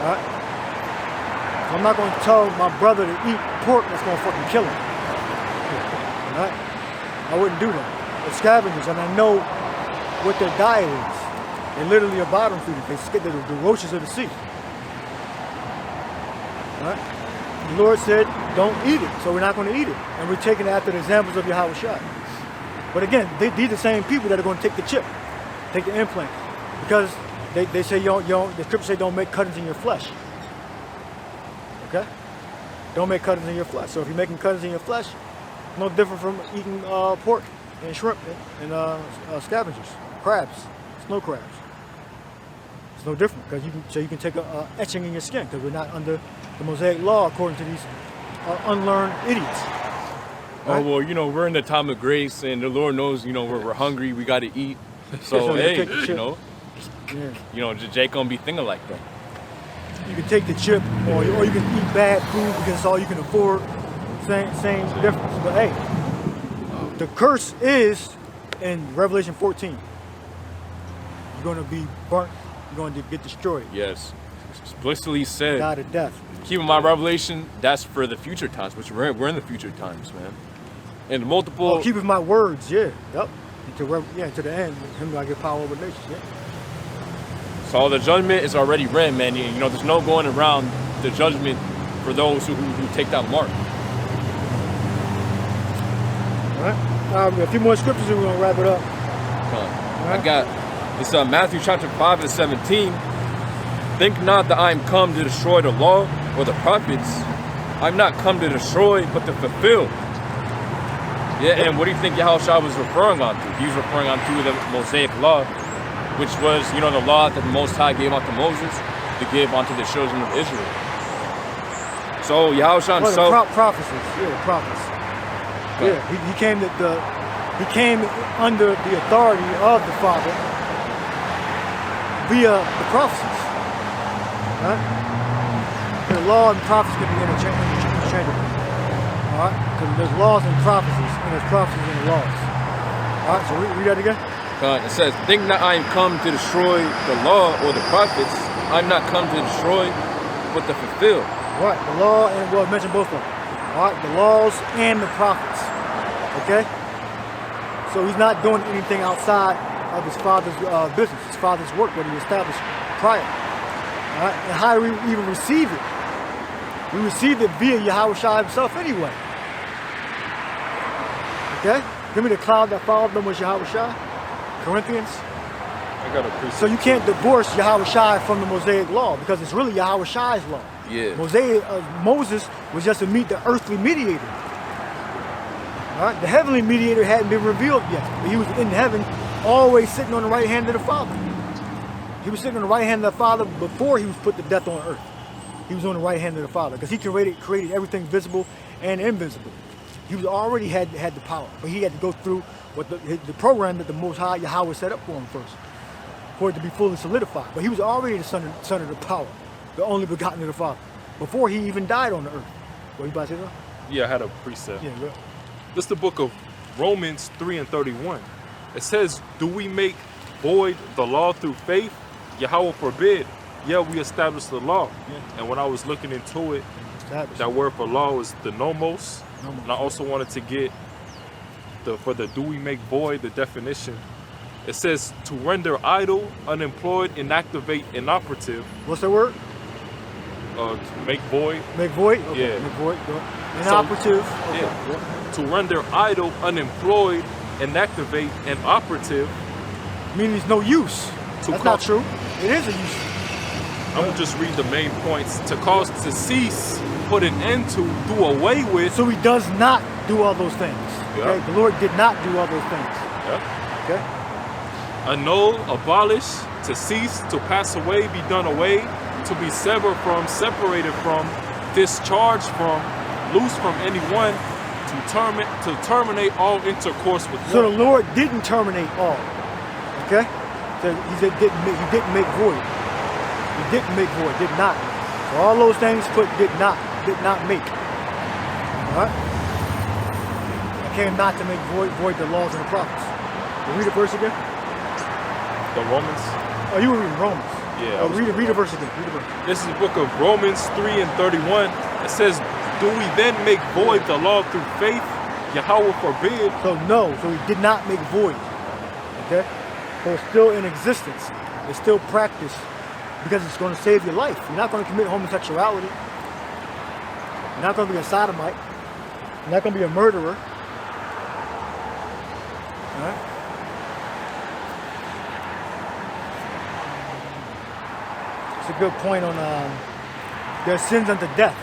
Alright? So I'm not going to tell my brother to eat pork that's going to fucking kill him. Alright? I wouldn't do that. They're scavengers, and I know what their diet is. They literally are bottom feeders. They skip the roaches of the sea. Alright? The Lord said, don't eat it, so we're not going to eat it. And we're taking it after the examples of Yahweh Shai. But again, these are the same people that are going to take the chip, take the implant. Because they say, the scriptures say don't make cuttings in your flesh. Okay? Don't make cuttings in your flesh. So if you're making cuttings in your flesh, no different from eating pork and shrimp and scavengers, crabs, snow crabs. It's no different because you can take a etching in your skin because we're not under the Mosaic law according to these unlearned idiots. Right? Oh, well, we're in the time of grace and the Lord knows, we're hungry, we got to eat. So, hey, Jake gonna be thinking like that. You can take the chip or you can eat bad food because it's all you can afford. Same difference. But hey, the curse is in Revelation 14. You're going to be burnt. You're going to get destroyed. Yes. Explicitly said. Die to death. Keep in mind, Revelation, that's for the future times, which we're in the future times, man. And multiple... Oh, keep in my words, yeah. Yep. To the end. Him I get power over nations, yeah. So the judgment is already written, man. There's no going around the judgment for those who take that mark. All right. A few more scriptures and we're going to wrap it up. Right. I got, it's Matthew chapter 5 and 17. Think not that I am come to destroy the law or the prophets. I'm not come to destroy, but to fulfill. Yeah, and what do you think Yahushua was referring on to? He was referring on to the Mosaic law, which was, the law that the Most High gave out to Moses to give unto the children of Israel. So Yahushua himself... the prophecies. Yeah, the prophets. Yeah, he came under the authority of the Father via the prophecies. Right? The law and prophecies can be interchangeable. All right? Because there's laws and prophecies, and there's prophecies and laws. All right, so read that again. It says, think not I am come to destroy the law or the prophets. I'm not come to destroy, but to fulfill. Right, the law and, well, I mentioned both of them. All right, the laws and the prophets. Okay? So he's not doing anything outside of his Father's business, his Father's work that he established prior. All right? And how do we even receive it? We receive it via Yahweh Shai himself anyway. Okay? Give me the cloud that followed them was Yahweh Shai. Corinthians. I got a precept. So you can't divorce Yahweh Shai from the Mosaic law because it's really Yahweh Shai's law. Yeah. Moses was just to meet the earthly mediator. All right? The heavenly mediator hadn't been revealed yet. But he was in heaven, always sitting on the right hand of the Father. He was sitting on the right hand of the Father before he was put to death on earth. He was on the right hand of the Father because he created everything visible and invisible. He was already had the power, but he had to go through what the program that the Most High Yahweh set up for him first, for it to be fully solidified. But he was already the son of the power, the only begotten of the Father, before he even died on the earth. What you about to say, though? Yeah, I had a precept. Yeah, go. This is the book of Romans 3 and 31. It says, do we make void the law through faith? Yahweh forbid. Yeah, we established the law. Yeah. And when I was looking into it, that word for law is the nomos. And I also wanted to get for the do we make void, the definition. It says to render idle, unemployed, inactivate, inoperative. What's the word? To make void. Make void? Okay. Yeah. Make void. Inoperative. So, okay. Yeah. To render idle, unemployed, inactivate, and operative. Meaning it's no use. That's not true. It is a use. I'm going to just read the main points. To cause to cease, put an end to, do away with. So he does not do all those things. Yeah. Okay? The Lord did not do all those things. Yeah. Okay? Annul, abolish, to cease, to pass away, be done away, to be severed from, separated from, discharged from, loose from anyone, to terminate all intercourse with one. So the Lord didn't terminate all. Okay? So he didn't make void. He didn't make void, did not. So all those things put did not make. All right? I came not to make void the laws and the prophets. You read the verse again? The Romans. Oh, you were reading Romans. Yeah. Oh, read the verse again. Read the verse. This is the book of Romans 3:31. It says, do we then make void the law through faith? Yahweh forbid. So no, so he did not make void. Okay? So it's still in existence. It's still practiced because it's going to save your life. You're not going to commit homosexuality. You're not going to be a sodomite. You're not going to be a murderer. All right? It's a good point on their sins unto death.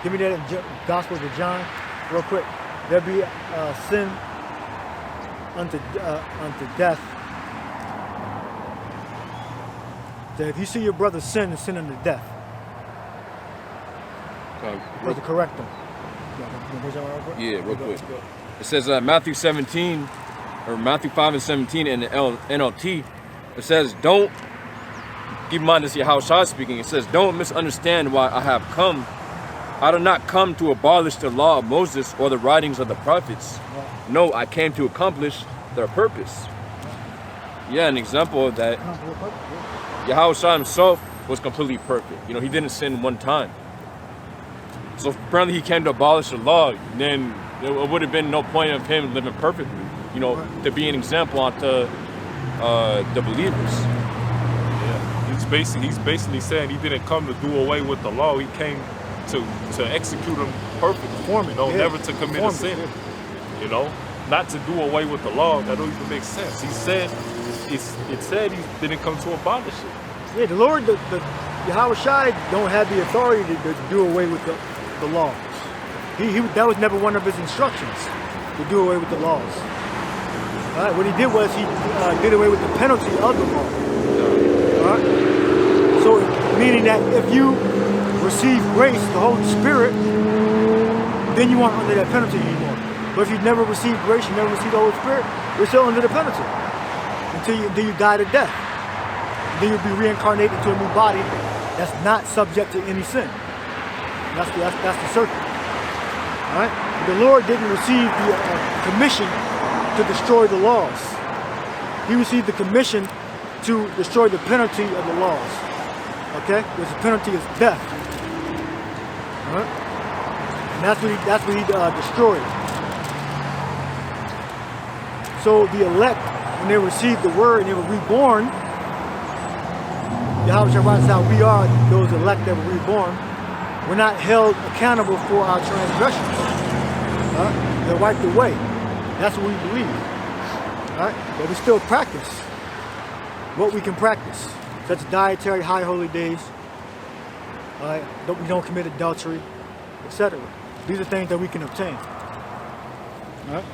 Give me that in Gospel of John real quick. There be sin unto death. That if you see your brother sin, it's sin unto death. You have to correct them. Yeah, real quick. It says Matthew 17, or Matthew 5:17 in the NLT. It says, don't, keep in mind this is Yahushua speaking. It says, don't misunderstand why I have come. I did not come to abolish the law of Moses or the writings of the prophets. No, I came to accomplish their purpose. Yeah, an example of that. Yahushua himself was completely perfect. You know, he didn't sin one time. So apparently he came to abolish the law. Then there would have been no point of him living perfectly. You know, to be an example unto the believers. Yeah, he's basically saying he didn't come to do away with the law. He came to execute them perfectly. Perform it, You know, yeah. never to commit a sin. You know, not to do away with the law. That don't even make sense. He said, it said he didn't come to abolish it. Yeah, the Lord, the Yahushua don't have the authority to do away with the laws. That was never one of his instructions, to do away with the laws. All right, what he did was he did away with the penalty of the law. All right? So, meaning that if you receive grace, the Holy Spirit, then you aren't under that penalty anymore. But if you never received grace, you never received the Holy Spirit, you're still under the penalty until you die to death. Then you'll be reincarnated into a new body that's not subject to any sin. That's the circle. All right? The Lord didn't receive the commission to destroy the laws. He received the commission to destroy the penalty of the laws. Okay? Because the penalty is death. All right? And that's what he destroyed. So the elect, when they received the word and they were reborn, Yahushua writes out, we are those elect that were reborn. We're not held accountable for our transgressions. They're wiped away. That's what we believe. All right? But we still practice what we can practice, such as dietary, high holy days. All right? We don't commit adultery, etc. These are things that we can obtain. All right?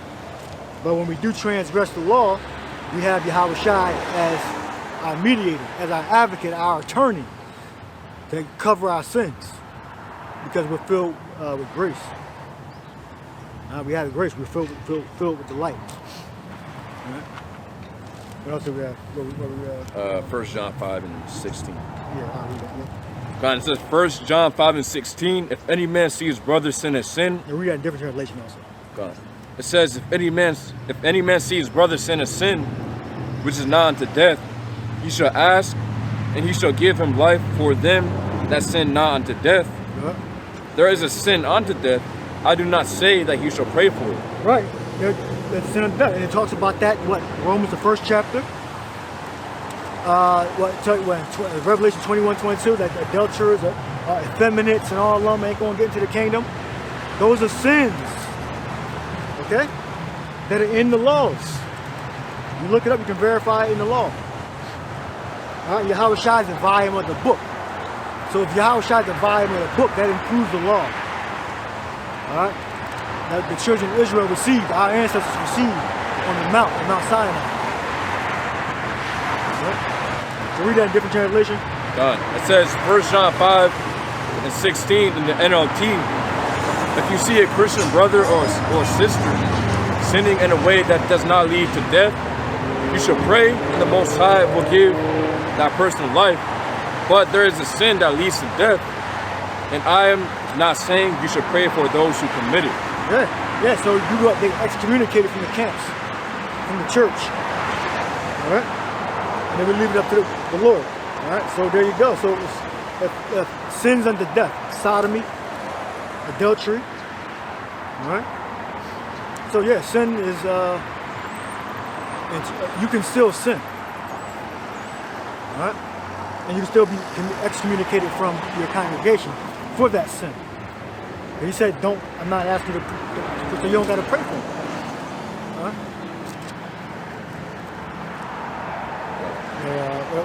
But when we do transgress the law, we have Yahushua as our mediator, as our advocate, our attorney, to cover our sins, because we're filled with grace. We have the grace. We're filled with the light. Right? What else do we have? What we have? 1 John 5:16. Yeah, I'll read that. Yeah. God, it says 1 John 5:16. If any man sees his brother sin a sin, And read that in different translation also. God. It says if any man sees his brother sin a sin, which is not unto death, he shall ask, and he shall give him life for them that sin not unto death. Yeah. There is a sin unto death. I do not say that you shall pray for it. Right. That's sin of death. And it talks about that, Romans the 1st chapter. Revelation 21:22, that adulterers, effeminates, and all of them ain't going to get into the kingdom. Those are sins, okay, that are in the laws. You look it up, you can verify it in the law. All right, Yahushua is the volume of the book. So if Yahushua is the volume of the book, that includes the law. All right, that the children of Israel received, our ancestors received on the Mount Sinai. Right? So read that in different translation. God. It says 1 John 5:16 in the NLT. If you see a Christian brother or sister sinning in a way that does not lead to death, you should pray, and the Most High will give that person life. But there is a sin that leads to death, and I am not saying you should pray for those who commit it. Yeah. So they excommunicated from the camps, from the church. All right, and they would leave it up to the Lord. All right, so there you go. So it was sins unto death: sodomy, adultery. All right. So yeah, sin is you can still sin. All right, and you can still be excommunicated from your congregation for that sin. And he said, "Don't." I'm not asking you to so you don't got to pray for them. All right.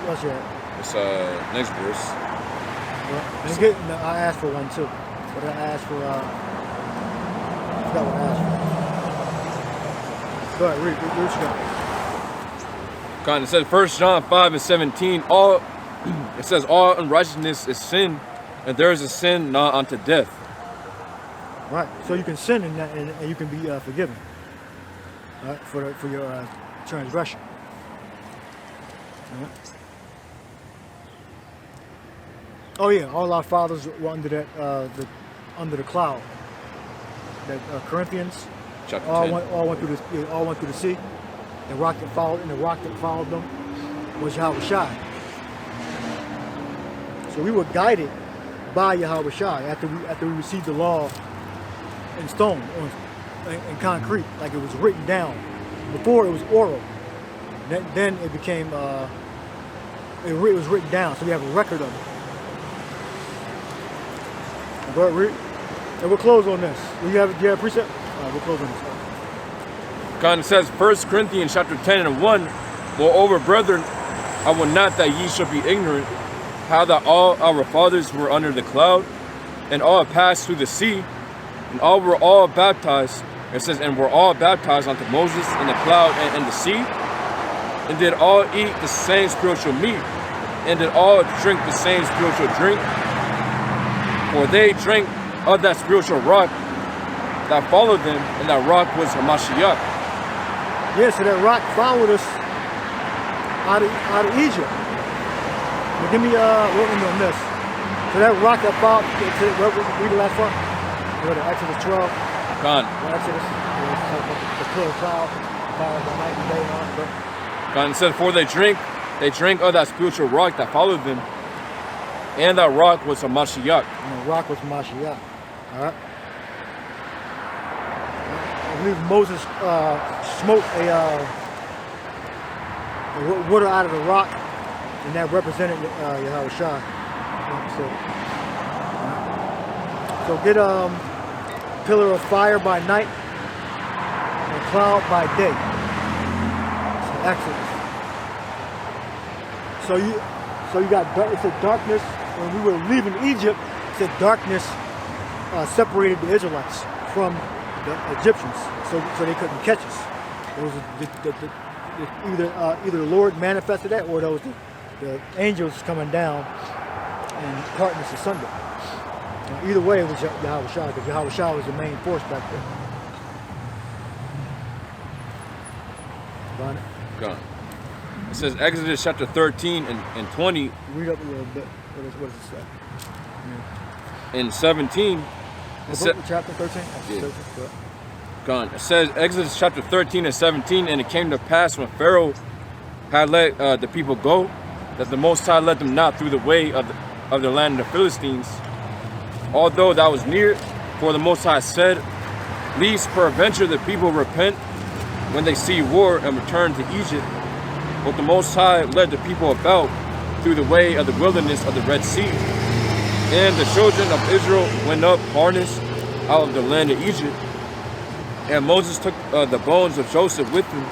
What's your? It's next verse. I asked for one too. But I asked for I forgot what I asked for. Go ahead, read what you got. It says 1 John 5:17. It says all unrighteousness is sin, and there is a sin not unto death. Right. So you can sin in that, and you can be forgiven. Right, for your transgression. Right. Oh yeah, all our fathers were under that under the cloud. That Corinthians Chapter all 10. went through the sea. The rock that followed them was Yahweh Shai. So we were guided by Yahweh Shai after we received the law in stone, in concrete, like it was written down. Before it was oral. Then it became it was written down, so we have a record of it. But and we'll close on this. Do you have a precept? We'll close on this. It says 1 Corinthians chapter 10:1. Moreover, brethren, I will not that ye should be ignorant, how that all our fathers were under the cloud, and all passed through the sea, and all were all baptized. It says, and were all baptized unto Moses in the cloud and in the sea, and did all eat the same spiritual meat, and did all drink the same spiritual drink. For they drank of that spiritual rock that followed them, and that rock was Hamashiach. Yeah, so that rock followed us out of Egypt. Now give me what we on this. So that rock that followed, read the last part. Go to Exodus 12. Exodus, the pillar of cloud, fire by night and day on. It said, for they drank of that spiritual rock that followed them, and that rock was Hamashiach. And the rock was Hamashiach. All right. I believe Moses smoked a water out of the rock, and that represented Yahweh Shai. So get pillar of fire by night and cloud by day. Exodus. So you got it said darkness when we were leaving Egypt. It said darkness separated the Israelites from the Egyptians, so they couldn't catch us. It was either the Lord manifested that, or those the angels coming down and parting us asunder. Either way, it was Yahweh Shai, because Yahweh Shai was the main force back there. Gone. It says Exodus chapter 13 and 20. Read up a little bit. What does it say? Yeah. In 17. Chapter 13? Yeah. Gone. It says Exodus chapter 13 and 17, and it came to pass when Pharaoh had let the people go, that the Most High led them not through the way of the land of the Philistines, although that was near. For the Most High said, lest peradventure the people repent when they see war and return to Egypt. But the Most High led the people about through the way of the wilderness of the Red Sea. And the children of Israel went up harnessed out of the land of Egypt. And Moses took the bones of Joseph with him,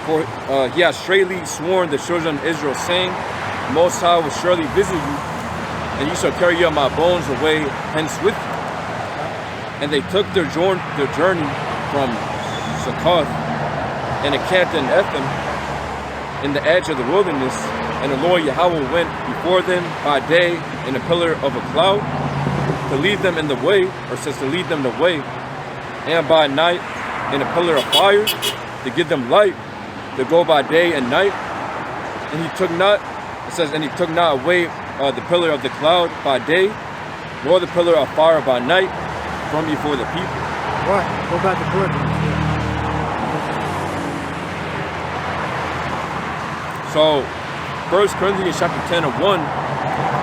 for he had straightly sworn the children of Israel, saying, the Most High will surely visit you, and you shall carry up my bones away hence with you. And they took their journey from Succoth, and encamped in Etham, in the edge of the wilderness. And the Lord Yahweh went before them by day in a pillar of a cloud to lead them in the way, or says to lead them the way, and by night in a pillar of fire to give them light to go by day and night. And he took not, it says, and he took not away the pillar of the cloud by day, nor the pillar of fire by night from before the people. Right. Go back to Corinthians. So, 1 Corinthians chapter 10 and 1,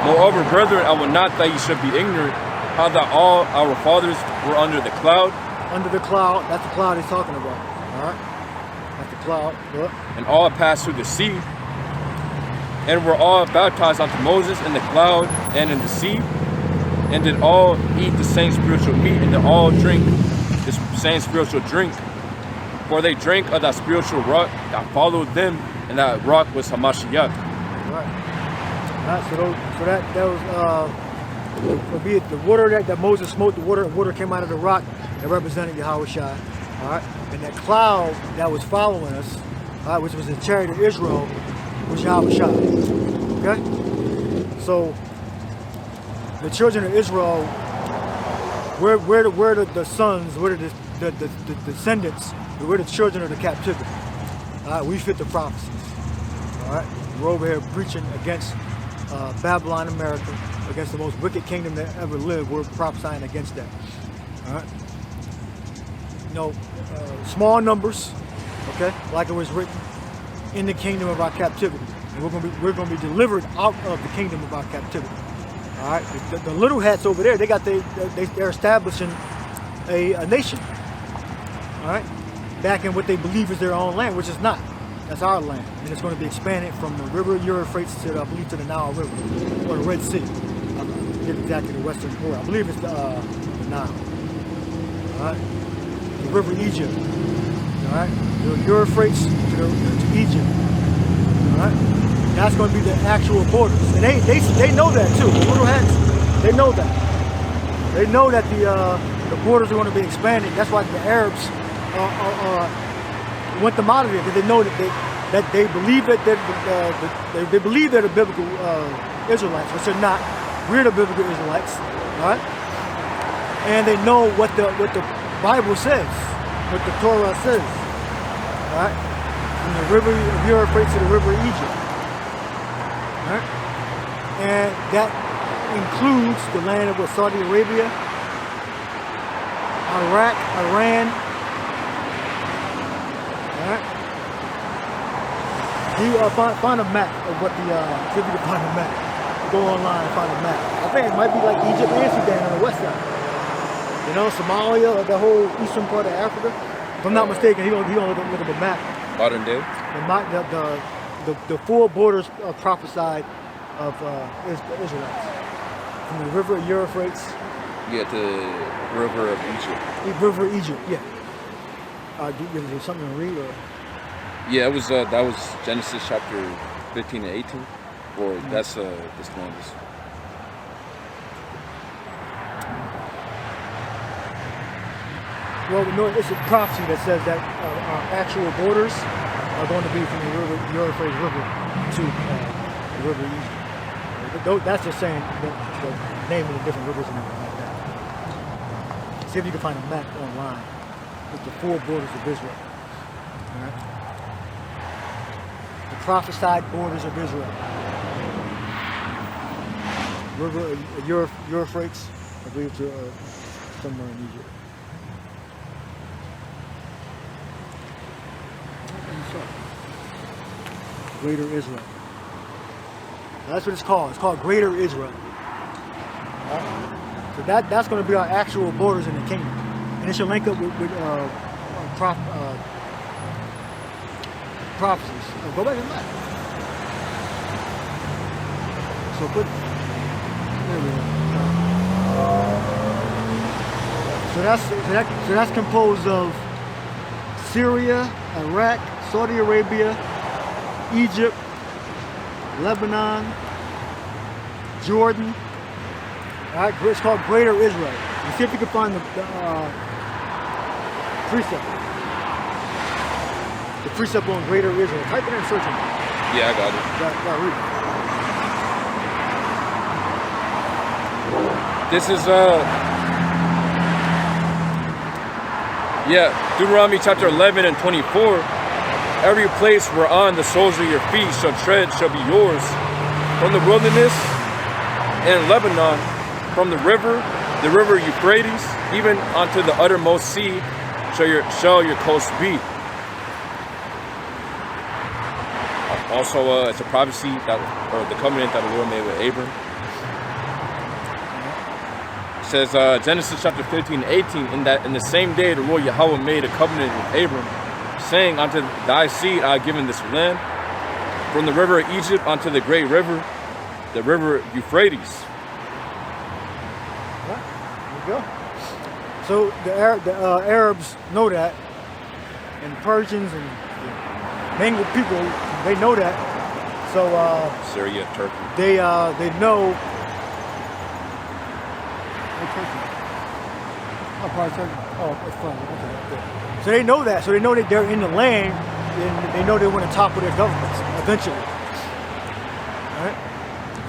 moreover, brethren, I would not that you should be ignorant, how that all our fathers were under the cloud. Under the cloud, that's the cloud he's talking about. All right? That's the cloud. What? And all passed through the sea, and were all baptized unto Moses in the cloud and in the sea, and did all eat the same spiritual meat, and did all drink the same spiritual drink. For they drank of that spiritual rock that followed them, and that rock was Hamashiach. Right. So that was for be it the water that Moses smote, the water came out of the rock that represented Yahushua. All right. And that cloud that was following us, all right, which was the chariot of Israel, was Yahushua. Okay. So the children of Israel, we're the sons, we're the descendants, we're the children of the captivity. All right, we fit the prophecies. All right, we're over here preaching against Babylon, America, against the most wicked kingdom that ever lived. We're prophesying against that. All right, small numbers, okay, like it was written, in the kingdom of our captivity, and we're gonna be delivered out of the kingdom of our captivity. All right, the little hats over there, they're establishing a nation. All right, back in what they believe is their own land, which is not. That's our land, and it's going to be expanded from the river Euphrates to, I believe, to the Nile River or the Red Sea. I forget exactly the western border. I believe it's the Nile. All right, the river Egypt. All right, the Euphrates to Egypt. All right, that's going to be the actual borders, and they know that too. The little hats, they know that. They know that the borders are going to be expanded. That's why the Arabs went them out of there, because they know that they believe that they believe they're the biblical Israelites, which they're not. We're the biblical Israelites, all right? And they know what the Bible says, what the Torah says, all right? From the river of Euphrates to the river of Egypt, all right? And that includes the land of Saudi Arabia, Iraq, Iran. Find a map of what see if you can find a map. Go online and find a map. I think it might be like Egypt and Sudan on the west side. You know, Somalia, the whole eastern part of Africa. If I'm not mistaken, he gonna look at the map. Modern day? The four borders prophesied of Israelites. From the river of Euphrates. Yeah, the river of Egypt. The river of Egypt, yeah. Is there something to read? Or? Yeah, it was that was Genesis chapter 15 and 18, or that's this one. Well, no, it's a prophecy that says that our actual borders are going to be from the river, Euphrates River to the river Egypt. That's just saying the name of the different rivers and everything like that. See if you can find a map online with the four borders of Israel. All right. The prophesied borders of Israel. River Euphrates, I believe, to somewhere in Egypt. Greater Israel. That's what it's called. It's called Greater Israel. So that's going to be our actual borders in the kingdom, and it should link up with prophecies. Go back and back. So put. There we go. So that's composed of Syria, Iraq, Saudi Arabia, Egypt, Lebanon, Jordan. All right, it's called Greater Israel. You see if you can find the precept. The precept on Greater Israel. Type it in and search it. Yeah, I got it. Got read it. This is Deuteronomy chapter 11 and 24. Every place whereon the soles of your feet shall tread shall be yours. From the wilderness and Lebanon, from the river Euphrates, even unto the uttermost sea, shall your coast be. Also, it's a prophecy or the covenant that the Lord made with Abram. It says Genesis chapter 15, 18, in the same day the Lord Yahweh made a covenant with Abram, saying, unto thy seed I have given this land, from the river of Egypt unto the great river, the river Euphrates. Yeah, there you go. So the Arabs know that, and the Persians and the Mangled people, they know that. So Syria, Turkey. They know. Oh, probably Turkey. Oh, it's fine. Okay. So they know that. So they know that they're in the land, and they know they want to topple their governments eventually. All right.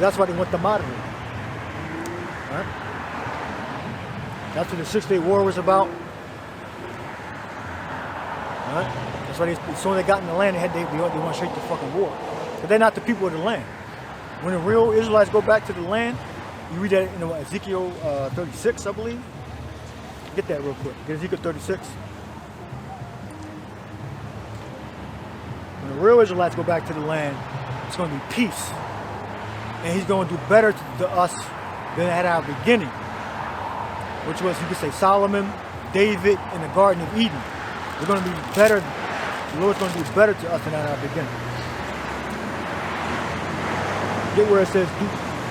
That's why they want them out of here. All right. That's what the 6-Day War was about. All right. That's why as soon as they got in the land, they went straight to fucking war. But they're not the people of the land. When the real Israelites go back to the land, you read that in Ezekiel 36, I believe. Get that real quick. Get Ezekiel 36. When the real Israelites go back to the land, it's going to be peace. And he's going to do better to us than at our beginning. Which was, you could say, Solomon, David, and the Garden of Eden. We're going to be better. The Lord's going to do better to us than at our beginning. Get where it says,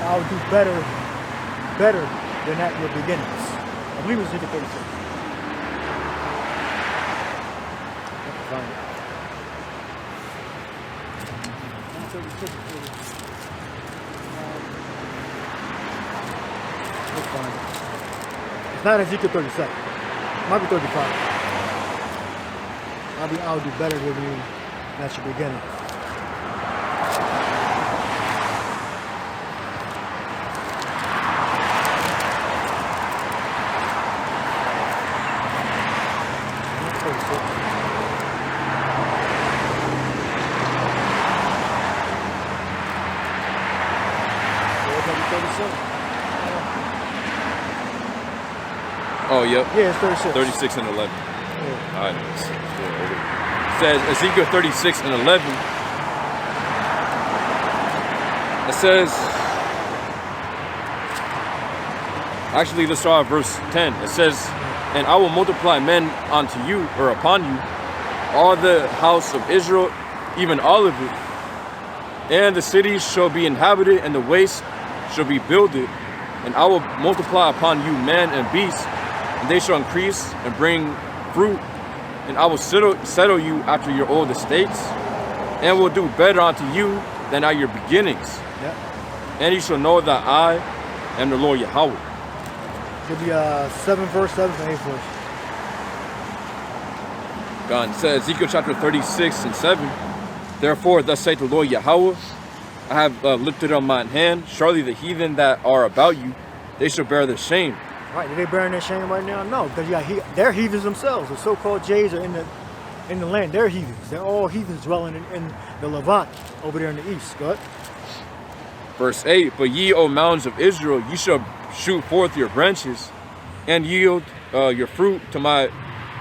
I'll do better than at your beginnings. I believe it's Ezekiel 36. Find it. Let's find it. It's not Ezekiel 37. It might be 35. I'll do better than you at your beginning. Oh, yep. Yeah, it's 36. 36 and 11. Yeah. All right. It says Ezekiel 36 and 11. It says, actually, let's start at verse 10. It says, and I will multiply men unto you, or upon you, all the house of Israel, even all of it. And the cities shall be inhabited, and the waste shall be builded. And I will multiply upon you man and beast, and they shall increase and bring fruit. And I will settle you after your old estates, and will do better unto you than at your beginnings. Yep. And you shall know that I am the Lord Yahweh. It'll be 7 verse, 7 and 8 verse. God says, Ezekiel chapter 36 and 7. Therefore, thus saith the Lord Yahweh, I have lifted up mine hand. Surely the heathen that are about you, they shall bear their shame. Right, are they bearing their shame right now? No, because they're heathens themselves. The so-called Jays are in the land. They're heathens. They're all heathens dwelling in the Levant over there in the east. Go ahead. Verse 8, but ye, O mountains of Israel, ye shall shoot forth your branches and yield your fruit to my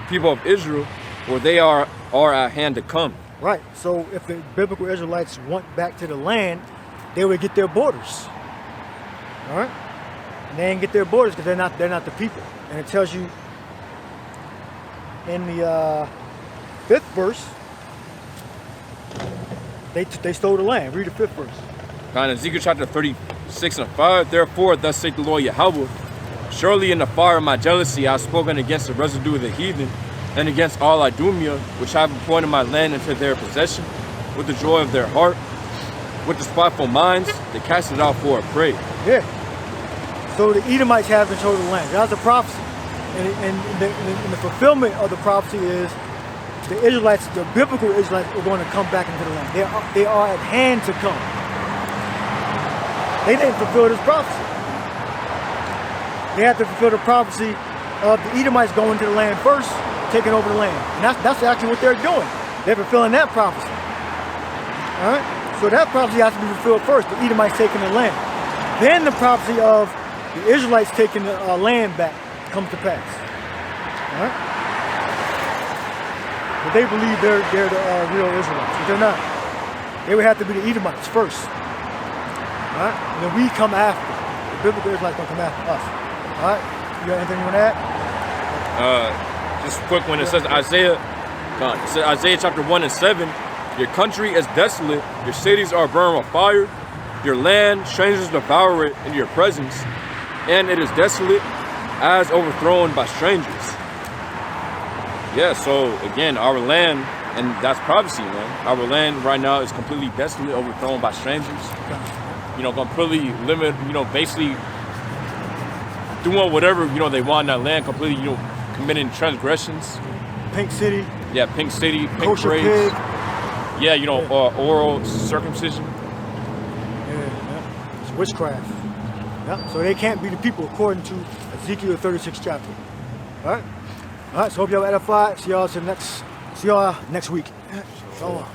people of Israel, for they are at hand to come. Right, so if the biblical Israelites went back to the land, they would get their borders. All right? And they ain't get their borders because they're not the people. And it tells you in the 5th verse, they stole the land. Read the 5th verse. God, in Ezekiel chapter 36 and 5, therefore, thus saith the Lord Yahweh, surely in the fire of my jealousy I have spoken against the residue of the heathen, and against all Idumea, which I have appointed my land into their possession, with the joy of their heart, with the spiteful minds, they cast it out for a prey. Yeah. So the Edomites have control of the land. That's a prophecy. And the fulfillment of the prophecy is the Israelites, the biblical Israelites, are going to come back into the land. They are at hand to come. They didn't fulfill this prophecy. They have to fulfill the prophecy of the Edomites going to the land first, taking over the land. And that's actually what they're doing. They're fulfilling that prophecy. All right? So that prophecy has to be fulfilled first, the Edomites taking the land. Then the prophecy of the Israelites taking the land back comes to pass. All right? But they believe they're the real Israelites, but they're not. They would have to be the Edomites first. All right? And then we come after. The biblical Israelites going to come after us. All right? You got anything you want to add? Just quick, when it says Isaiah chapter 1 and 7, your country is desolate, your cities are burned with fire, your land, strangers devour it in your presence, and it is desolate as overthrown by strangers. Yeah, so again, our land, and that's prophecy, man. Our land right now is completely desolate, overthrown by strangers. You know, completely basically doing whatever, they want in that land, completely, committing transgressions. Pink City. Yeah, Pink City, Pink Kosher Parades. pig. Yeah, oral circumcision. Yeah. It's witchcraft. Yeah. So they can't be the people according to Ezekiel 36th chapter. All right. So hope y'all edified. See y'all next week. So.